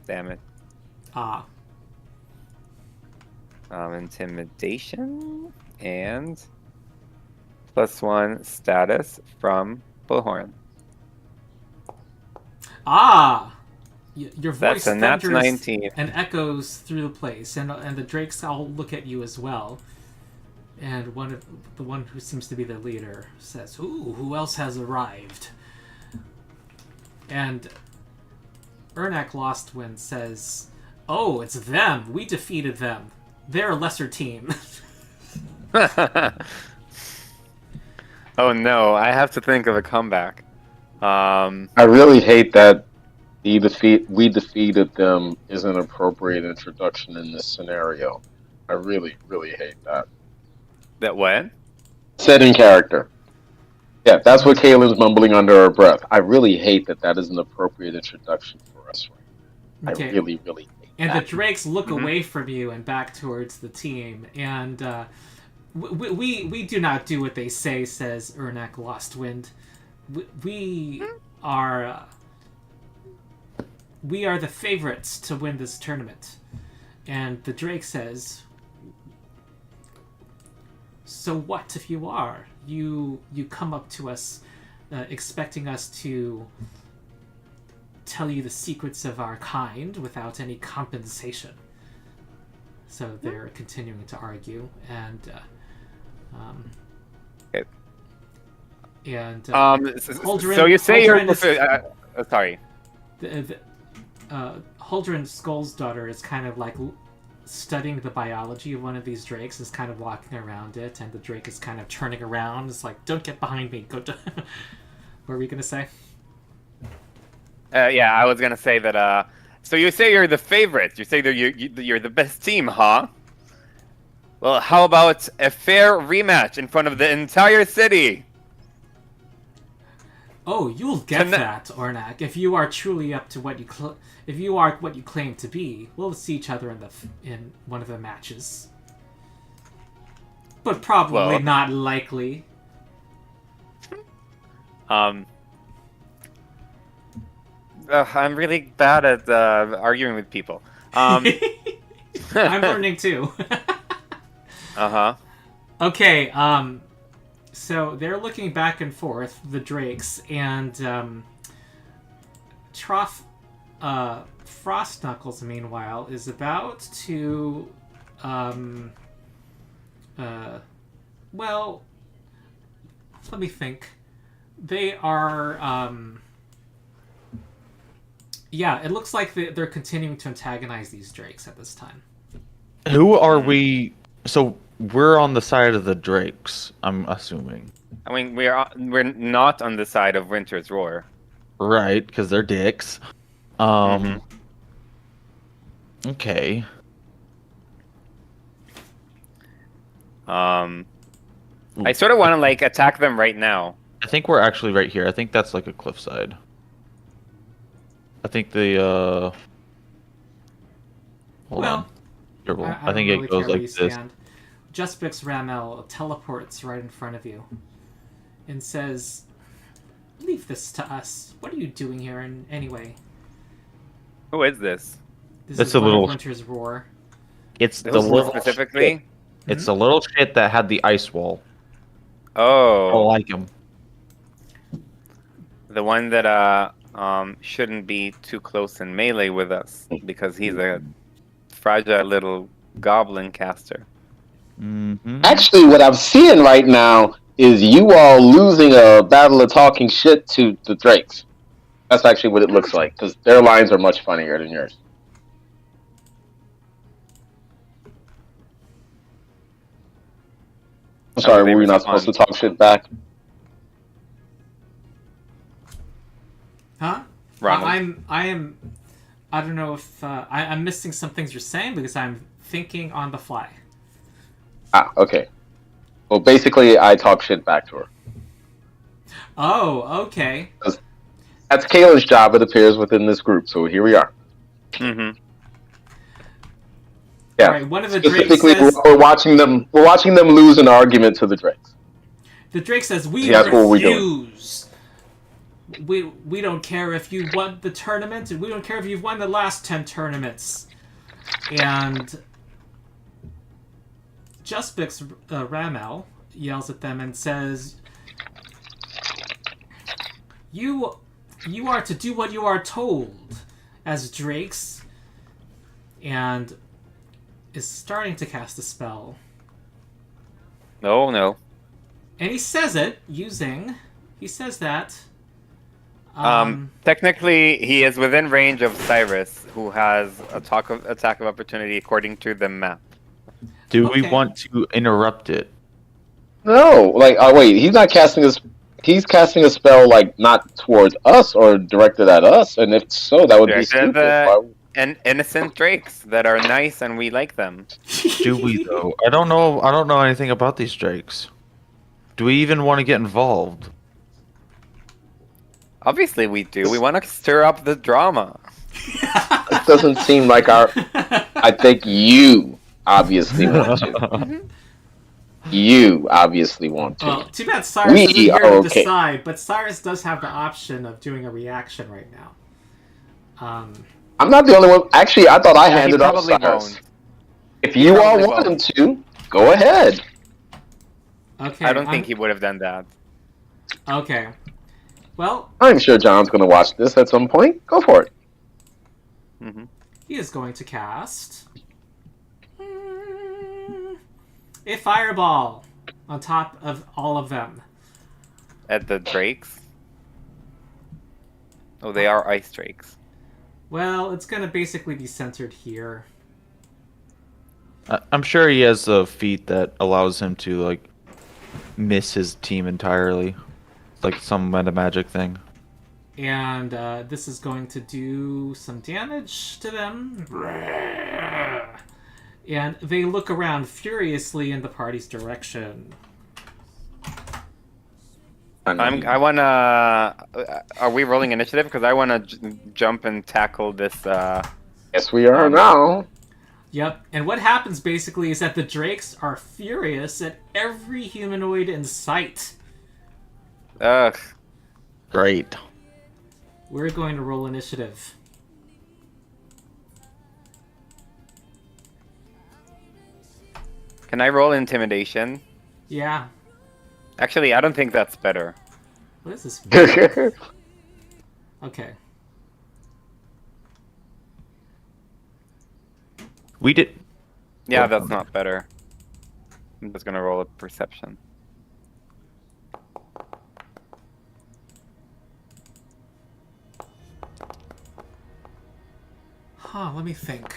Damn it. Intimidation and +1 status from Bullhorn. Your voice That's a nat thunders 19. and echoes through the place, and the drakes all look at you as well. And the one who seems to be the leader says, "Ooh, who else has arrived?" And Ernak Lostwind says, "Oh, it's them. We defeated them. They're a lesser team." Oh no, I have to think of a comeback. I really hate that we defeated them is an appropriate introduction in this scenario. I really, really hate that. That what? Said in character. Yeah, that's what Kaylin's mumbling under her breath. I really hate that is an appropriate introduction for us. Right? Okay. I really, really hate and that. the drakes look away from you and back towards the team, and we do not do what they say, says Ernak Lostwind. We are the favorites to win this tournament. And the drake says, So what if you are? You come up to us expecting us to tell you the secrets of our kind without any compensation. So they're continuing to argue, and Okay. Holdren, so you say you're Holdren is- sorry. Holdren Skull's daughter is kind of like studying the biology of one of these drakes, is kind of walking around it, and the drake is kind of turning around. It's like, don't get behind me. Go. What were we gonna say? Yeah, I was gonna say that. So you say you're the favorite. You say that you're the best team, huh? Well, how about a fair rematch in front of the entire city? Oh, you'll get Tonight- that, Ornak. If you are truly up to what if you are what you claim to be, we'll see each other in one of the matches. But probably Well- not likely. I'm really bad at arguing with people. I'm learning too. Uh-huh. Okay, so they're looking back and forth, the drakes, and Frost Knuckles, meanwhile, is about to well, let me think. They are yeah, it looks like they're continuing to antagonize these drakes at this time. Who are we? So we're on the side of the drakes, I'm assuming. I mean, we're not on the side of Winter's Roar. Right, because they're dicks. Okay. I sort of want to like attack them right now. I think we're actually right here. I think that's like a cliffside. I think the hold Well, on. Careful. I I think don't really it goes care where like you this. stand. Justbix Ramel teleports right in front of you and says, "Leave this to us. What are you doing here anyway?" Who is this? This It's is a one of little- Winter's Roar. It's the Who little specifically? It's the little shit that had the ice wall. I Oh, like him. the one that shouldn't be too close in melee with us because he's a fragile little goblin caster. Mm-hmm. Actually, what I'm seeing right now is you all losing a battle of talking shit to the Drakes. That's actually what it looks like, because their lines are much funnier than yours. I'm How sorry, do they were we not supposed to respond? talk shit back? Huh? Ronald. I don't know if I'm missing some things you're saying because I'm thinking on the fly. Ah, okay. Well, basically, I talk shit back to her. Oh, okay. That's Kayla's job, it appears, within this group, so here we are. Mm-hmm. Yeah. All right, one of the Drakes Specifically, says, we're watching them lose an argument to the Drakes. the Drake says, "We Yeah, that's what we're doing. refuse. We don't care if you won the tournament, and we don't care if you've won the last 10 tournaments." And Justbix Ramel yells at them and says, You are to do what you are told as Drakes," and is starting to cast a spell. Oh no. And he says it using... He says that... Technically, he is within range of Cyrus, who has attack of opportunity according to the map. Do we Okay. want to interrupt it? No, like, oh wait, he's not casting a. He's casting a spell like not towards us or directed at us, and if so, that would be Directed at stupid. the- Why- Innocent drakes that are nice and we like them. Do we though? I don't know. I don't know anything about these drakes. Do we even want to get involved? Obviously we do. We want to stir up the drama. It doesn't seem like our. I think you obviously want to. You obviously want to. Well, too bad Cyrus We isn't here are to okay. decide, but Cyrus does have the option of doing a reaction right now. I'm not the only one. Actually, I thought I He handed off probably Cyrus. won't. If you all probably want him won't. to, go ahead. Okay. I don't think he would have done that. Okay. Well, I'm sure John's going to watch this at some point. Go for it. Hmm. he is going to cast a fireball on top of all of them. At the drakes. Oh, they are ice drakes. Well, it's going to basically be centered here. I'm sure he has a feat that allows him to like miss his team entirely. It's like some meta magic thing. And this is going to do some damage to them. And they look around furiously in the party's direction. I wanna. Are we rolling initiative? Because I wanna jump and tackle this. Yes, we are now. Yep, and what happens basically is that the drakes are furious at every humanoid in sight. Ugh. Great. We're going to roll initiative. Can I roll intimidation? Yeah. Actually, I don't think that's better. What is this mean? Okay. We did. Yeah, Oh, that's okay. not better. I'm just gonna roll a perception. Huh, let me think.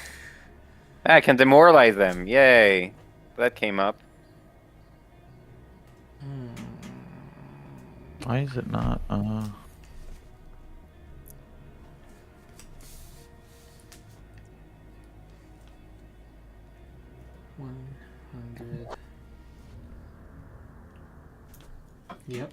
I can demoralize them. Yay. That came up. Why is it not? 100. Yep.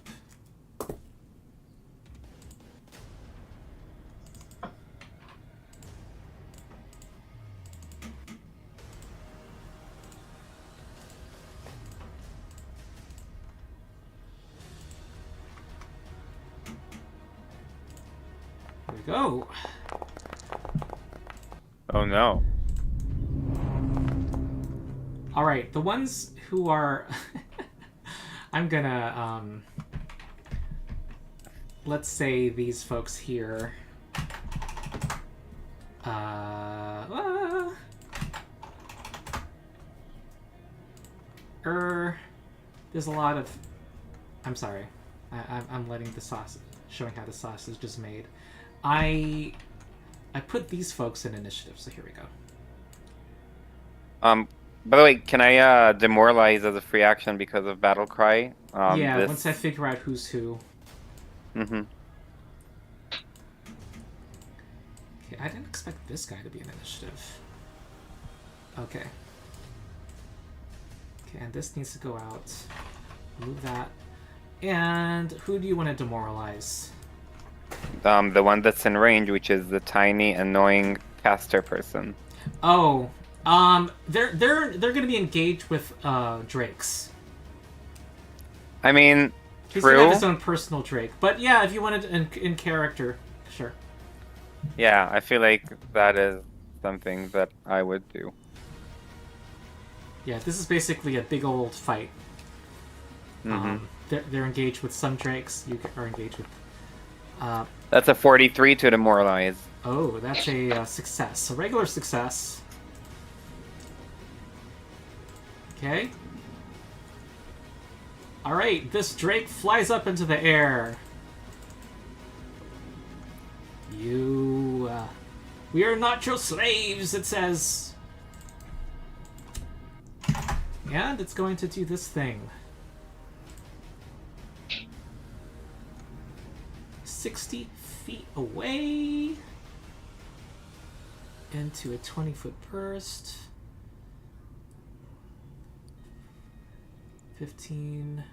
There we go. Oh no. Alright, the ones who are... I'm gonna, let's say these folks here. There's a lot of... I'm sorry. I'm letting the sauce... showing how the sausage is made. I put these folks in initiative, so here we go. By the way, can I demoralize as a free action because of battle cry? Yeah, this... once I figure out who's who. Mm-hmm. Okay, I didn't expect this guy to be in initiative. Okay. Okay, and this needs to go out. Move that. And who do you want to demoralize? The one that's in range, which is the tiny, annoying caster person. Oh, they're gonna be engaged with drakes. I mean, He's gonna have true. his own personal drake, but yeah, if you wanted in character, sure. Yeah, I feel like that is something that I would do. Yeah, this is basically a big old fight. Mm-hmm. They're engaged with some drakes. You are engaged with. That's a 43 to demoralize. Oh, that's a success. A regular success. Okay. Alright, this drake flies up into the air. You, we are not your slaves, it says. And it's going to do this thing. 60 feet away. Into a 20-foot burst. 15,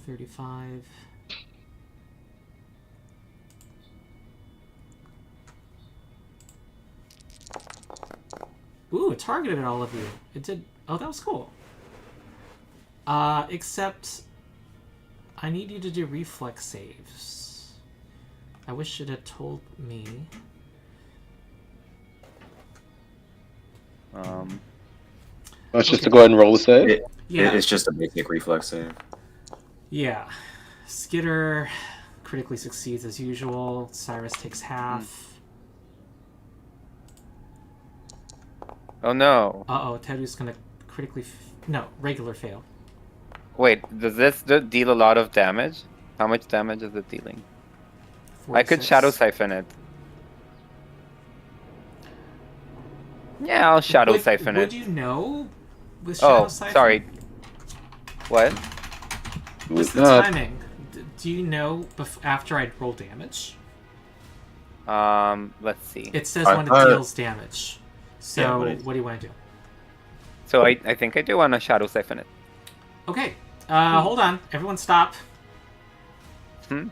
35. Ooh, it targeted all of you. It did. Oh, that was cool. Except I need you to do reflex saves. I wish it had told me. Let's just to go ahead and roll the save. Yeah. It's just a basic reflex save. Yeah. Skitter critically succeeds as usual. Cyrus takes half. Oh no. Uh-oh, Teru's gonna critically... no, regular fail. Wait, does this deal a lot of damage? How much damage is it dealing? 46. I could Shadow Siphon it. Yeah, I'll Shadow Siphon Would it. you know with Shadow Oh, Siphon? sorry. What? What's the timing? Do you know after I roll damage? Let's see. It says when it deals damage. So, Yeah, what do you want to do? So I think I do want to Shadow Siphon it. Okay, hold on. Everyone stop. Hmm?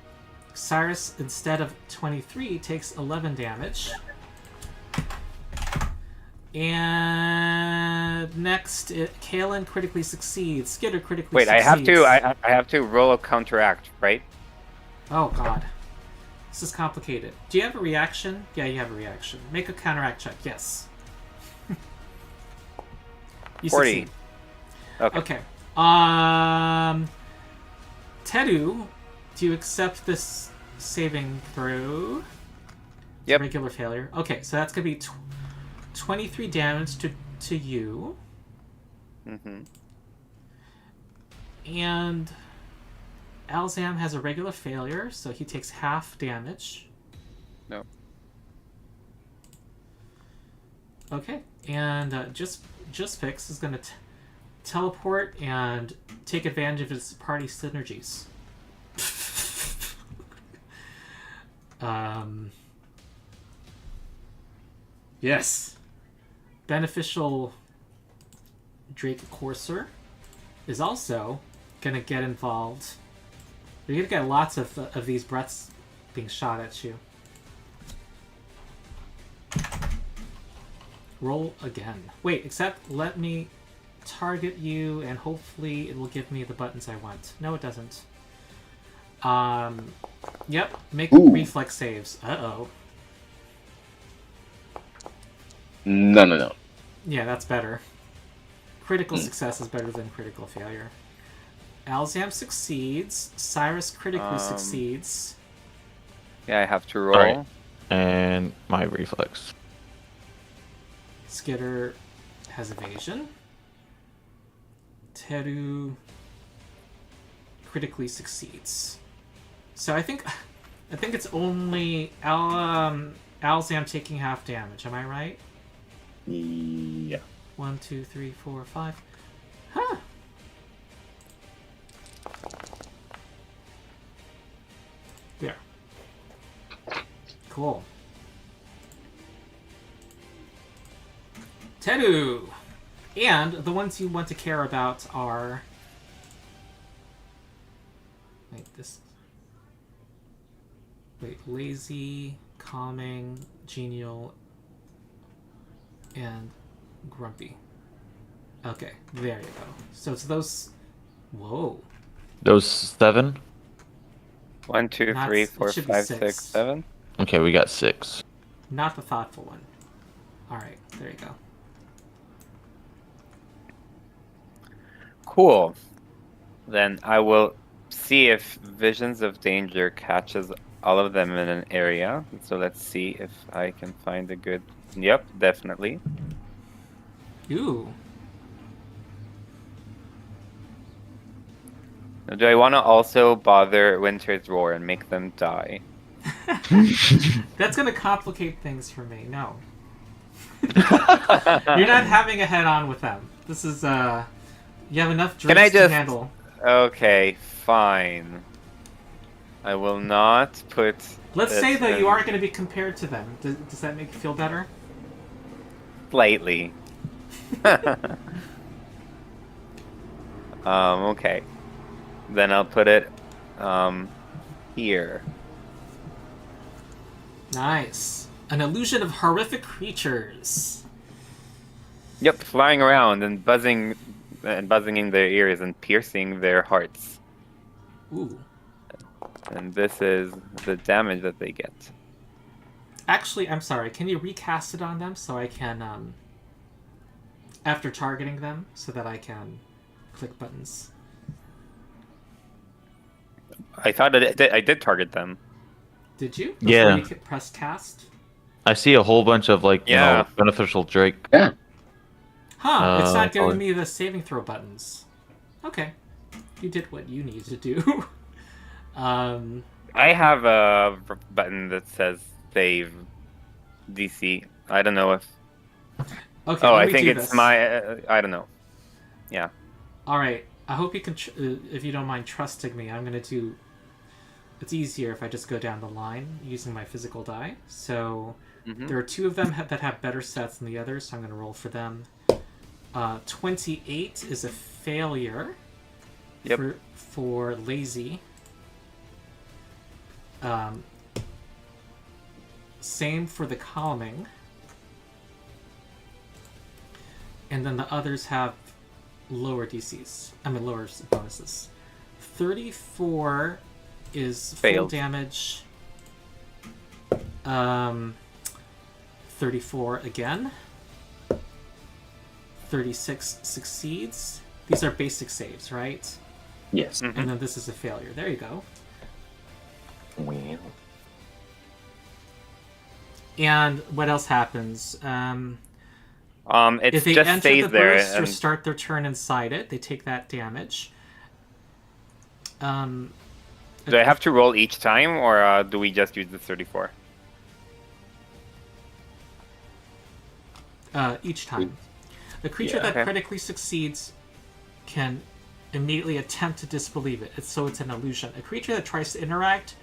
Cyrus, instead of 23, takes 11 damage. And next, Kalen critically succeeds. Skitter critically Wait, succeeds. I have to roll a counteract, right? Oh, God. This is complicated. Do you have a reaction? Yeah, you have a reaction. Make a counteract check. Yes. You 40. succeed. Okay. Okay. Teru, do you accept this saving throw? It's a Yep. regular failure. Okay, so that's gonna be 23 damage to you. Mm-hmm. And Alzam has a regular failure, so he takes half damage. No. Okay, and just Fix is gonna teleport and take advantage of his party synergies. Yes. Beneficial Drake Courser is also gonna get involved. You're gonna get lots of these breaths being shot at you. Roll again. Wait, except let me target you and hopefully it will give me the buttons I want. No, it doesn't. Yep, make reflex saves. Uh-oh. No. Yeah, that's better. Critical success is better than critical failure. Alzam succeeds. Cyrus critically succeeds. Yeah, I have to roll. Alright. And my reflex. Skitter has evasion. Teru critically succeeds. So I think it's only Alzam taking half damage. Am I right? Yeah. 1, 2, 3, 4, 5. Huh. There. Cool. Teru! And the ones you want to care about are... Wait, lazy, calming, genial, and grumpy. Okay, there you go. So it's those... Whoa. Those 7? 1, 2, Not- 3, it 4, should be 5, 6. 6, 7. Okay, we got 6. Not the thoughtful one. Alright, there you go. Cool. Then I will see if Visions of Danger catches all of them in an area. So let's see if I can find a good... Yep, definitely. Ooh. Now, do I want to also bother Winter's Roar and make them die? That's gonna complicate things for me. No. You're not having a head-on with them. This is, you have enough Can I drinks to just- handle. Okay, fine. I will not put... Let's this say, though, you in- are going to be compared to them. Does that make you feel better? Slightly. Okay. Then I'll put it, here. Nice. An illusion of horrific creatures. Yep, flying around and buzzing in their ears and piercing their hearts. Ooh. And this is the damage that they get. Actually, I'm sorry. Can you recast it on them so I can, after targeting them, so that I can click buttons. I thought I did target them. Did you? Yeah. Before you press cast? I see a whole bunch of like Yeah. beneficial Drake. Yeah. Huh, it's not giving oh. me the saving throw buttons. Okay. You did what you need to do. I have a button that says save DC. I don't know if. Okay, Oh, let I me think do it's this. my. I don't know. Yeah. Alright, I hope you can, if you don't mind trusting me, I'm gonna do... It's easier if I just go down the line using my physical die. So, there are 2 of them that have better sets than the others, so I'm gonna roll for them. 28 is a failure for lazy. Same for the calming. And then the others have lower DCs. I mean, lower bonuses. 34 is full Failed. damage. 34 again. 36 succeeds. These are basic saves, right? Yes. And then this is a failure. There you go. Wow. And what else happens? It If they just enter stays the there. burst or And start their turn inside it, they take that damage. do I have to roll each time, or do we just use the 34? Each time. The creature that Okay. critically succeeds can immediately attempt to disbelieve it. So it's an illusion. A creature that tries to interact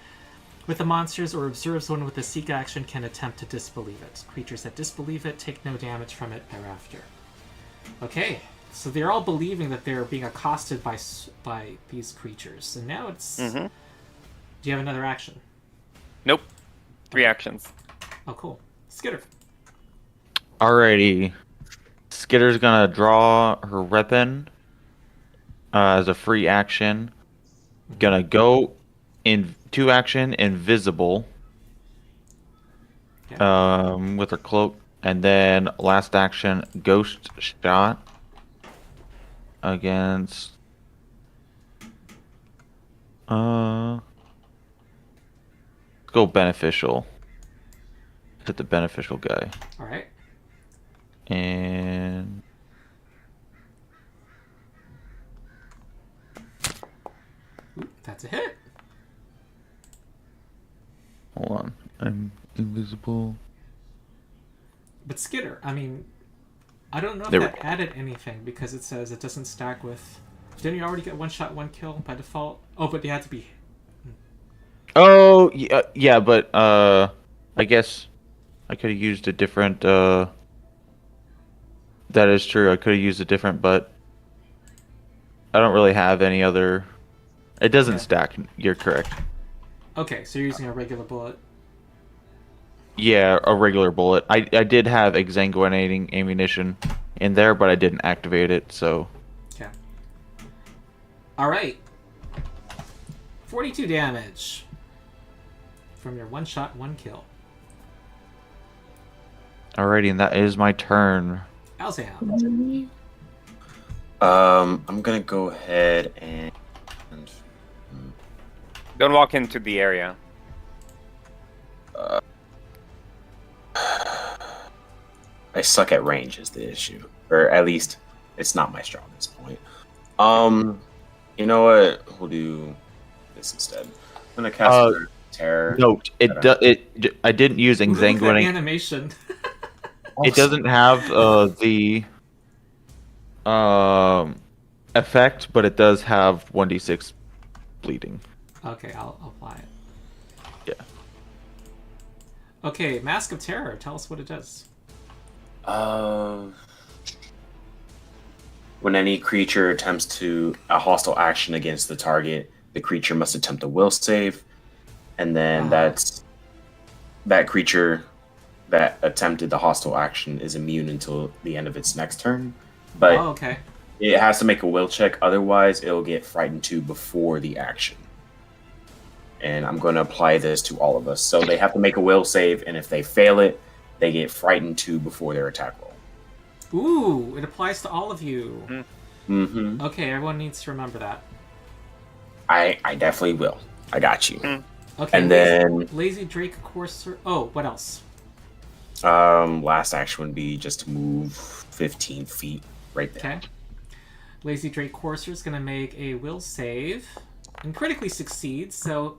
with the monsters or observes one with a seek action can attempt to disbelieve it. Creatures that disbelieve it take no damage from it thereafter. Okay, so they're all believing that they're being accosted by these creatures. And now it's... Do you have another action? Nope. 3 actions. Oh, cool. Skitter. Alrighty. Skitter's gonna draw her weapon as a free action. Gonna go in 2 action invisible with her cloak, and then last action ghost shot against let's go beneficial. Hit the beneficial guy. Alright. And Ooh, that's a hit. hold on, I'm invisible. But Skitter, I mean, I don't know if There we that added anything because it says it doesn't stack with... Didn't you already get 1 shot, 1 kill by default? Oh, but you had to be... Oh yeah, but I guess I could have used a different. That is true. I could have used a different, but I don't really have any other. It doesn't Yeah. stack. You're correct. Okay, so you're using a regular bullet. Yeah, a regular bullet. I did have exsanguinating ammunition in there, but I didn't activate it. So Okay. Alright. 42 damage. From your 1 shot, 1 kill. alrighty, and that is my turn. Alzam. I'm gonna go ahead and Don't walk into the area. I suck at range is the issue, or at least it's not my strongest point. You know what? We'll do this instead. I'm gonna cast terror. Note I didn't use Ooh, that exsanguinating. animation. It doesn't have the effect, but it does have 1d6 bleeding. Okay, I'll apply it. Yeah. Okay, Mask of Terror. Tell us what it does. When any creature attempts to a hostile action against the target, the creature must attempt a will save, and then that creature that attempted the hostile action is immune until the end of its next turn. But Oh, okay. it has to make a will check, otherwise it'll get frightened 2 before the action. And I'm going to apply this to all of us. So they have to make a will save, and if they fail it, they get frightened 2 before their attack roll. Ooh, it applies to all of you. Mm-hmm. Okay, everyone needs to remember that. I definitely will. I got you. Mm. Okay, And lazy, then lazy Drake Courser. Oh, what else? last action would be just to move 15 feet right there. Okay. Lazy Drake Courser is going to make a will save and critically succeeds, so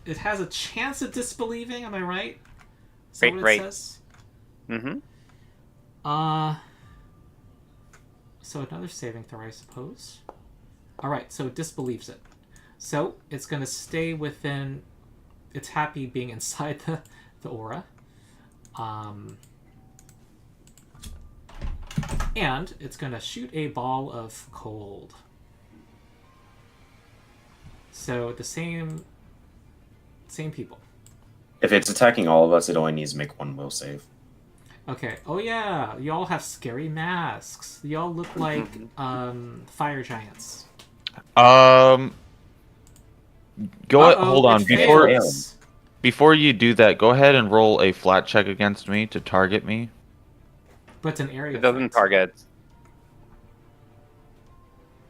it has a chance of disbelieving, am I right? Is that what it Right. says? Mm-hmm. So another saving throw, I suppose. Alright, so it disbelieves it. So it's going to stay within... It's happy being inside the aura. And it's going to shoot a ball of cold. So the same people. If it's attacking all of us, it only needs to make one will save. Okay. Oh yeah, you all have scary masks. You all look like fire giants. Hold on. it Before fails. before you do that, go ahead and roll a flat check against me to target me. But it's an area. It doesn't effect. target.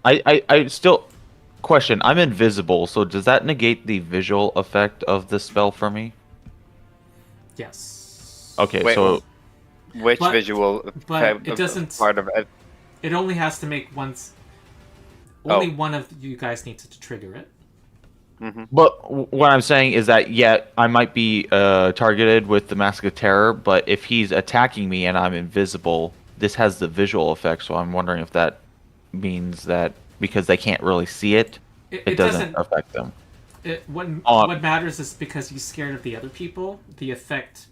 I still question. I'm invisible, so does that negate the visual effect of the spell for me? Yes. Okay, Wait, so Which But- visual but effect- it doesn't- part of it? It only has to make once. Oh. Only one of you guys needs to trigger it. but what I'm saying is that I might be targeted with the Mask of Terror, but if he's attacking me and I'm invisible, this has the visual effect. So I'm wondering if that means that because they can't really see it, it doesn't affect them. What matters is because he's scared of the other people. The effects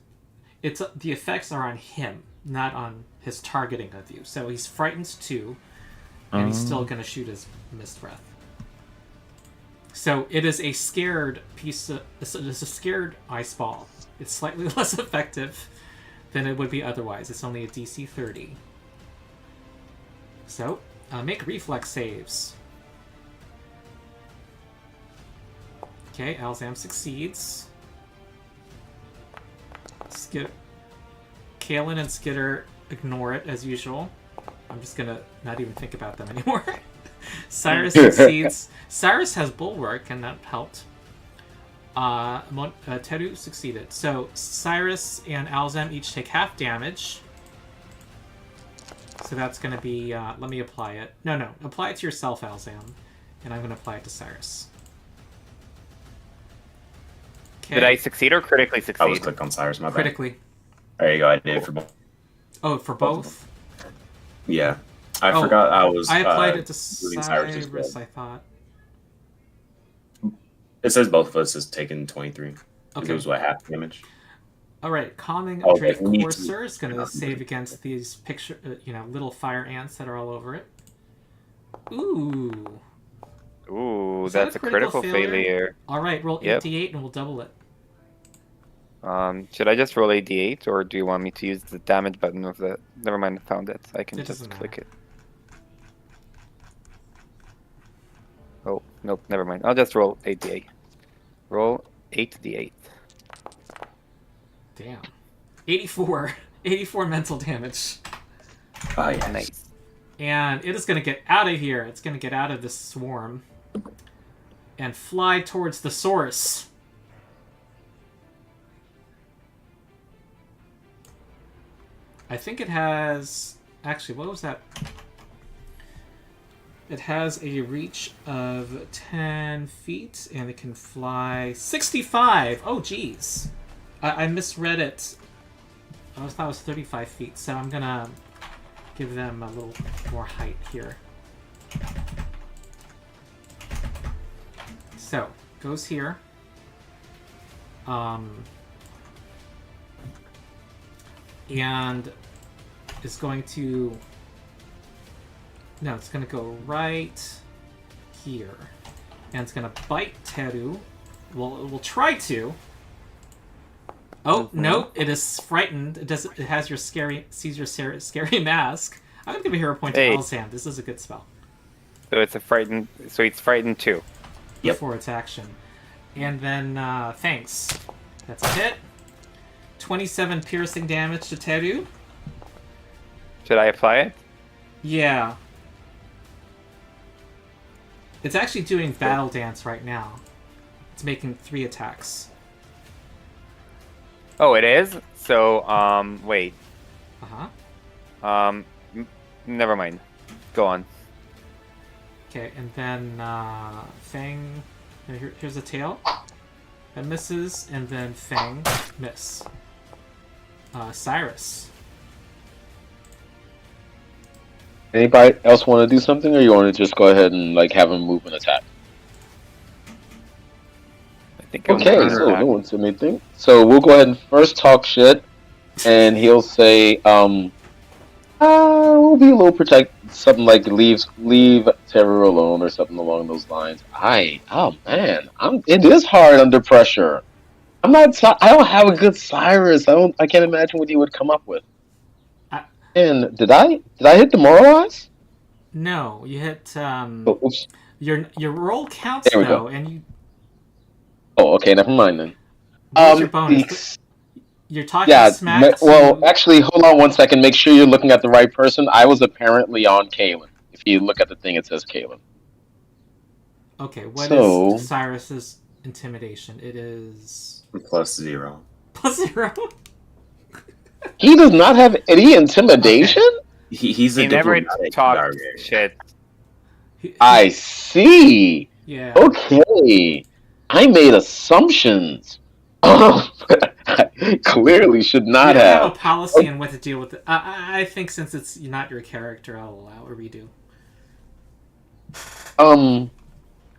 are on him, not on his targeting of you. So he's frightened too, and he's still gonna shoot his mist breath. So it is a scared piece. It is a scared ice ball. It's slightly less effective than it would be otherwise. It's only a DC 30. So make reflex saves. Okay, Alzam succeeds. Kalen and Skitter ignore it as usual. I'm just gonna not even think about them anymore. Cyrus succeeds. Cyrus has Bulwark, and that helped. Teru succeeded. So Cyrus and Alzam each take half damage. So that's gonna be. Let me apply it. No. Apply it to yourself, Alzam, and I'm gonna apply it to Cyrus. Did I succeed or critically I was succeed? clicked on Cyrus, my bad. Critically. There you go, I did it for both. Oh, for both? Yeah. I forgot I was... I applied it to including Cyrus as Cyrus, well. I thought. It says both of us has taken 23. Okay. It was what, half damage? Alright, Calming Oh, Drake we need to- Courser is going to save against these little fire ants that are all over it. Ooh. Ooh, Is that that's a a critical critical failure? failure. Alright, roll Yep. 8d8 and we'll double it. Should I just roll a d8, or do you want me to use the damage button of the... Never mind, I found it. I can It just doesn't click matter. it. Oh, nope, never mind. I'll just roll 8d8. Roll 8d8. Damn. 84. 84 mental damage. Oh, yes. Nice. And it is going to get out of here. It's going to get out of this swarm. And fly towards the source. I think it has... Actually, what was that? It has a reach of 10 feet, and it can fly 65! Oh, jeez. I misread it. I thought it was 35 feet, so I'm gonna give them a little more height here. So, goes here. And is going to... No, it's going to go right here. And it's going to bite Teru. Well, it will try to. Oh, no, it is frightened. It has your sees your scary mask. I'm going to give a hero point to Hey. Alzam. This is a good spell. So it's frightened too. Yep. Before its action. And then, thanks. That's a hit. 27 piercing damage to Teru. Should I apply it? Yeah. It's actually doing battle dance right now. It's making 3 attacks. Oh, it is? So, wait. Never mind. Go on. Okay, and then Fang. Here's a tail. That misses, and then Fang miss. Cyrus. Anybody else want to do something, or you want to just go ahead and like have him move and attack? I think I'm Okay, gonna so attack. no one said anything. So we'll go ahead and first talk shit, and he'll say, we'll be a little something like leave terror alone or something along those lines. Oh man, it is hard under pressure. I don't have a good Cyrus. I can't imagine what he would come up with. And did I hit demoralize? No, you hit. Oh, oops. Your roll counts There we though, go. and you. Oh, okay, never mind then. What's your bonus? You're talking Yeah, smack. well, actually, hold on one second. Make sure you're looking at the right person. I was apparently on Kalen. If you look at the thing, it says Kalen. Okay, what is Cyrus's intimidation? It is +0. +0. He does not have any intimidation? Okay. He's a He never diplomatic talked barbarian. shit. I see. Yeah. Okay. I made assumptions. Clearly should We not don't have a have. policy on what to deal with it. I think since it's not your character, I'll allow a redo. I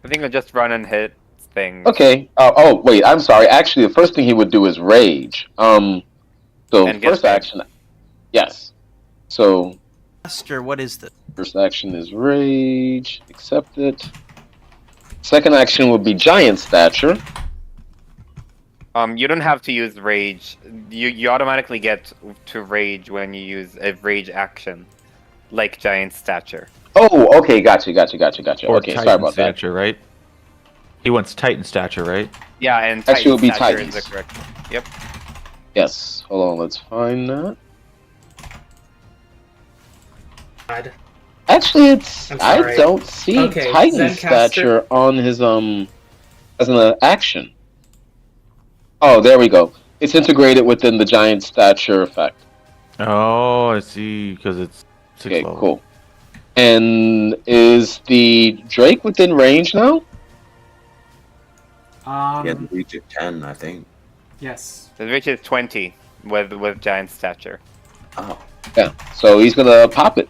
think I'll just run and hit things. Okay. Wait. I'm sorry. Actually, the first thing he would do is rage. So And get first bit. action. Yes. So Master, what is this? first action is rage. Accept it. Second action would be giant stature. You don't have to use rage. You automatically get to rage when you use a rage action, like giant stature. Oh, okay. Gotcha. Or Okay, Titan sorry about that. stature, right? He wants Titan stature, right? Yeah, and Actually, it would be stature is the Titans. correct. Yep. Yes. Hold on. Let's find that. Actually, I'm I sorry. don't see Okay, Titan Zencaster. stature on his as an action. Oh, there we go. It's integrated within the giant stature effect. Oh, I see. Because it's 6 Okay, level. cool. And is the Drake within range now? He had to reach at 10, I think. Yes. The reach is 20 with giant stature. Oh. Yeah. So he's gonna pop it.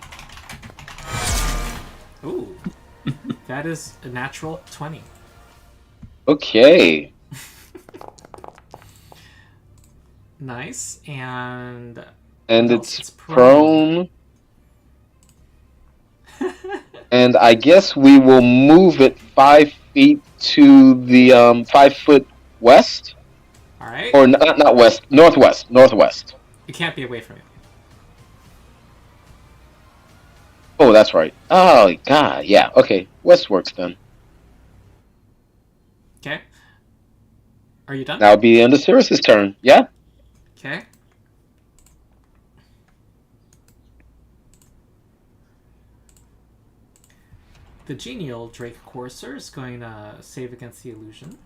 Ooh. That is a natural 20. Okay. Nice. And And what it's else? prone. And I guess we will move it 5 feet to the 5 foot west, Alright. or not west, northwest. It can't be away from you. Oh, that's right. Oh God, yeah. Okay, west works then. Okay. Are you done? Now it'll be the end of Cirrus's turn. Yeah. Okay. The genial Drake Courser is going to save against the illusion.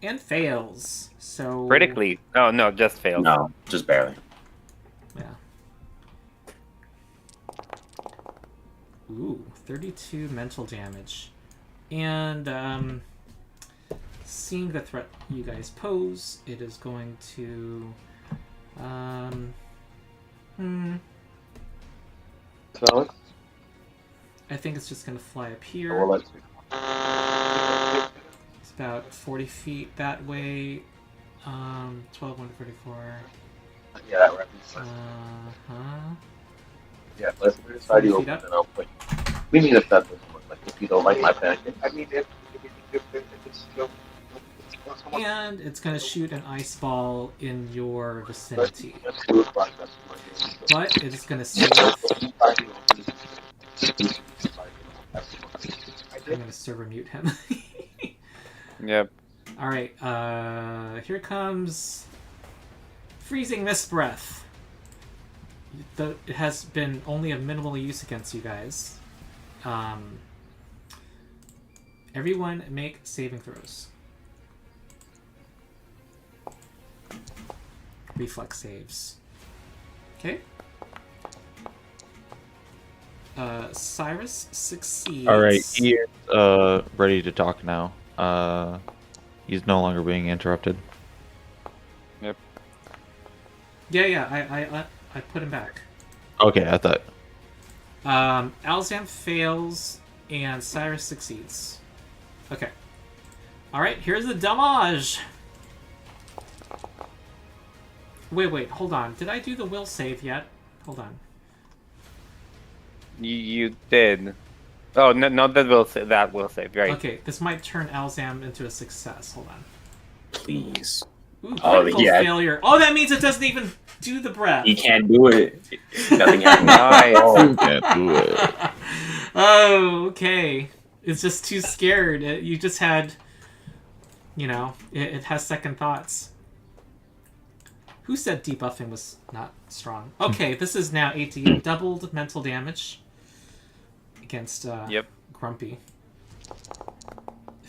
And fails. So. Critically. Oh, no, just failed. No, just barely. Yeah. Ooh, 32 mental damage. And, seeing the threat you guys pose, it is going to, So I think it's just going to fly up here. well, let's It's about 40 feet that way. 12, 134. yeah, that reference. Uh-huh. Yeah, let's decide you 40 open feet up. and I'll play. We mean if that doesn't look like if you don't like my pancake. I mean if it's still. And it's going to shoot an ice ball in your vicinity. But it is going to save. I'm going to server mute him. Yep. Alright, here comes Freezing Mist Breath. It has been only of minimal use against you guys. Everyone make saving throws. Reflex saves. Okay. Cyrus succeeds. All right, he is ready to talk now. He's no longer being interrupted. Yep. Yeah, I put him back. Okay, I thought. Alzam fails and Cyrus succeeds. Okay. Alright, here's the damage! Wait, hold on. Did I do the will save yet? Hold on. You did. Oh, no, not that will save. That will save. Right. Okay, this might turn Alzam into a success. Hold on. Please. Ooh, Oh, critical yeah. failure. Oh, that means it doesn't even do the breath. He can't do it. Nothing happens. Nice. Oh, Can't do it. Oh, okay. It's just too scared. You just had... You know, it has second thoughts. Who said debuffing was not strong? Okay, this is now 18. Doubled mental damage against Yep. Grumpy.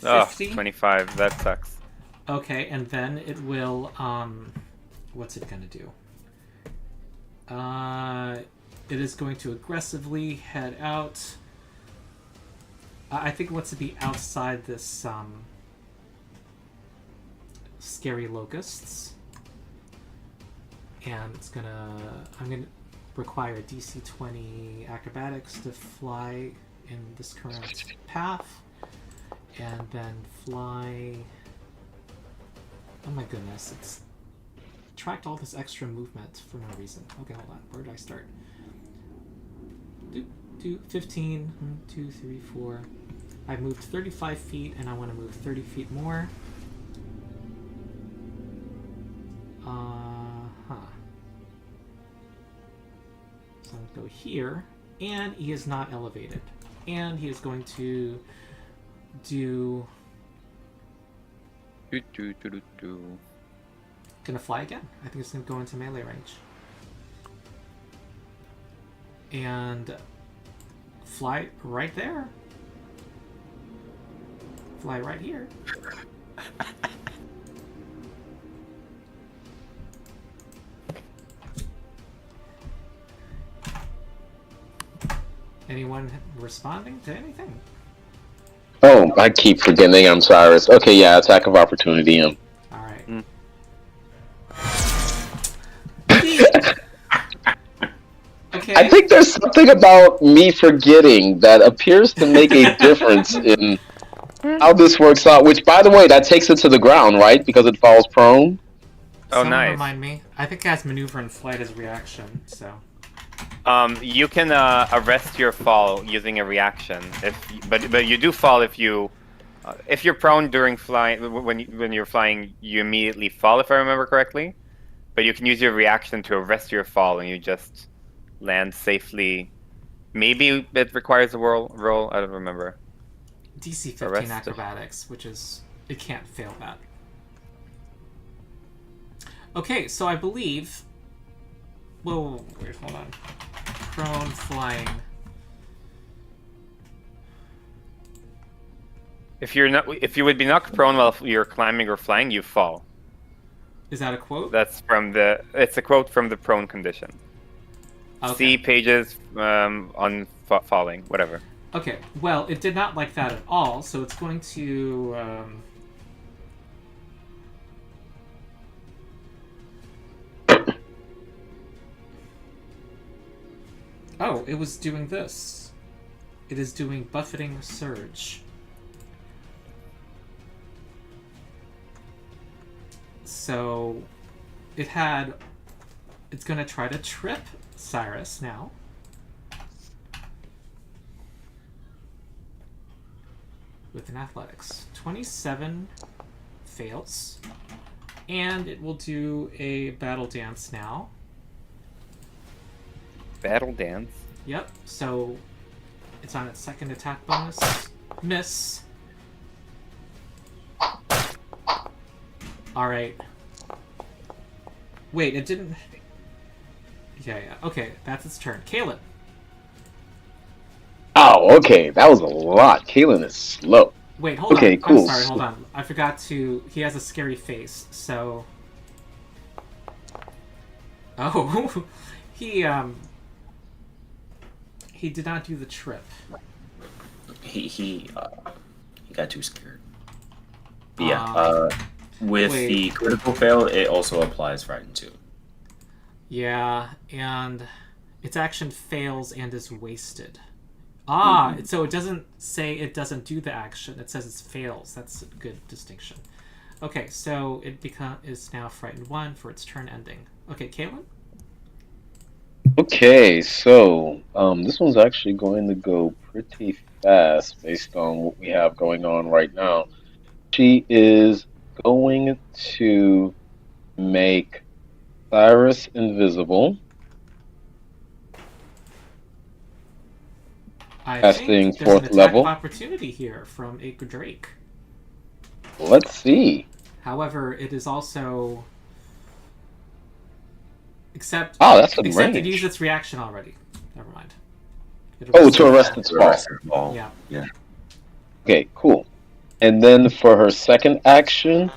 Oh, 50. 25. That sucks. Okay, and then it will, what's it gonna do? It is going to aggressively head out. I think it wants to be outside this, scary locusts. And it's gonna, I'm gonna require a DC 20 acrobatics to fly in this current path. And then fly... Oh my goodness, it's tracked all this extra movement for no reason. Okay, hold on. Where did I start? 15, 1, 2, 3, 4. I've moved 35 feet and I want to move 30 feet more. So I'm going to go here, and he is not elevated. And he is going to do... Gonna fly again. I think it's gonna go into melee range. And fly right there. Fly right here. Anyone responding to anything? Oh, I keep forgetting I'm Cyrus. Okay, yeah, attack of opportunity him. Alright. Mm. Okay. I think there's something about me forgetting that appears to make a difference in how this works out. Which, by the way, that takes it to the ground, right? Because it falls prone. Oh, Someone nice. remind me. I think it has maneuver and flight as reaction, so... You can arrest your fall using a reaction. But you do fall if you're prone during flying. When you're flying, you immediately fall, if I remember correctly. But you can use your reaction to arrest your fall, and you just land safely. Maybe it requires a roll. I don't remember. DC 15 Arrested. acrobatics, which is... It can't fail that. Okay, so I believe... Whoa, wait, hold on. Prone flying. If you would be knocked prone while you're climbing or flying, you fall. Is that a quote? It's a quote from the prone condition. Okay. See pages on falling, whatever. Okay, well, it did not like that at all, so it's going to... Oh, it was doing this. It is doing Buffeting Surge. So, it's gonna try to trip Cyrus now. With an athletics. 27 fails. And it will do a battle dance now. Battle dance. Yep, so it's on its second attack bonus. Miss. Alright. Wait, it didn't... Yeah. Okay, that's its turn. Kaelin. Oh, okay, that was a lot. Kaelin is slow. Wait, hold Okay, on. cool. I'm sorry, hold on. I forgot to... He has a scary face, so... Oh, he did not do the trip. He got too scared. But yeah, with wait. the critical fail, it also applies Frighten too. Yeah, and its action fails and is wasted. Mm-hmm. So it doesn't say it doesn't do the action. It says it fails. That's a good distinction. Okay, so it is now Frightened 1 for its turn ending. Okay, Caitlin? Okay, so this one's actually going to go pretty fast based on what we have going on right now. She is going to make Cyrus invisible. I Casting think there's an fourth attack level. of opportunity here from a Drake. Let's see. However, it is also... Except Oh, that's some it range. used its reaction already. Never mind. Oh, to arrest its fall. Yeah. Yeah. Okay, cool. And then for her second action,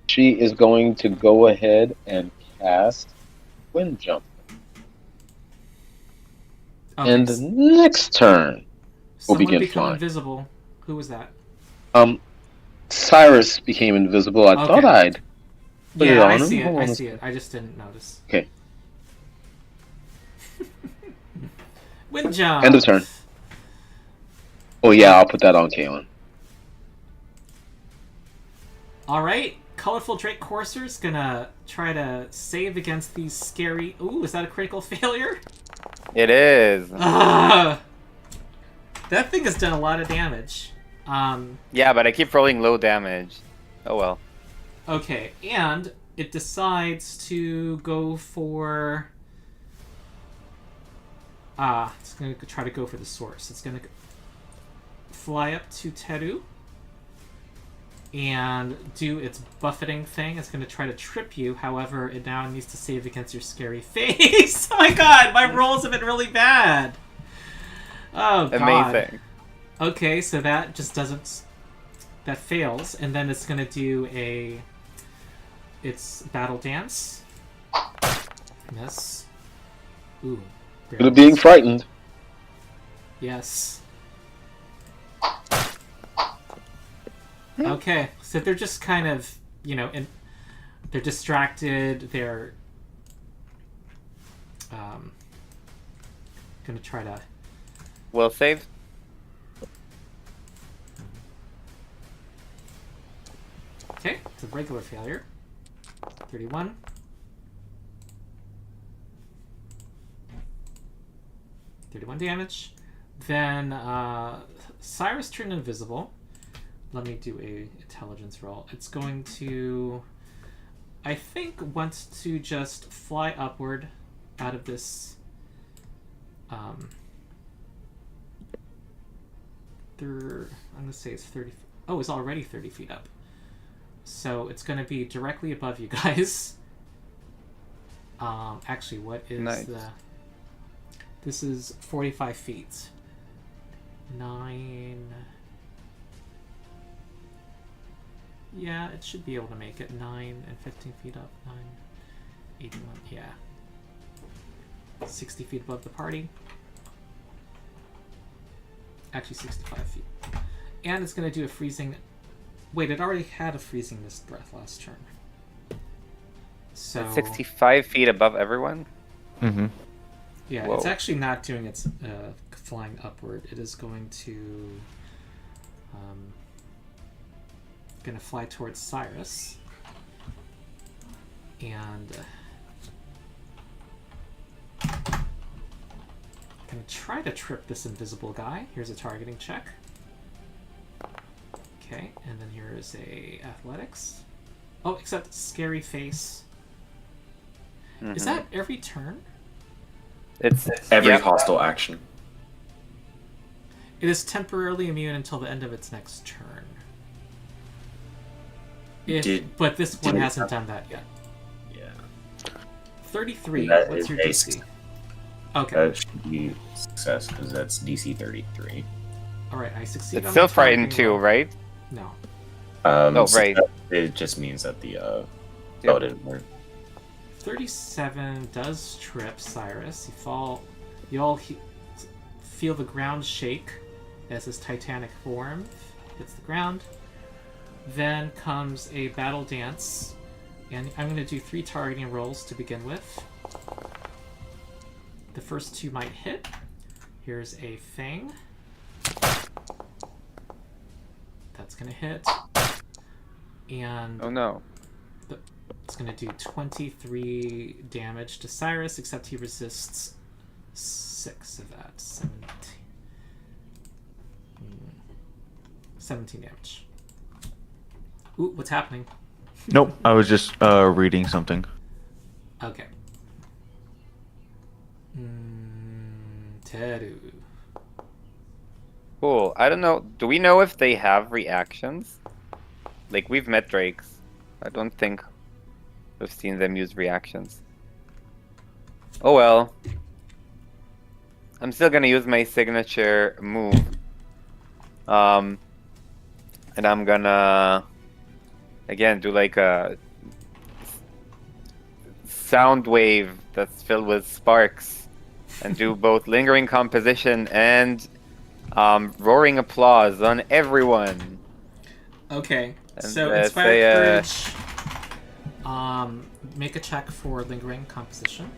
she is going to go ahead and cast Wind Jump. Okay, And the next turn will someone begin become flying. invisible. Who was that? Cyrus became invisible. I thought I'd put it Yeah, on I him. see it. Hold I on a see it. I just didn't notice. Okay. Wind jump. End of turn. Oh yeah, I'll put that on Kaylin. All right, colorful Drake Courser's gonna try to save against these scary. Ooh, is that a critical failure? It is. That thing has done a lot of damage. Yeah, but I keep rolling low damage. Oh well. Okay, and it decides to go for... it's gonna try to go for the source. It's gonna fly up to Teru and do its buffeting thing. It's gonna try to trip you. However, it now needs to save against your scary face. Oh my god, my rolls have been really bad. Oh god. Amazing. Okay, so that just doesn't... That fails, and then it's gonna do its battle dance. Miss. Ooh. Good at being frightened. Yes. Okay, so they're just kind of, they're distracted. They're gonna try to... Will save. Okay, it's a regular failure. 31. Damage. Then Cyrus turned invisible. Let me do a intelligence roll. It's going to, I think, wants to just fly upward out of this. I'm gonna say it's 30. Oh, it's already 30 feet up. So it's going to be directly above you guys. Actually, what is Nice. This is 45 feet. 9... Yeah, it should be able to make it. 9 and 15 feet up. 9, 81, yeah. 60 feet above the party. Actually, 65 feet. And it's going to do a freezing... Wait, it already had a freezing mist breath last turn. So... 65 feet above everyone? Mm-hmm. Yeah, Whoa. it's actually not doing its flying upward. It is going to... gonna fly towards Cyrus. And... gonna try to trip this invisible guy. Here's a targeting check. Okay, and then here is a athletics. Oh, except scary face. Is that every turn? It's Every yeah. hostile action. It is temporarily immune until the end of its next turn. But this one did it hasn't have- done that yet. Yeah. 33. That What's is your a DC? Okay. That should be success because that's DC 33. Alright, I succeed It's on still the frightened targeting too, roll. right? No. Oh, right. It just means that the Yep. spell didn't work. 37 does trip Cyrus. You all feel the ground shake as his titanic form hits the ground. Then comes a battle dance, and I'm going to do 3 targeting rolls to begin with. The first 2 might hit. Here's a Fang. That's going to hit. And Oh no. it's going to do 23 damage to Cyrus, except he resists 6 of that. 17 damage. Ooh, what's happening? Nope. I was just reading something. Okay. Teru. Cool. I don't know. Do we know if they have reactions? Like, we've met drakes. I don't think we've seen them use reactions. Oh well. I'm still gonna use my signature move. And I'm gonna again do like a sound wave that's filled with sparks and do both lingering composition and roaring applause on everyone. Okay, And, so say, Inspired Courage. Make a check for lingering composition.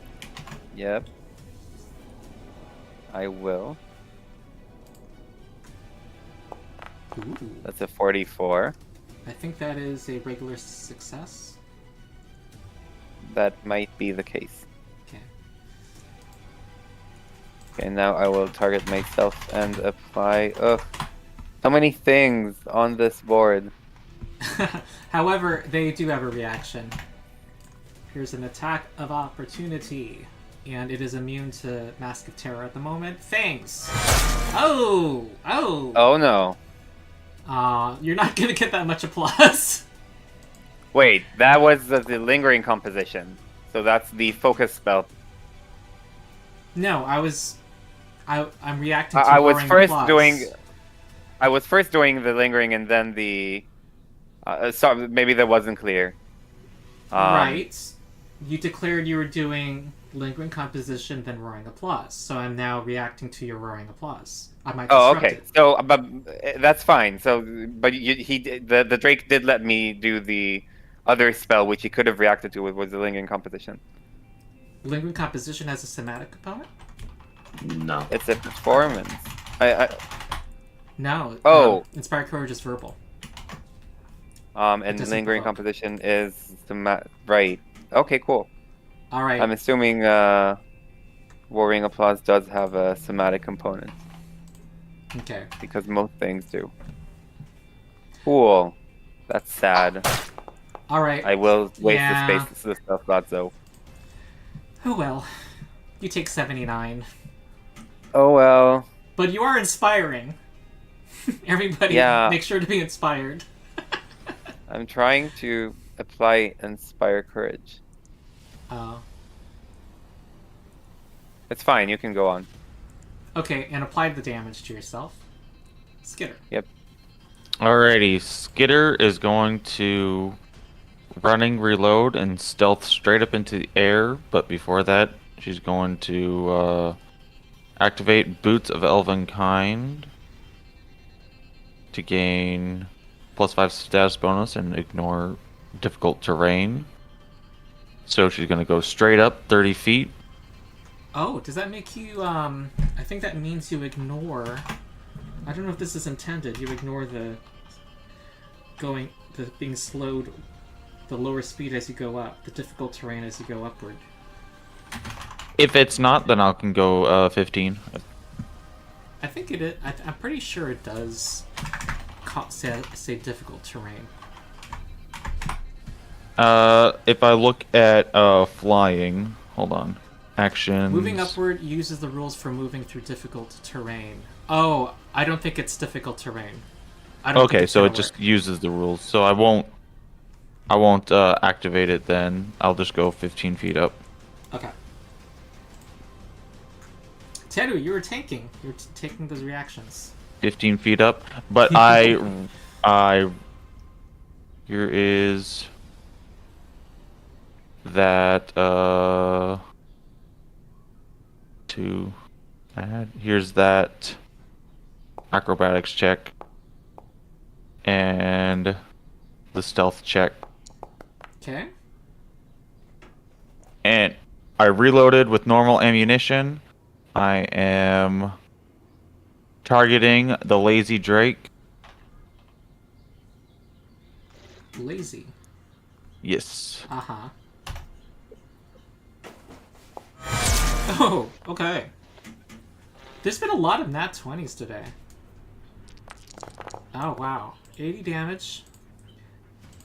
Yep. I will. Ooh. That's a 44. I think that is a regular success. That might be the case. Okay. Okay, now I will target myself and apply. Ugh. So many things on this board. However, they do have a reaction. Here's an attack of opportunity, and it is immune to Mask of Terror at the moment. Fangs! Oh! Oh! Oh no. You're not gonna get that much applause. Wait, that was the lingering composition. So that's the focus spell. No, I'm reacting to I was roaring first applause. doing the lingering and then the. Sorry, maybe that wasn't clear. Right. You declared you were doing lingering composition, then roaring applause. So I'm now reacting to your roaring applause. I might Oh, disrupt okay. it. So, but that's fine. So, but the Drake did let me do the other spell, which he could have reacted to, was the lingering composition. Lingering composition has a somatic component? No. It's a performance. No. Oh. Inspired Courage is verbal. And doesn't lingering provoke. composition is right. Okay, cool. All right. I'm assuming Warring Applause does have a somatic component, Okay. because most things do. Cool. That's sad. All right. I will waste Yeah. the space to stuff that so. Oh well. You take 79. Oh well. But you are inspiring. Everybody, Yeah. make sure to be inspired. I'm trying to apply Inspire Courage. It's fine, you can go on. Okay, and apply the damage to yourself. Skitter. Yep. Alrighty, Skitter is going to running reload and stealth straight up into the air, but before that, she's going to activate Boots of Elvenkind to gain +5 status bonus and ignore difficult terrain. So she's going to go straight up 30 feet. Oh, does that make you, I think that means you ignore... I don't know if this is intended. You ignore the being slowed, the lower speed as you go up, the difficult terrain as you go upward. If it's not, then I can go 15. I think it is. I'm pretty sure it does say difficult terrain. If I look at flying, hold on. Actions. Moving upward uses the rules for moving through difficult terrain. Oh, I don't think it's difficult terrain. I don't think Okay, it's so gonna it just work. uses the rules. So I won't activate it then. I'll just go 15 feet up. Okay. Teru, you were tanking. You were taking those reactions. 15 feet up, but I Here is that to add. Here's that acrobatics check and the stealth check. Okay. And I reloaded with normal ammunition. I am targeting the lazy Drake. Lazy. Yes. Uh-huh. Oh, okay. There's been a lot of nat 20s today. Oh, wow. 80 damage.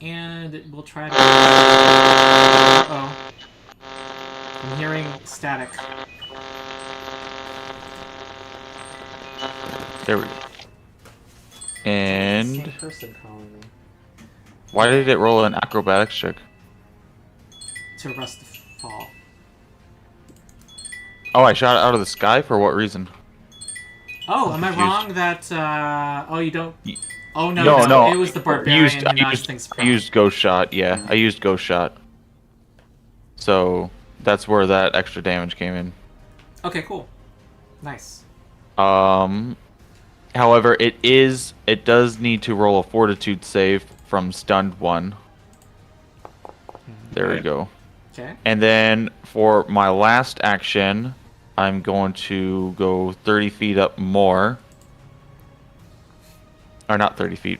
And we'll try to... Uh-oh. I'm hearing static. There we go. And Same person calling me. why did it roll an acrobatics check? To arrest the fall. Oh, I shot it out of the sky? For what reason? Oh, am I confused. wrong that, oh, you don't... Y- Oh, no, No, no. it was the barbarian who knocks things I used ghost shot, yeah. I used ghost shot. So, that's where that extra damage came in. Okay, cool. Nice. However, it does need to roll a fortitude save from stunned one. There we go. Okay. And then for my last action, I'm going to go 30 feet up more. Or not 30 feet,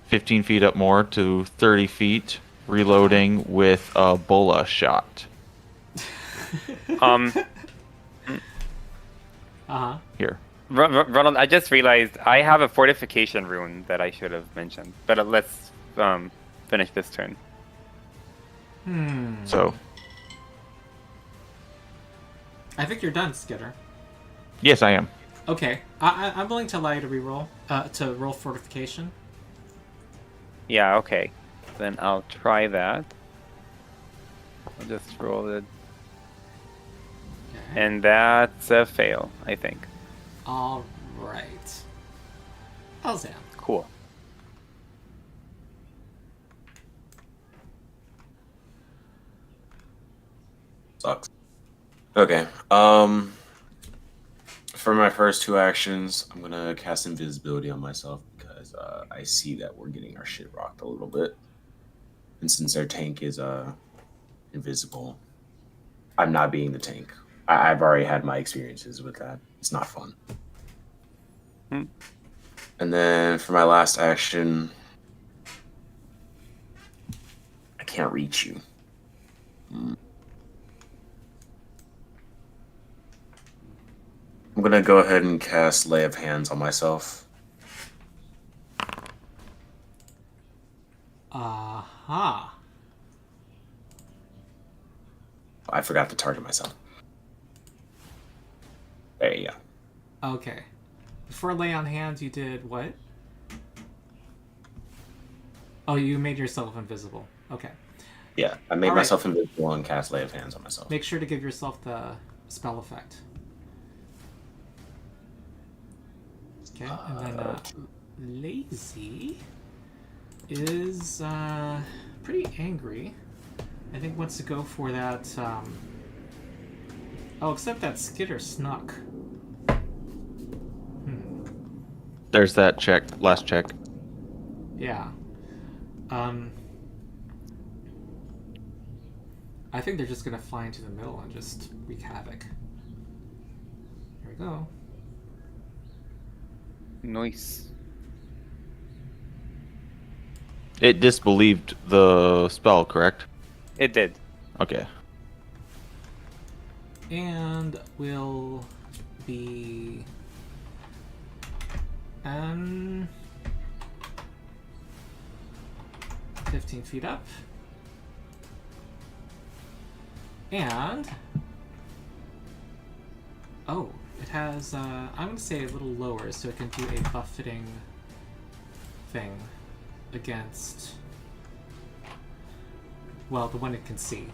15 feet up more to 30 feet, reloading with a bola shot. Uh-huh. Here. Ronald, I just realized I have a fortification rune that I should have mentioned. But let's finish this turn. So, I think you're done, Skitter. yes, I am. Okay. I'm willing to allow you to reroll, to roll fortification. Yeah, okay. Then I'll try that. I'll just roll it. Okay. And that's a fail, I think. All right. Elzam. Cool. Sucks. Okay. For my first two actions, I'm gonna cast invisibility on myself because I see that we're getting our shit rocked a little bit, and since their tank is invisible, I'm not being the tank. I've already had my experiences with that. It's not fun. And then for my last action, I can't reach you. I'm gonna go ahead and cast Lay of Hands on myself. Aha. I forgot to target myself. There you go. Okay. Before lay on hands, you did what? Oh, you made yourself invisible. Okay. Yeah, I made All right. myself invisible and cast Lay of Hands on myself. Make sure to give yourself the spell effect. Okay, and then Lazy is pretty angry. I think wants to go for that. Oh, except that Skitter snuck. There's that check, last check. Yeah. I think they're just gonna fly into the middle and just wreak havoc. Here we go. Nice. It disbelieved the spell, correct? It did. Okay. And will be 15 feet up. And oh, it has I'm gonna say a little lower so it can do a buffeting thing against, well, the one it can see.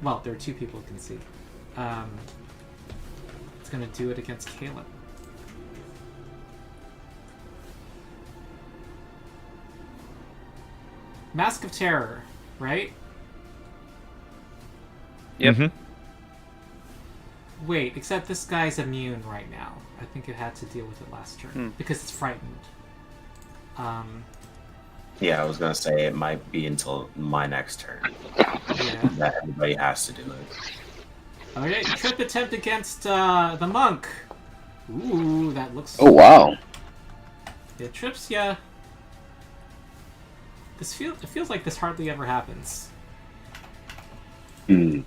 Well, there are two people it can see. It's gonna do it against Caleb. Mask of Terror, right? Yep. Mhm. Wait, except this guy's immune right now. I think it had to deal with it last turn because it's frightened. Yeah, I was gonna say it might be until my next turn Yeah. that everybody has to do it. Okay, trip attempt against the monk. Ooh, that looks. Oh wow. It trips ya. It feels like this hardly ever happens. Hmm.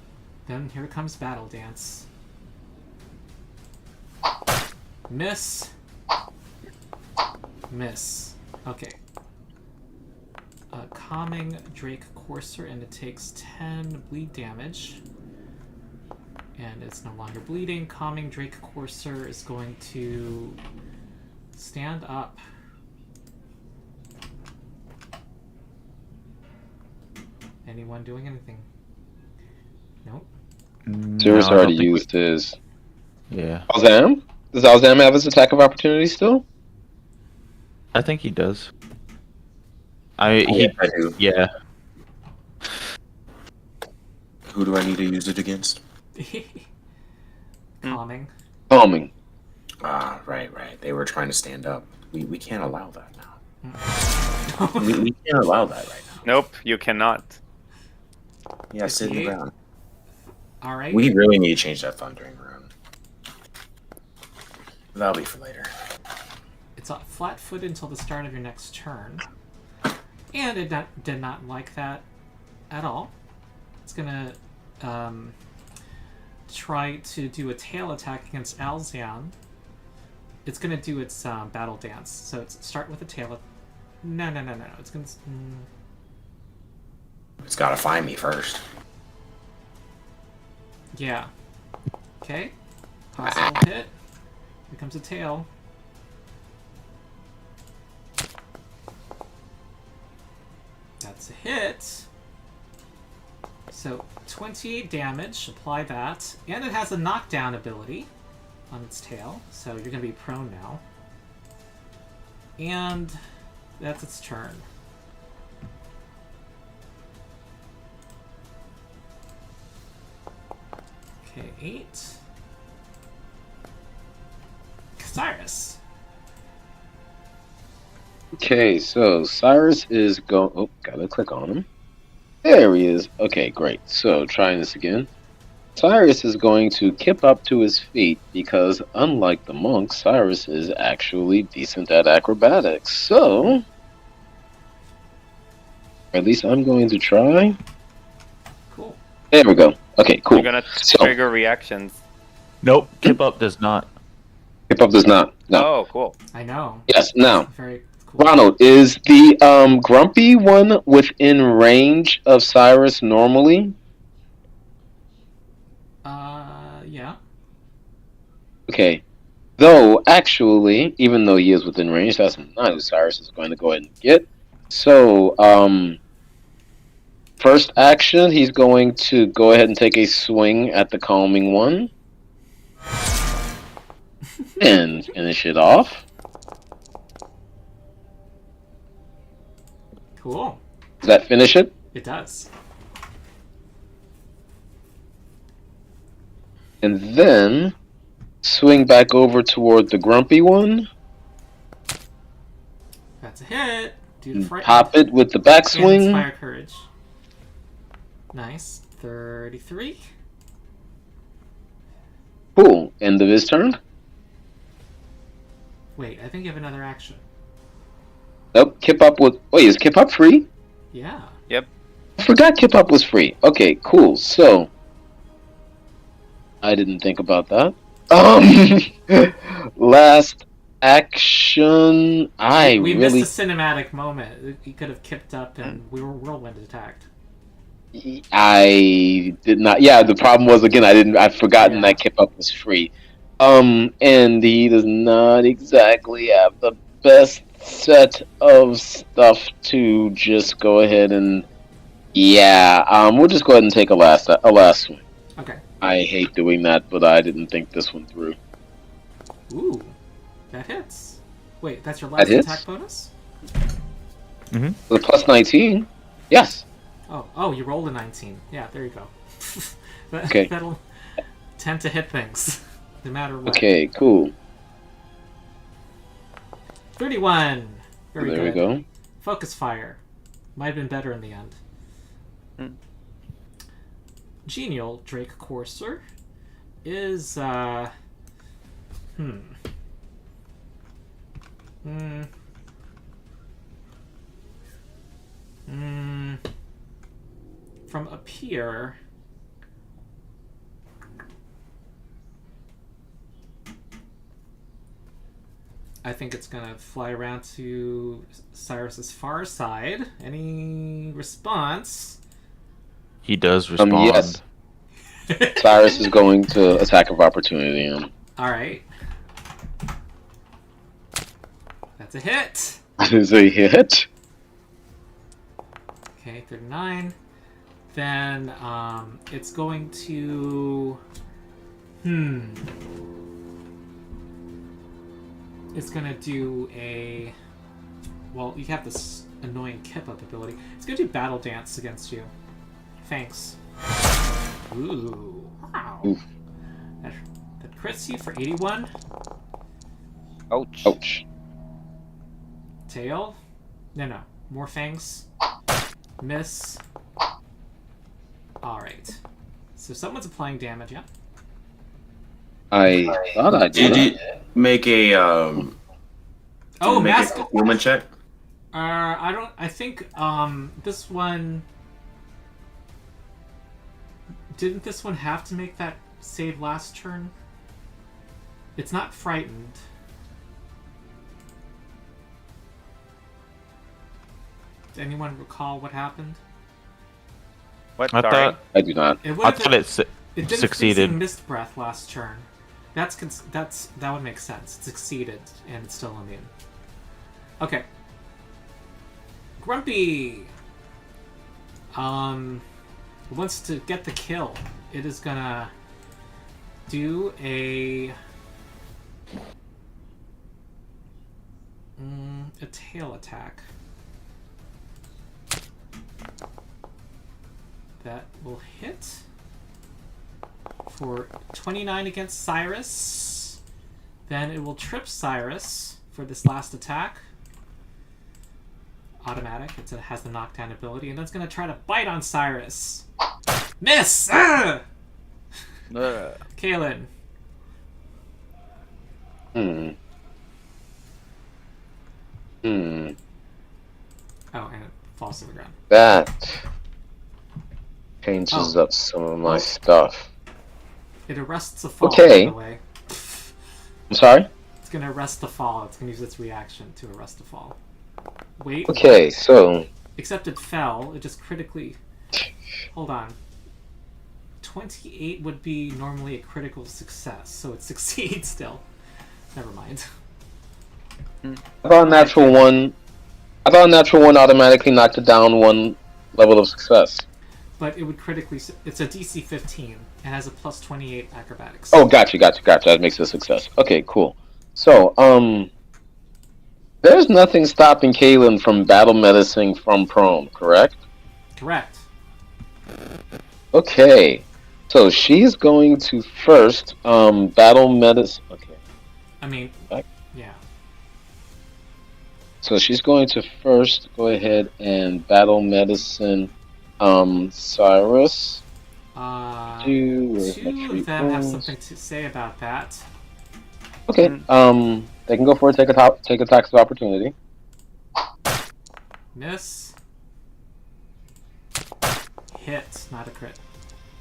Then here comes Battle Dance. Miss. Miss. Okay. Calming Drake Courser, and it takes 10 bleed damage. And it's no longer bleeding. Calming Drake Courser is going to stand up. Anyone doing anything? Nope. Sirius No, I already don't think used his. Yeah, Alzam? Does Alzam have his attack of opportunity still? I think he does. I Oh, he yeah, I do. yeah. Who do I need to use it against? Calming. Calming. Ah, right. They were trying to stand up. We can't allow that now. we can't allow that right now. Nope, you cannot. Yeah, sit in the 58. ground. Alright. We really need to change that thundering rune. That'll be for later. It's flat-footed until the start of your next turn. And it did not like that at all. It's gonna try to do a tail attack against Alzian. It's gonna do its battle dance. So it's start with a tail. No. It's gonna. It's gotta find me first. Yeah. Okay. Hostile hit. Here comes a tail. That's a hit. So 28 damage. Apply that, and it has a knockdown ability on its tail. So you're gonna be prone now. And that's its turn. Okay, 8. Cyrus. Okay, so Cyrus is going. Oh, gotta click on him. There he is. Okay, great. So trying this again. Cyrus is going to kip up to his feet because, unlike the monk, Cyrus is actually decent at acrobatics. So, at least I'm going to try. Cool. There we go. Okay, cool. You're gonna So, trigger reactions. Nope, Kip Up does not. kip up does not. No. Oh, cool. I know. Yes. Now, Very cool. Ronald, is the grumpy one within range of Cyrus normally? Yeah. Okay. Though, actually, even though he is within range, that's not who Cyrus is going to go ahead and get. So, first action, he's going to go ahead and take a swing at the calming one. And finish it off. Cool. Does that finish it? It does. And then swing back over toward the grumpy one. That's a hit. Do the And frightened. pop it with the And backswing. inspire courage. Nice. 33. Cool. End of his turn. Wait, I think you have another action. Nope. Kip up with. Wait, is Kip up free? Yeah. I forgot Kip up was free. Okay, cool. So I didn't think about that. Last action. We really. missed a cinematic moment. He could have kicked up and we were whirlwind attacked. I did not. Yeah, the problem was again. I'd forgotten Yeah. that Kip up was free. And he does not exactly have the best set of stuff to just go ahead and. Yeah. We'll just go ahead and take a last swing. Okay. I hate doing that, but I didn't think this one through. Ooh. That hits. Wait, that's your last hits? attack bonus? With plus 19. Yes. Oh, you rolled a 19. Yeah, there you go. Okay. That'll tend to hit things, no matter what. Okay, cool. 31. Very There we good. go. Focus fire. Might have been better in the end. Hmm. Genial Drake Courser is from up here. I think it's gonna fly around to Cyrus's far side. Any response? He does respond. Yes. Cyrus is going to attack of opportunity him. Alright. That's a hit! Is a hit? Okay, 39. Then, it's going to... It's gonna do a... Well, you have this annoying kip-up ability. It's gonna do Battle Dance against you. Thanks. Ooh. Wow. Oof. That crits you for 81. Ouch. Ouch. Tail. No. More fangs. Miss. Alright. So someone's applying damage, yeah? I thought I Did did. you make a Oh, make mask. a human check? I think, this one... Didn't this one have to make that save last turn? It's not frightened. Does anyone recall what happened? What? I Sorry. thought I do not. It would I have thought it didn't succeeded. succeed Mist Breath last turn. That would make sense. It succeeded, and it's still immune. Okay. Grumpy wants to get the kill. It is gonna do a tail attack. That will hit for 29 against Cyrus. Then it will trip Cyrus for this last attack. Automatic. It has the knockdown ability, and then it's going to try to bite on Cyrus. Miss! Ah! Kaylin. Oh, and it falls to the ground. That changes up some of my stuff. It arrests the fall, Okay. by the way. I'm sorry? It's going to arrest the fall. It's going to use its reaction to arrest the fall. Wait. Okay, so... Except it fell. It just critically... Hold on. 28 would be normally a critical success, so it succeeds still. Never mind. I thought natural one automatically knocked it down one level of success. But it would critically... It's a DC 15. It has a plus 28 acrobatics. Oh, gotcha. That makes it a success. Okay, cool. So, there's nothing stopping Kaylin from battle medicine from prone, correct? Correct. Okay. So she's going to first battle medicine. Okay. I mean, Back. yeah. So she's going to first go ahead and battle medicine Cyrus. Two Where's my of treat them have wounds? something to say about that. Okay. They can go for it. Take attacks of opportunity. Miss. Hit, not a crit.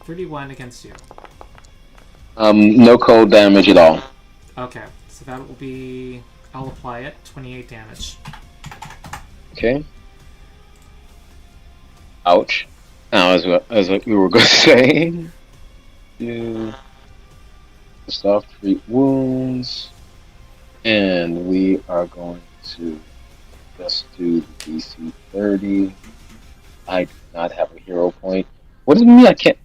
31 against you. No cold damage at all. Okay, so that will be... I'll apply it. 28 damage. Okay. Ouch. Now, as we were going to say, do stuff, treat wounds, and we are going to just do the DC 30. I do not have a hero point. What does it mean I can't?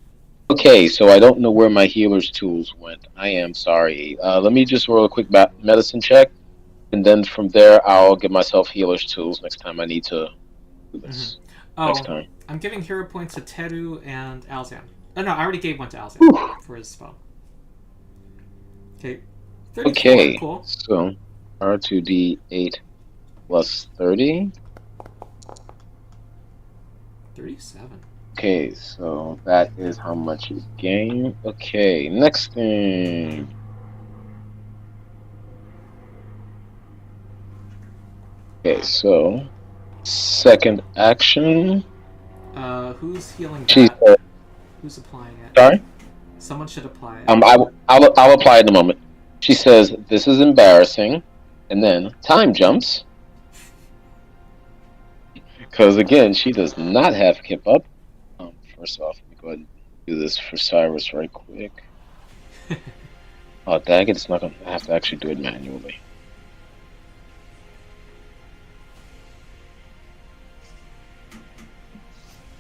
Okay, so I don't know where my healer's tools went. I am sorry. Let me just roll a quick medicine check, and then from there I'll give myself healer's tools next time I need to do this. next time. I'm giving hero points to Teru and Alzan. Oh no, I already gave one to Alzan for his spell. Okay. 34, Okay, cool. so R2D8 plus 30. 37. Okay, so that is how much you gain. Okay, next thing. Okay, so second action. Who's healing She that? said, Who's applying it? sorry? Someone should apply it. I'll apply it in a moment. She says, this is embarrassing. And then time jumps. Because again, she does not have Kip up. First off, let me go ahead and do this for Cyrus right quick. Oh, dang it, it's not going to have to actually do it manually.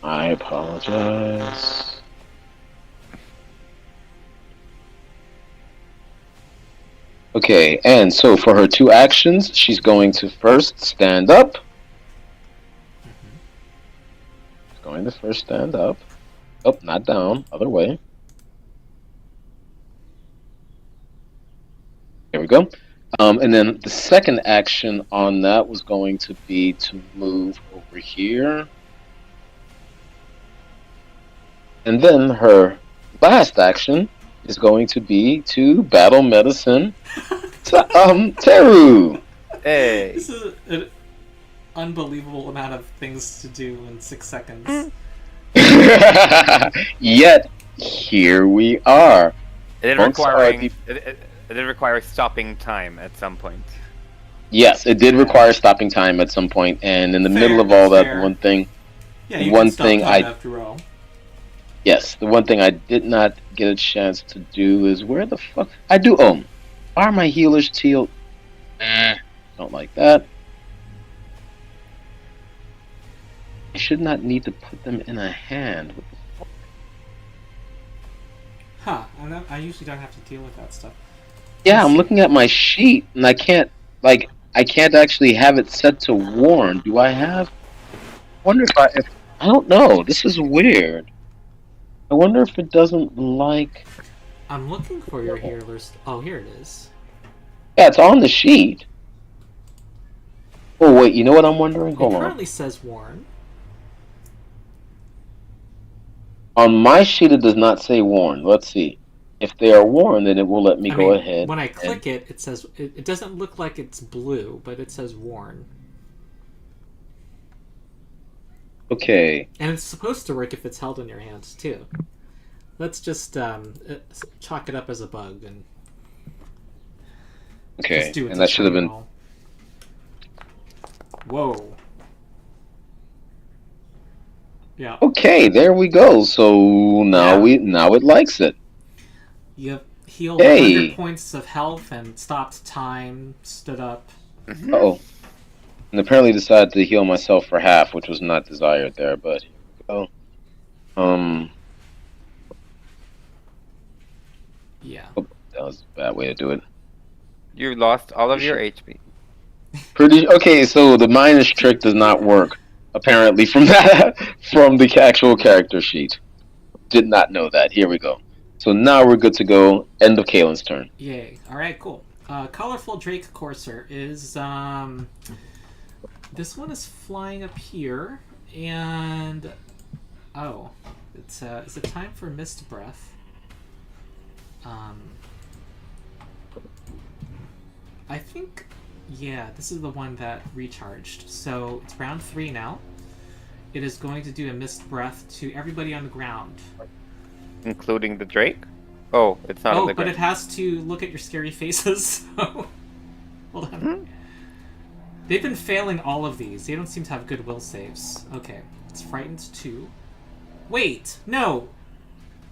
I apologize. Okay, and so for her 2 actions, she's going to first stand up. She's going to first stand up. Oh, not down, other way. There we go. And then the second action on that was going to be to move over here. And then her last action is going to be to battle medicine Teru. Hey. This is an unbelievable amount of things to do in 6 seconds. Yet, here we are. It did Monks are require it did require stopping time at some point. Yes, it did require stopping time at some point, and in the Fair, middle of all that, fair. one thing, Yeah, you one can stop thing time after all. yes, the one thing I did not get a chance to do is where the fuck I do. Oh, are my healers teal? Don't like that. I should not need to put them in a hand. What the fuck? Huh, I usually don't have to deal with that stuff. Yeah, I'm looking at my sheet and I can't actually have it set to warn. Do I have? I wonder if I don't know. This is weird. I wonder if it doesn't like. I'm looking for your healers. Oh, here it is. Yeah, it's on the sheet. Oh wait, you know what I'm wondering? Hold It on. currently says Warren. On my sheet, it does not say warn. Let's see. If they are warned, then it will let me go ahead. When I click it says it doesn't look like it's blue, but it says Warren. Okay. And it's supposed to work if it's held in your hands too. Let's just chalk it up as a bug and Okay. just do it. And that should have been. Whoa. Yeah. Okay, there we go. So now it likes it. You have healed Hey. 100 points of health and stopped time, stood up. Oh. And apparently decided to heal myself for half, which was not desired there, but here we go. Yeah. Oh, that was a bad way to do it. You lost all of your HP. Okay, so the minus trick does not work, apparently, from the actual character sheet. Did not know that. Here we go. So now we're good to go. End of Kalen's turn. Yay. Alright, cool. Colorful Drake Courser is, this one is flying up here, and, oh, it's, is it time for Mist Breath? I think, yeah, this is the one that recharged. So it's round 3 now. It is going to do a Mist Breath to everybody on the ground. Including the Drake? Oh, it's not on the but ground. it has to look at your scary faces. So, hold on. They've been failing all of these. They don't seem to have good will saves. Okay, it's Frightened 2. Wait, no!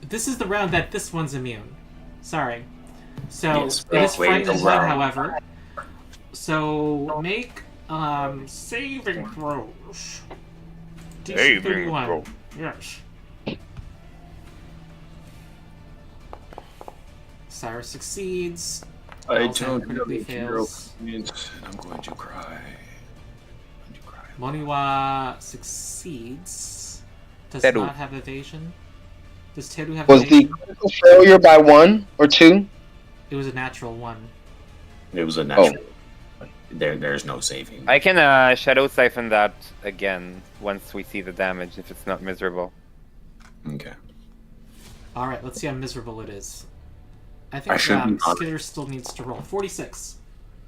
This is the round that this one's immune. Sorry. So, Yes, it is wait, Frightened 1, round. however. So, make, saving throws. DC 31. Yes. Cyrus succeeds. I Alzan don't critically know fails. and I'm going to cry. I'm going to cry Moniwa succeeds. Does Teru. not have evasion. Does Teru have Was the evasion? critical failure by 1 or 2? It was a natural 1. It was a natural. There's no saving. I can Shadow Siphon that again once we see the damage if it's not miserable. Okay. Alright, let's see how miserable it is. I I think should be honest. Skitter still needs to roll. 46.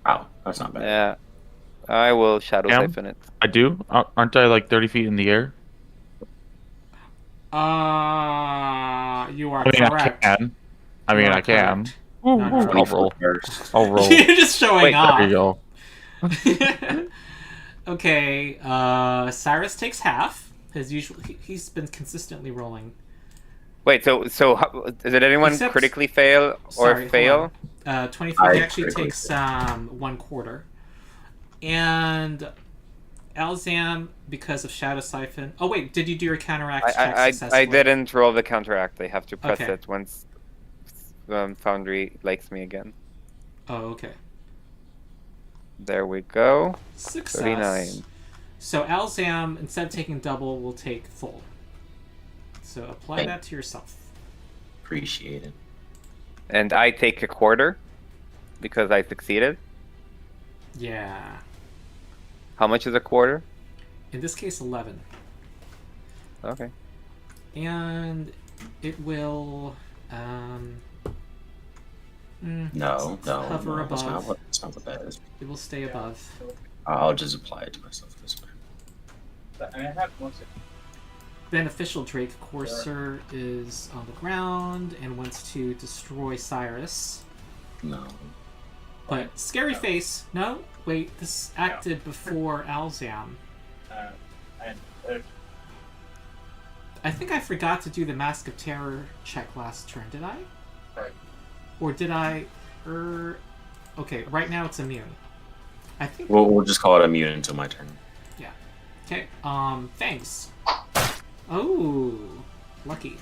Wow, that's not bad. Yeah. I will Shadow Cam? Siphon it. I do. Aren't I like 30 feet in the air? You are I mean, correct. I can. I mean, You are I can. correct. Ooh, No, ooh, no. I'll roll. I'll roll. You're just showing Wait, off. There you go. Okay, Cyrus takes half. As usual, he's been consistently rolling. Wait, so did anyone Except- critically fail or Sorry, hold fail? on. 20 feet, I he actually critically takes 1/4. And Alzam, because of Shadow Siphon... Oh wait, did you do your counteract check I successfully? didn't roll the counteract. I have to press Okay. it once Foundry likes me again. Oh, okay. There we go. Success. 39. So Alzam, instead of taking double, will take full. So apply Thank- that to yourself. Appreciate it. And I take a quarter because I succeeded. Yeah. How much is a quarter? In this case, 11. Okay. And it will... No, hover that's not above. that's not what that is. It will stay above. I'll just apply it to myself this way. Beneficial Drake Courser is on the ground and wants to destroy Cyrus. No. But Scary Face... No, wait, this acted before Alzam. I think I forgot to do the Mask of Terror check last turn, did I? Right. Or did I... Okay, right now it's immune. I think... We'll just call it immune until my turn. Yeah. Okay, thanks. Oh, lucky.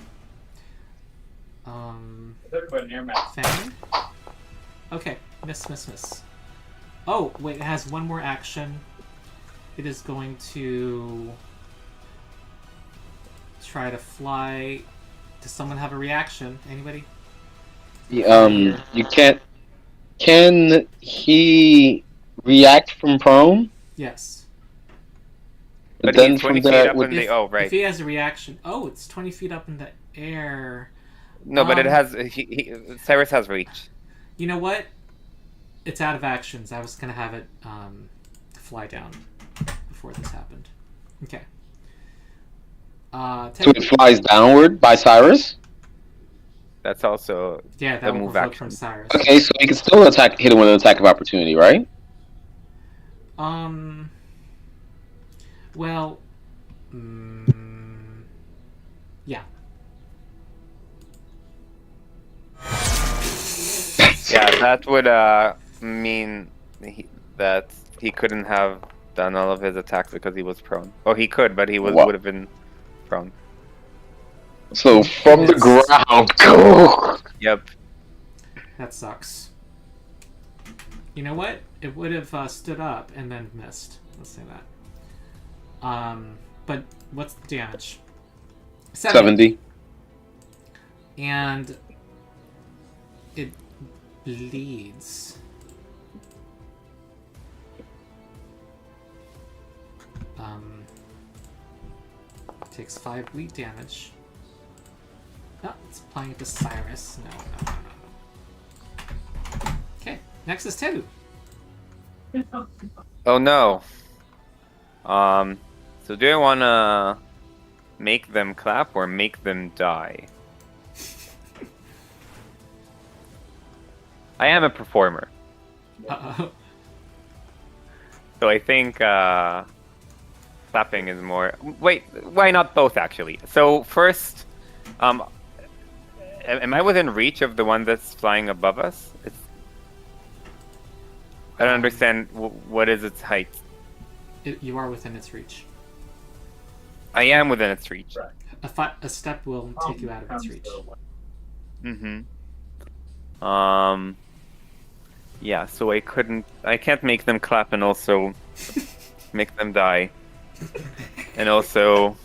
Fang? Okay, miss. Oh, wait, it has one more action. It is going to try to fly. Does someone have a reaction? Anybody? You can't. Can he react from prone? Yes. But then he's 20 from feet that, up would, in the... Oh, right. If he has a reaction... Oh, it's 20 feet up in the air. No, but it Um, has... Cyrus has reach. You know what? It's out of actions. I was going to have it fly down before this happened. Okay. so it flies downward by Cyrus. That's also... Yeah, the that will move provoke action. from Cyrus. Okay, so he can still hit him with an attack of opportunity, right? Well, yeah. Yeah, that would mean that he couldn't have done all of his attacks because he was prone. Oh, he could, but he Wow. would have been prone. So from the Yes. ground, go. Yep. That sucks. You know what? It would have stood up and then missed. Let's say that. But what's the damage? 70. And it bleeds. Takes 5 bleed damage. No, it's applying it to Cyrus. No. Okay, next is Teru. Oh no. So do I want to make them clap or make them die? I am a performer, Uh-oh. so I think clapping is more... Wait, why not both actually? So first, am I within reach of the one that's flying above us? I don't understand what is its height. You are within its reach. I am within its reach. A step will take you out of its reach. Yeah, so I can't make them clap and also make them die. And also,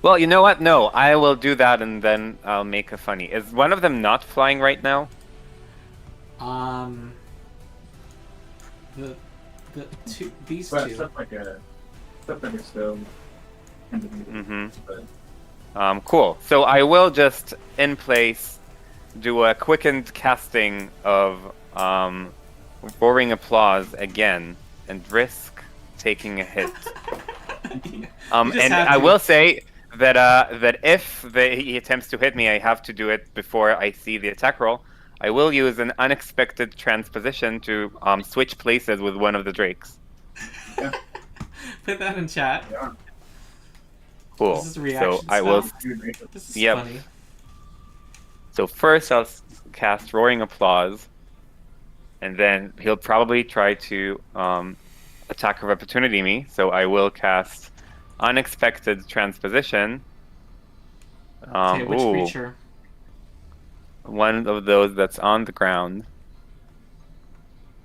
well, you know what? No, I will do that and then I'll make a funny. Is one of them not flying right now? The these But two. stuff like a stone. Cool. So I will just in place do a quickened casting of roaring applause again and risk taking a hit. You And just have I to. will say that if he attempts to hit me, I have to do it before I see the attack roll. I will use an unexpected transposition to switch places with one of the drakes. Put that in chat. Yeah. Cool. This is a reaction So I will. spell? This is Yep. funny. So first I'll cast roaring applause, and then he'll probably try to attack of opportunity me. So I will cast unexpected transposition. Okay, which Ooh. creature? One of those that's on the ground.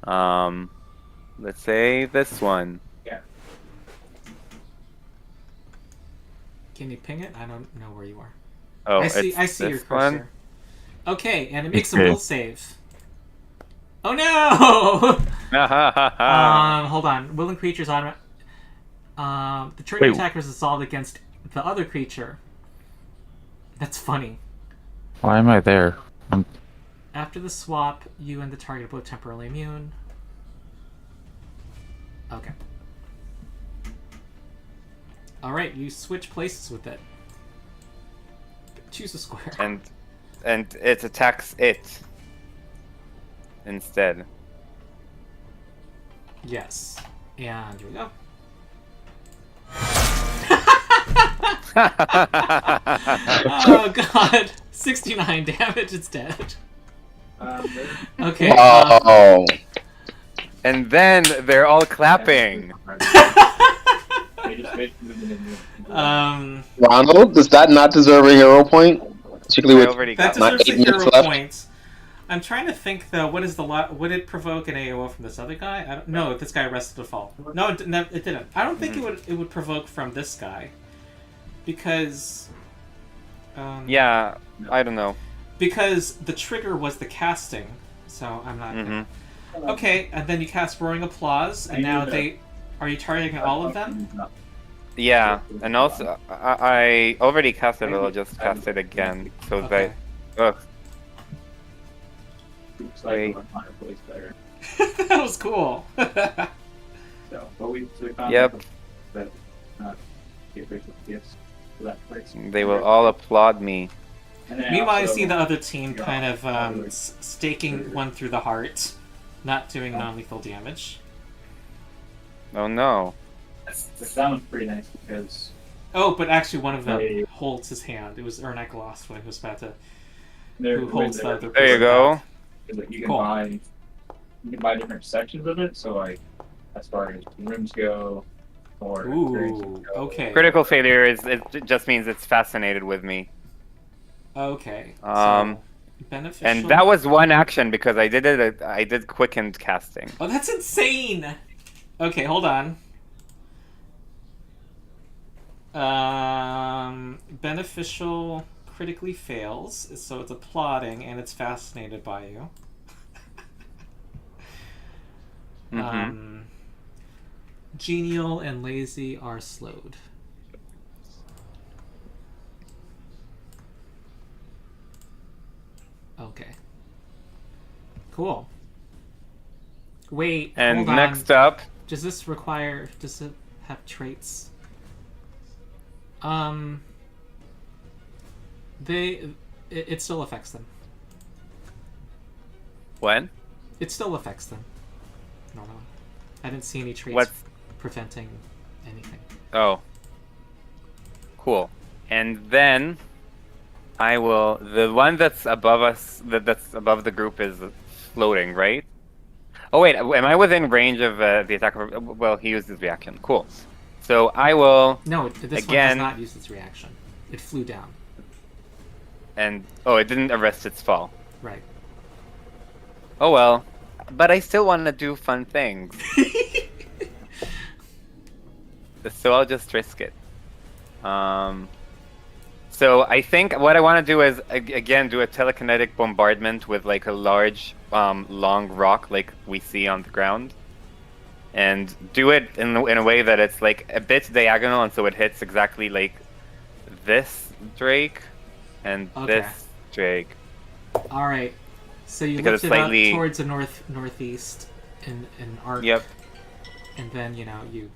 Let's say this one. Yeah. Can you ping it? I don't know where you are. Oh, I see it's your this cursor. one. Okay, and it makes a Okay. will save. Oh no! Ah. Hold on. Will and creatures automatic. The trigger Wait. attack is assaulted against the other creature. That's funny. Why am I there? After the swap, you and the target are both temporarily immune. Okay. Alright, you switch places with it. Choose a square. and it attacks it instead. Yes. And here we go. Oh god! 69 damage, it's dead. Okay. Oh, And then they're all clapping. They just basically Ronald, does that not deserve a hero point? Particularly I with already that got not deserves a 8 minutes hero left. point. I'm trying to think though. What is the would it provoke an AOO from this other guy? I don't, no, this guy arrested to fall. No, it didn't. I don't think it would provoke from this guy because. Yeah, I don't know. Because the trigger was the casting, so I'm not. Mm-hmm. Okay, and then you cast roaring applause, and now they. Are you targeting all of them? Yeah, and also I already cast it, but I'll just cast it again. So Okay. ugh. It's like a fireplace there. That was cool. So, but we found Yep. that get rid of gifts for that place. They will all applaud me. And then Meanwhile, I also- see the other team kind of staking one through the heart, not doing non-lethal damage. Oh no. That sounds pretty nice because Oh, but actually, one of them They- holds his hand. It was Ernek lost when he was about to. they're Who holds the other There you person go. back. Like you can Cool. buy different sections of it. So like as far as rooms go, or Ooh, experiences go. okay. Critical failure is it just means it's fascinated with me. Okay. Um, So, beneficial. And that was one action because I did quickened casting. Oh, that's insane! Okay, hold on. Beneficial critically fails, so it's applauding and it's fascinated by you. Mm-hmm. Genial and lazy are slowed. Okay. Cool. Wait, And hold on. next up, Does this require... Does it have traits? It still affects them. when? It still affects them. Normally. I didn't see any traits What's preventing anything. oh. Cool. And then I will. The one that's above us, that's above the group, is floating, right? Oh wait, am I within range of the attacker? Well, he used his reaction. Cool. So I will, No, this one Again- does not use its reaction. It flew down. and oh, it didn't arrest its fall. Right. Oh well, but I still want to do fun things. so I'll just risk it. So I think what I want to do is again do a telekinetic bombardment with like a large, long rock like we see on the ground, and do it in a way that it's like a bit diagonal, and so it hits exactly like this Drake and Okay. this Drake. All right. So you Because lift it's it slightly- up towards the northeast in an arc. Yep. And then you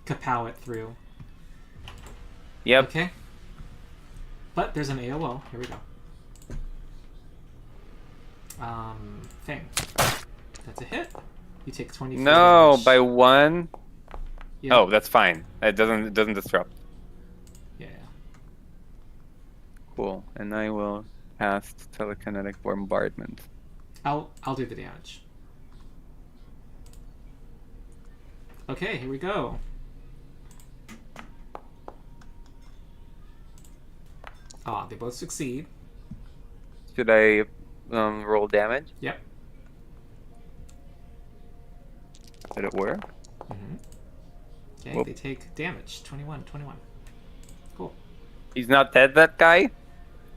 kapow it through. Yep. Okay. But there's an AOL. Here we go. Thing. That's a hit. You take 24 No, damage. by 1. Yeah. Oh, that's fine. It doesn't disrupt. Yeah. Cool. And I will cast telekinetic bombardment. I'll do the damage. Okay, here we go. Ah, they both succeed. Should I roll damage? Yep. Did it work? Okay, Whoop. they take damage. 21. Cool. He's not dead, that guy?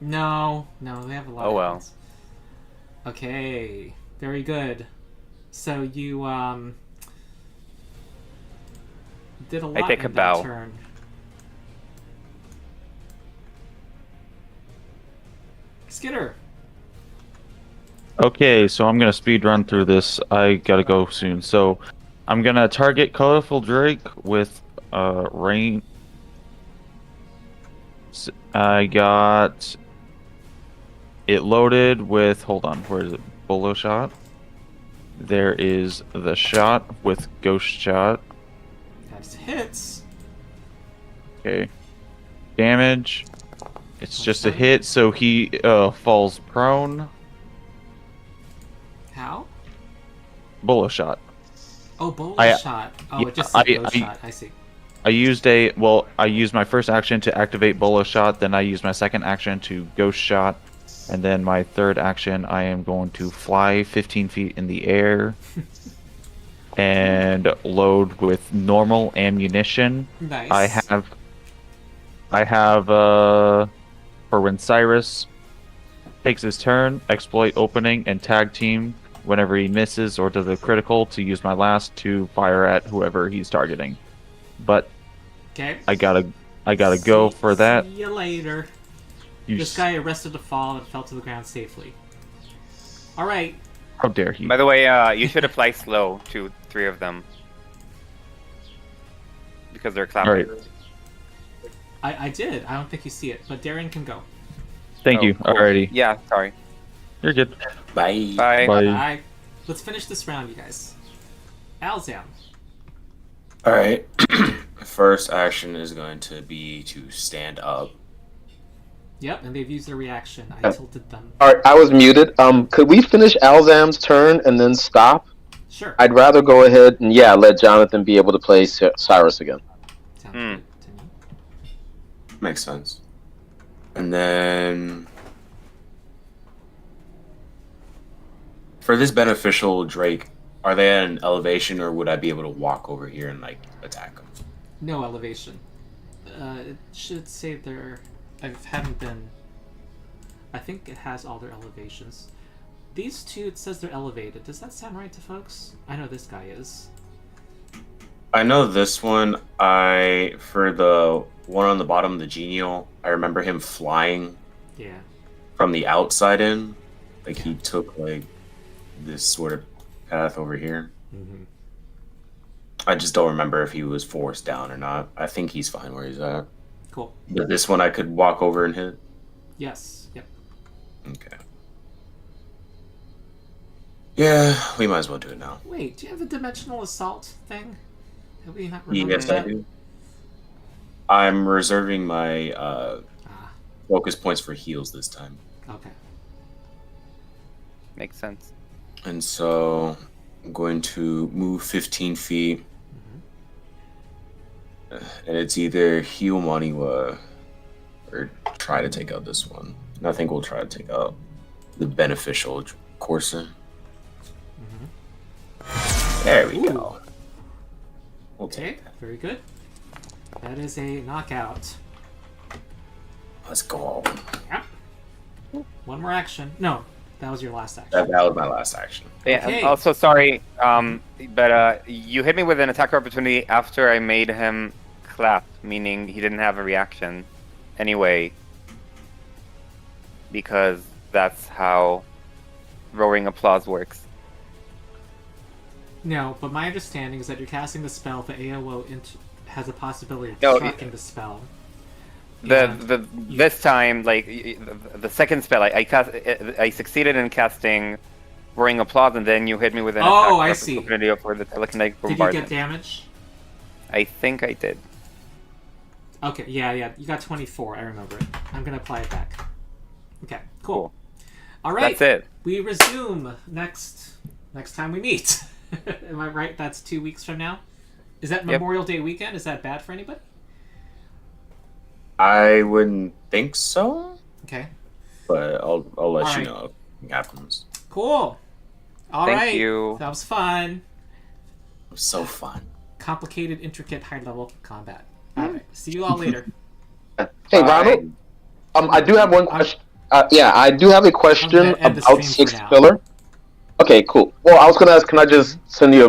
No, they have a lot Oh, of well. hits. Okay, very good. So you did a lot take in a that bow. turn. Skitter. Okay, so I'm gonna speed run through this. I gotta go soon. So I'm gonna target Colorful Drake with rain. I got it loaded with. Hold on, where is it? Bolo shot. There is the shot with Ghost shot. That hits. Okay. Damage. It's just a Okay. hit, so he falls prone. How? Bolo shot. Oh, bolo I- shot. Oh, yeah, it just said I- ghost I- shot. I see. I used my first action to activate Bolo Shot, then I used my second action to Ghost Shot, and then my third action I am going to fly 15 feet in the air and load with normal ammunition. Nice. I have for when Cyrus takes his turn, exploit opening and tag team whenever he misses or does a critical to use my last to fire at whoever he's targeting. But Okay. I gotta go for that. See you later. You This guy arrested a fall and fell to the ground safely. All right. How dare he? By the way, you should apply slow to 3 of them. Because they're clapping. Alright. I did. I don't think you see it, but Darren can go. Thank Oh, you. cool. Alrighty. Yeah, sorry. You're good. Bye. Bye. Bye. Bye. Let's finish this round, you guys. Alzam. All right. First action is going to be to stand up. Yep, and they've used their reaction. I tilted them. All right, I was muted. Could we finish Alzam's turn and then stop? Sure. I'd rather go ahead and let Jonathan be able to play Cyrus again. Sounds Hmm. good to me. Makes sense. And then for this beneficial Drake, are they at an elevation, or would I be able to walk over here and like attack them? No elevation. It should say they're... I haven't been... I think it has all their elevations. These two, it says they're elevated. Does that sound right to folks? I know this guy is. I know this one. For the one on the bottom, the genial, I remember him flying Yeah. from the outside in. Like he took like this sort of path over here. Mm-hmm. I just don't remember if he was forced down or not. I think he's fine where he's at. Cool. But this one I could walk over and hit. Yes. Yep. Okay. Yeah, we might as well do it now. Wait, do you have a dimensional assault thing? Have we not remembered Yes, I that? do. I'm reserving my Ah, focus points for heals this time. okay. Makes sense. And so I'm going to move 15 feet. And it's either heal Maniwa or try to take out this one. And I think we'll try to take out the beneficial Corson. There we go. We'll Okay, take that. very good. That is a knockout. Let's go. Yep. One more action. No, that was your last action. That was my last action. Yeah. Okay. Also, sorry. But you hit me with an attack opportunity after I made him clap, meaning he didn't have a reaction. Anyway, because that's how roaring applause works. No, but my understanding is that you're casting the spell, the AOO has a possibility of No, obstructing the spell. This time, like the second spell, I succeeded in casting roaring applause, and then you hit me with an Oh, attack I see. opportunity for the telekinetic Did you bombardment. get damage? I think I did. Okay, yeah. You got 24, I remember it. I'm going to apply it back. Okay, cool. All right. That's it. We resume next time we meet. Am I right? That's 2 weeks from now? Is that Yep. Memorial Day weekend? Is that bad for anybody? I wouldn't think so, Okay. but I'll let All you right. know if it happens. Cool. All Thank right. you. That was fun. It was so fun. Complicated, intricate, high-level combat. All right. See you all later. Hey, Ronald. I do have one question. Yeah, I do have a question I'm gonna end the about stream Six for now. Pillar. Okay, cool. Well, I was gonna ask, can I just send you a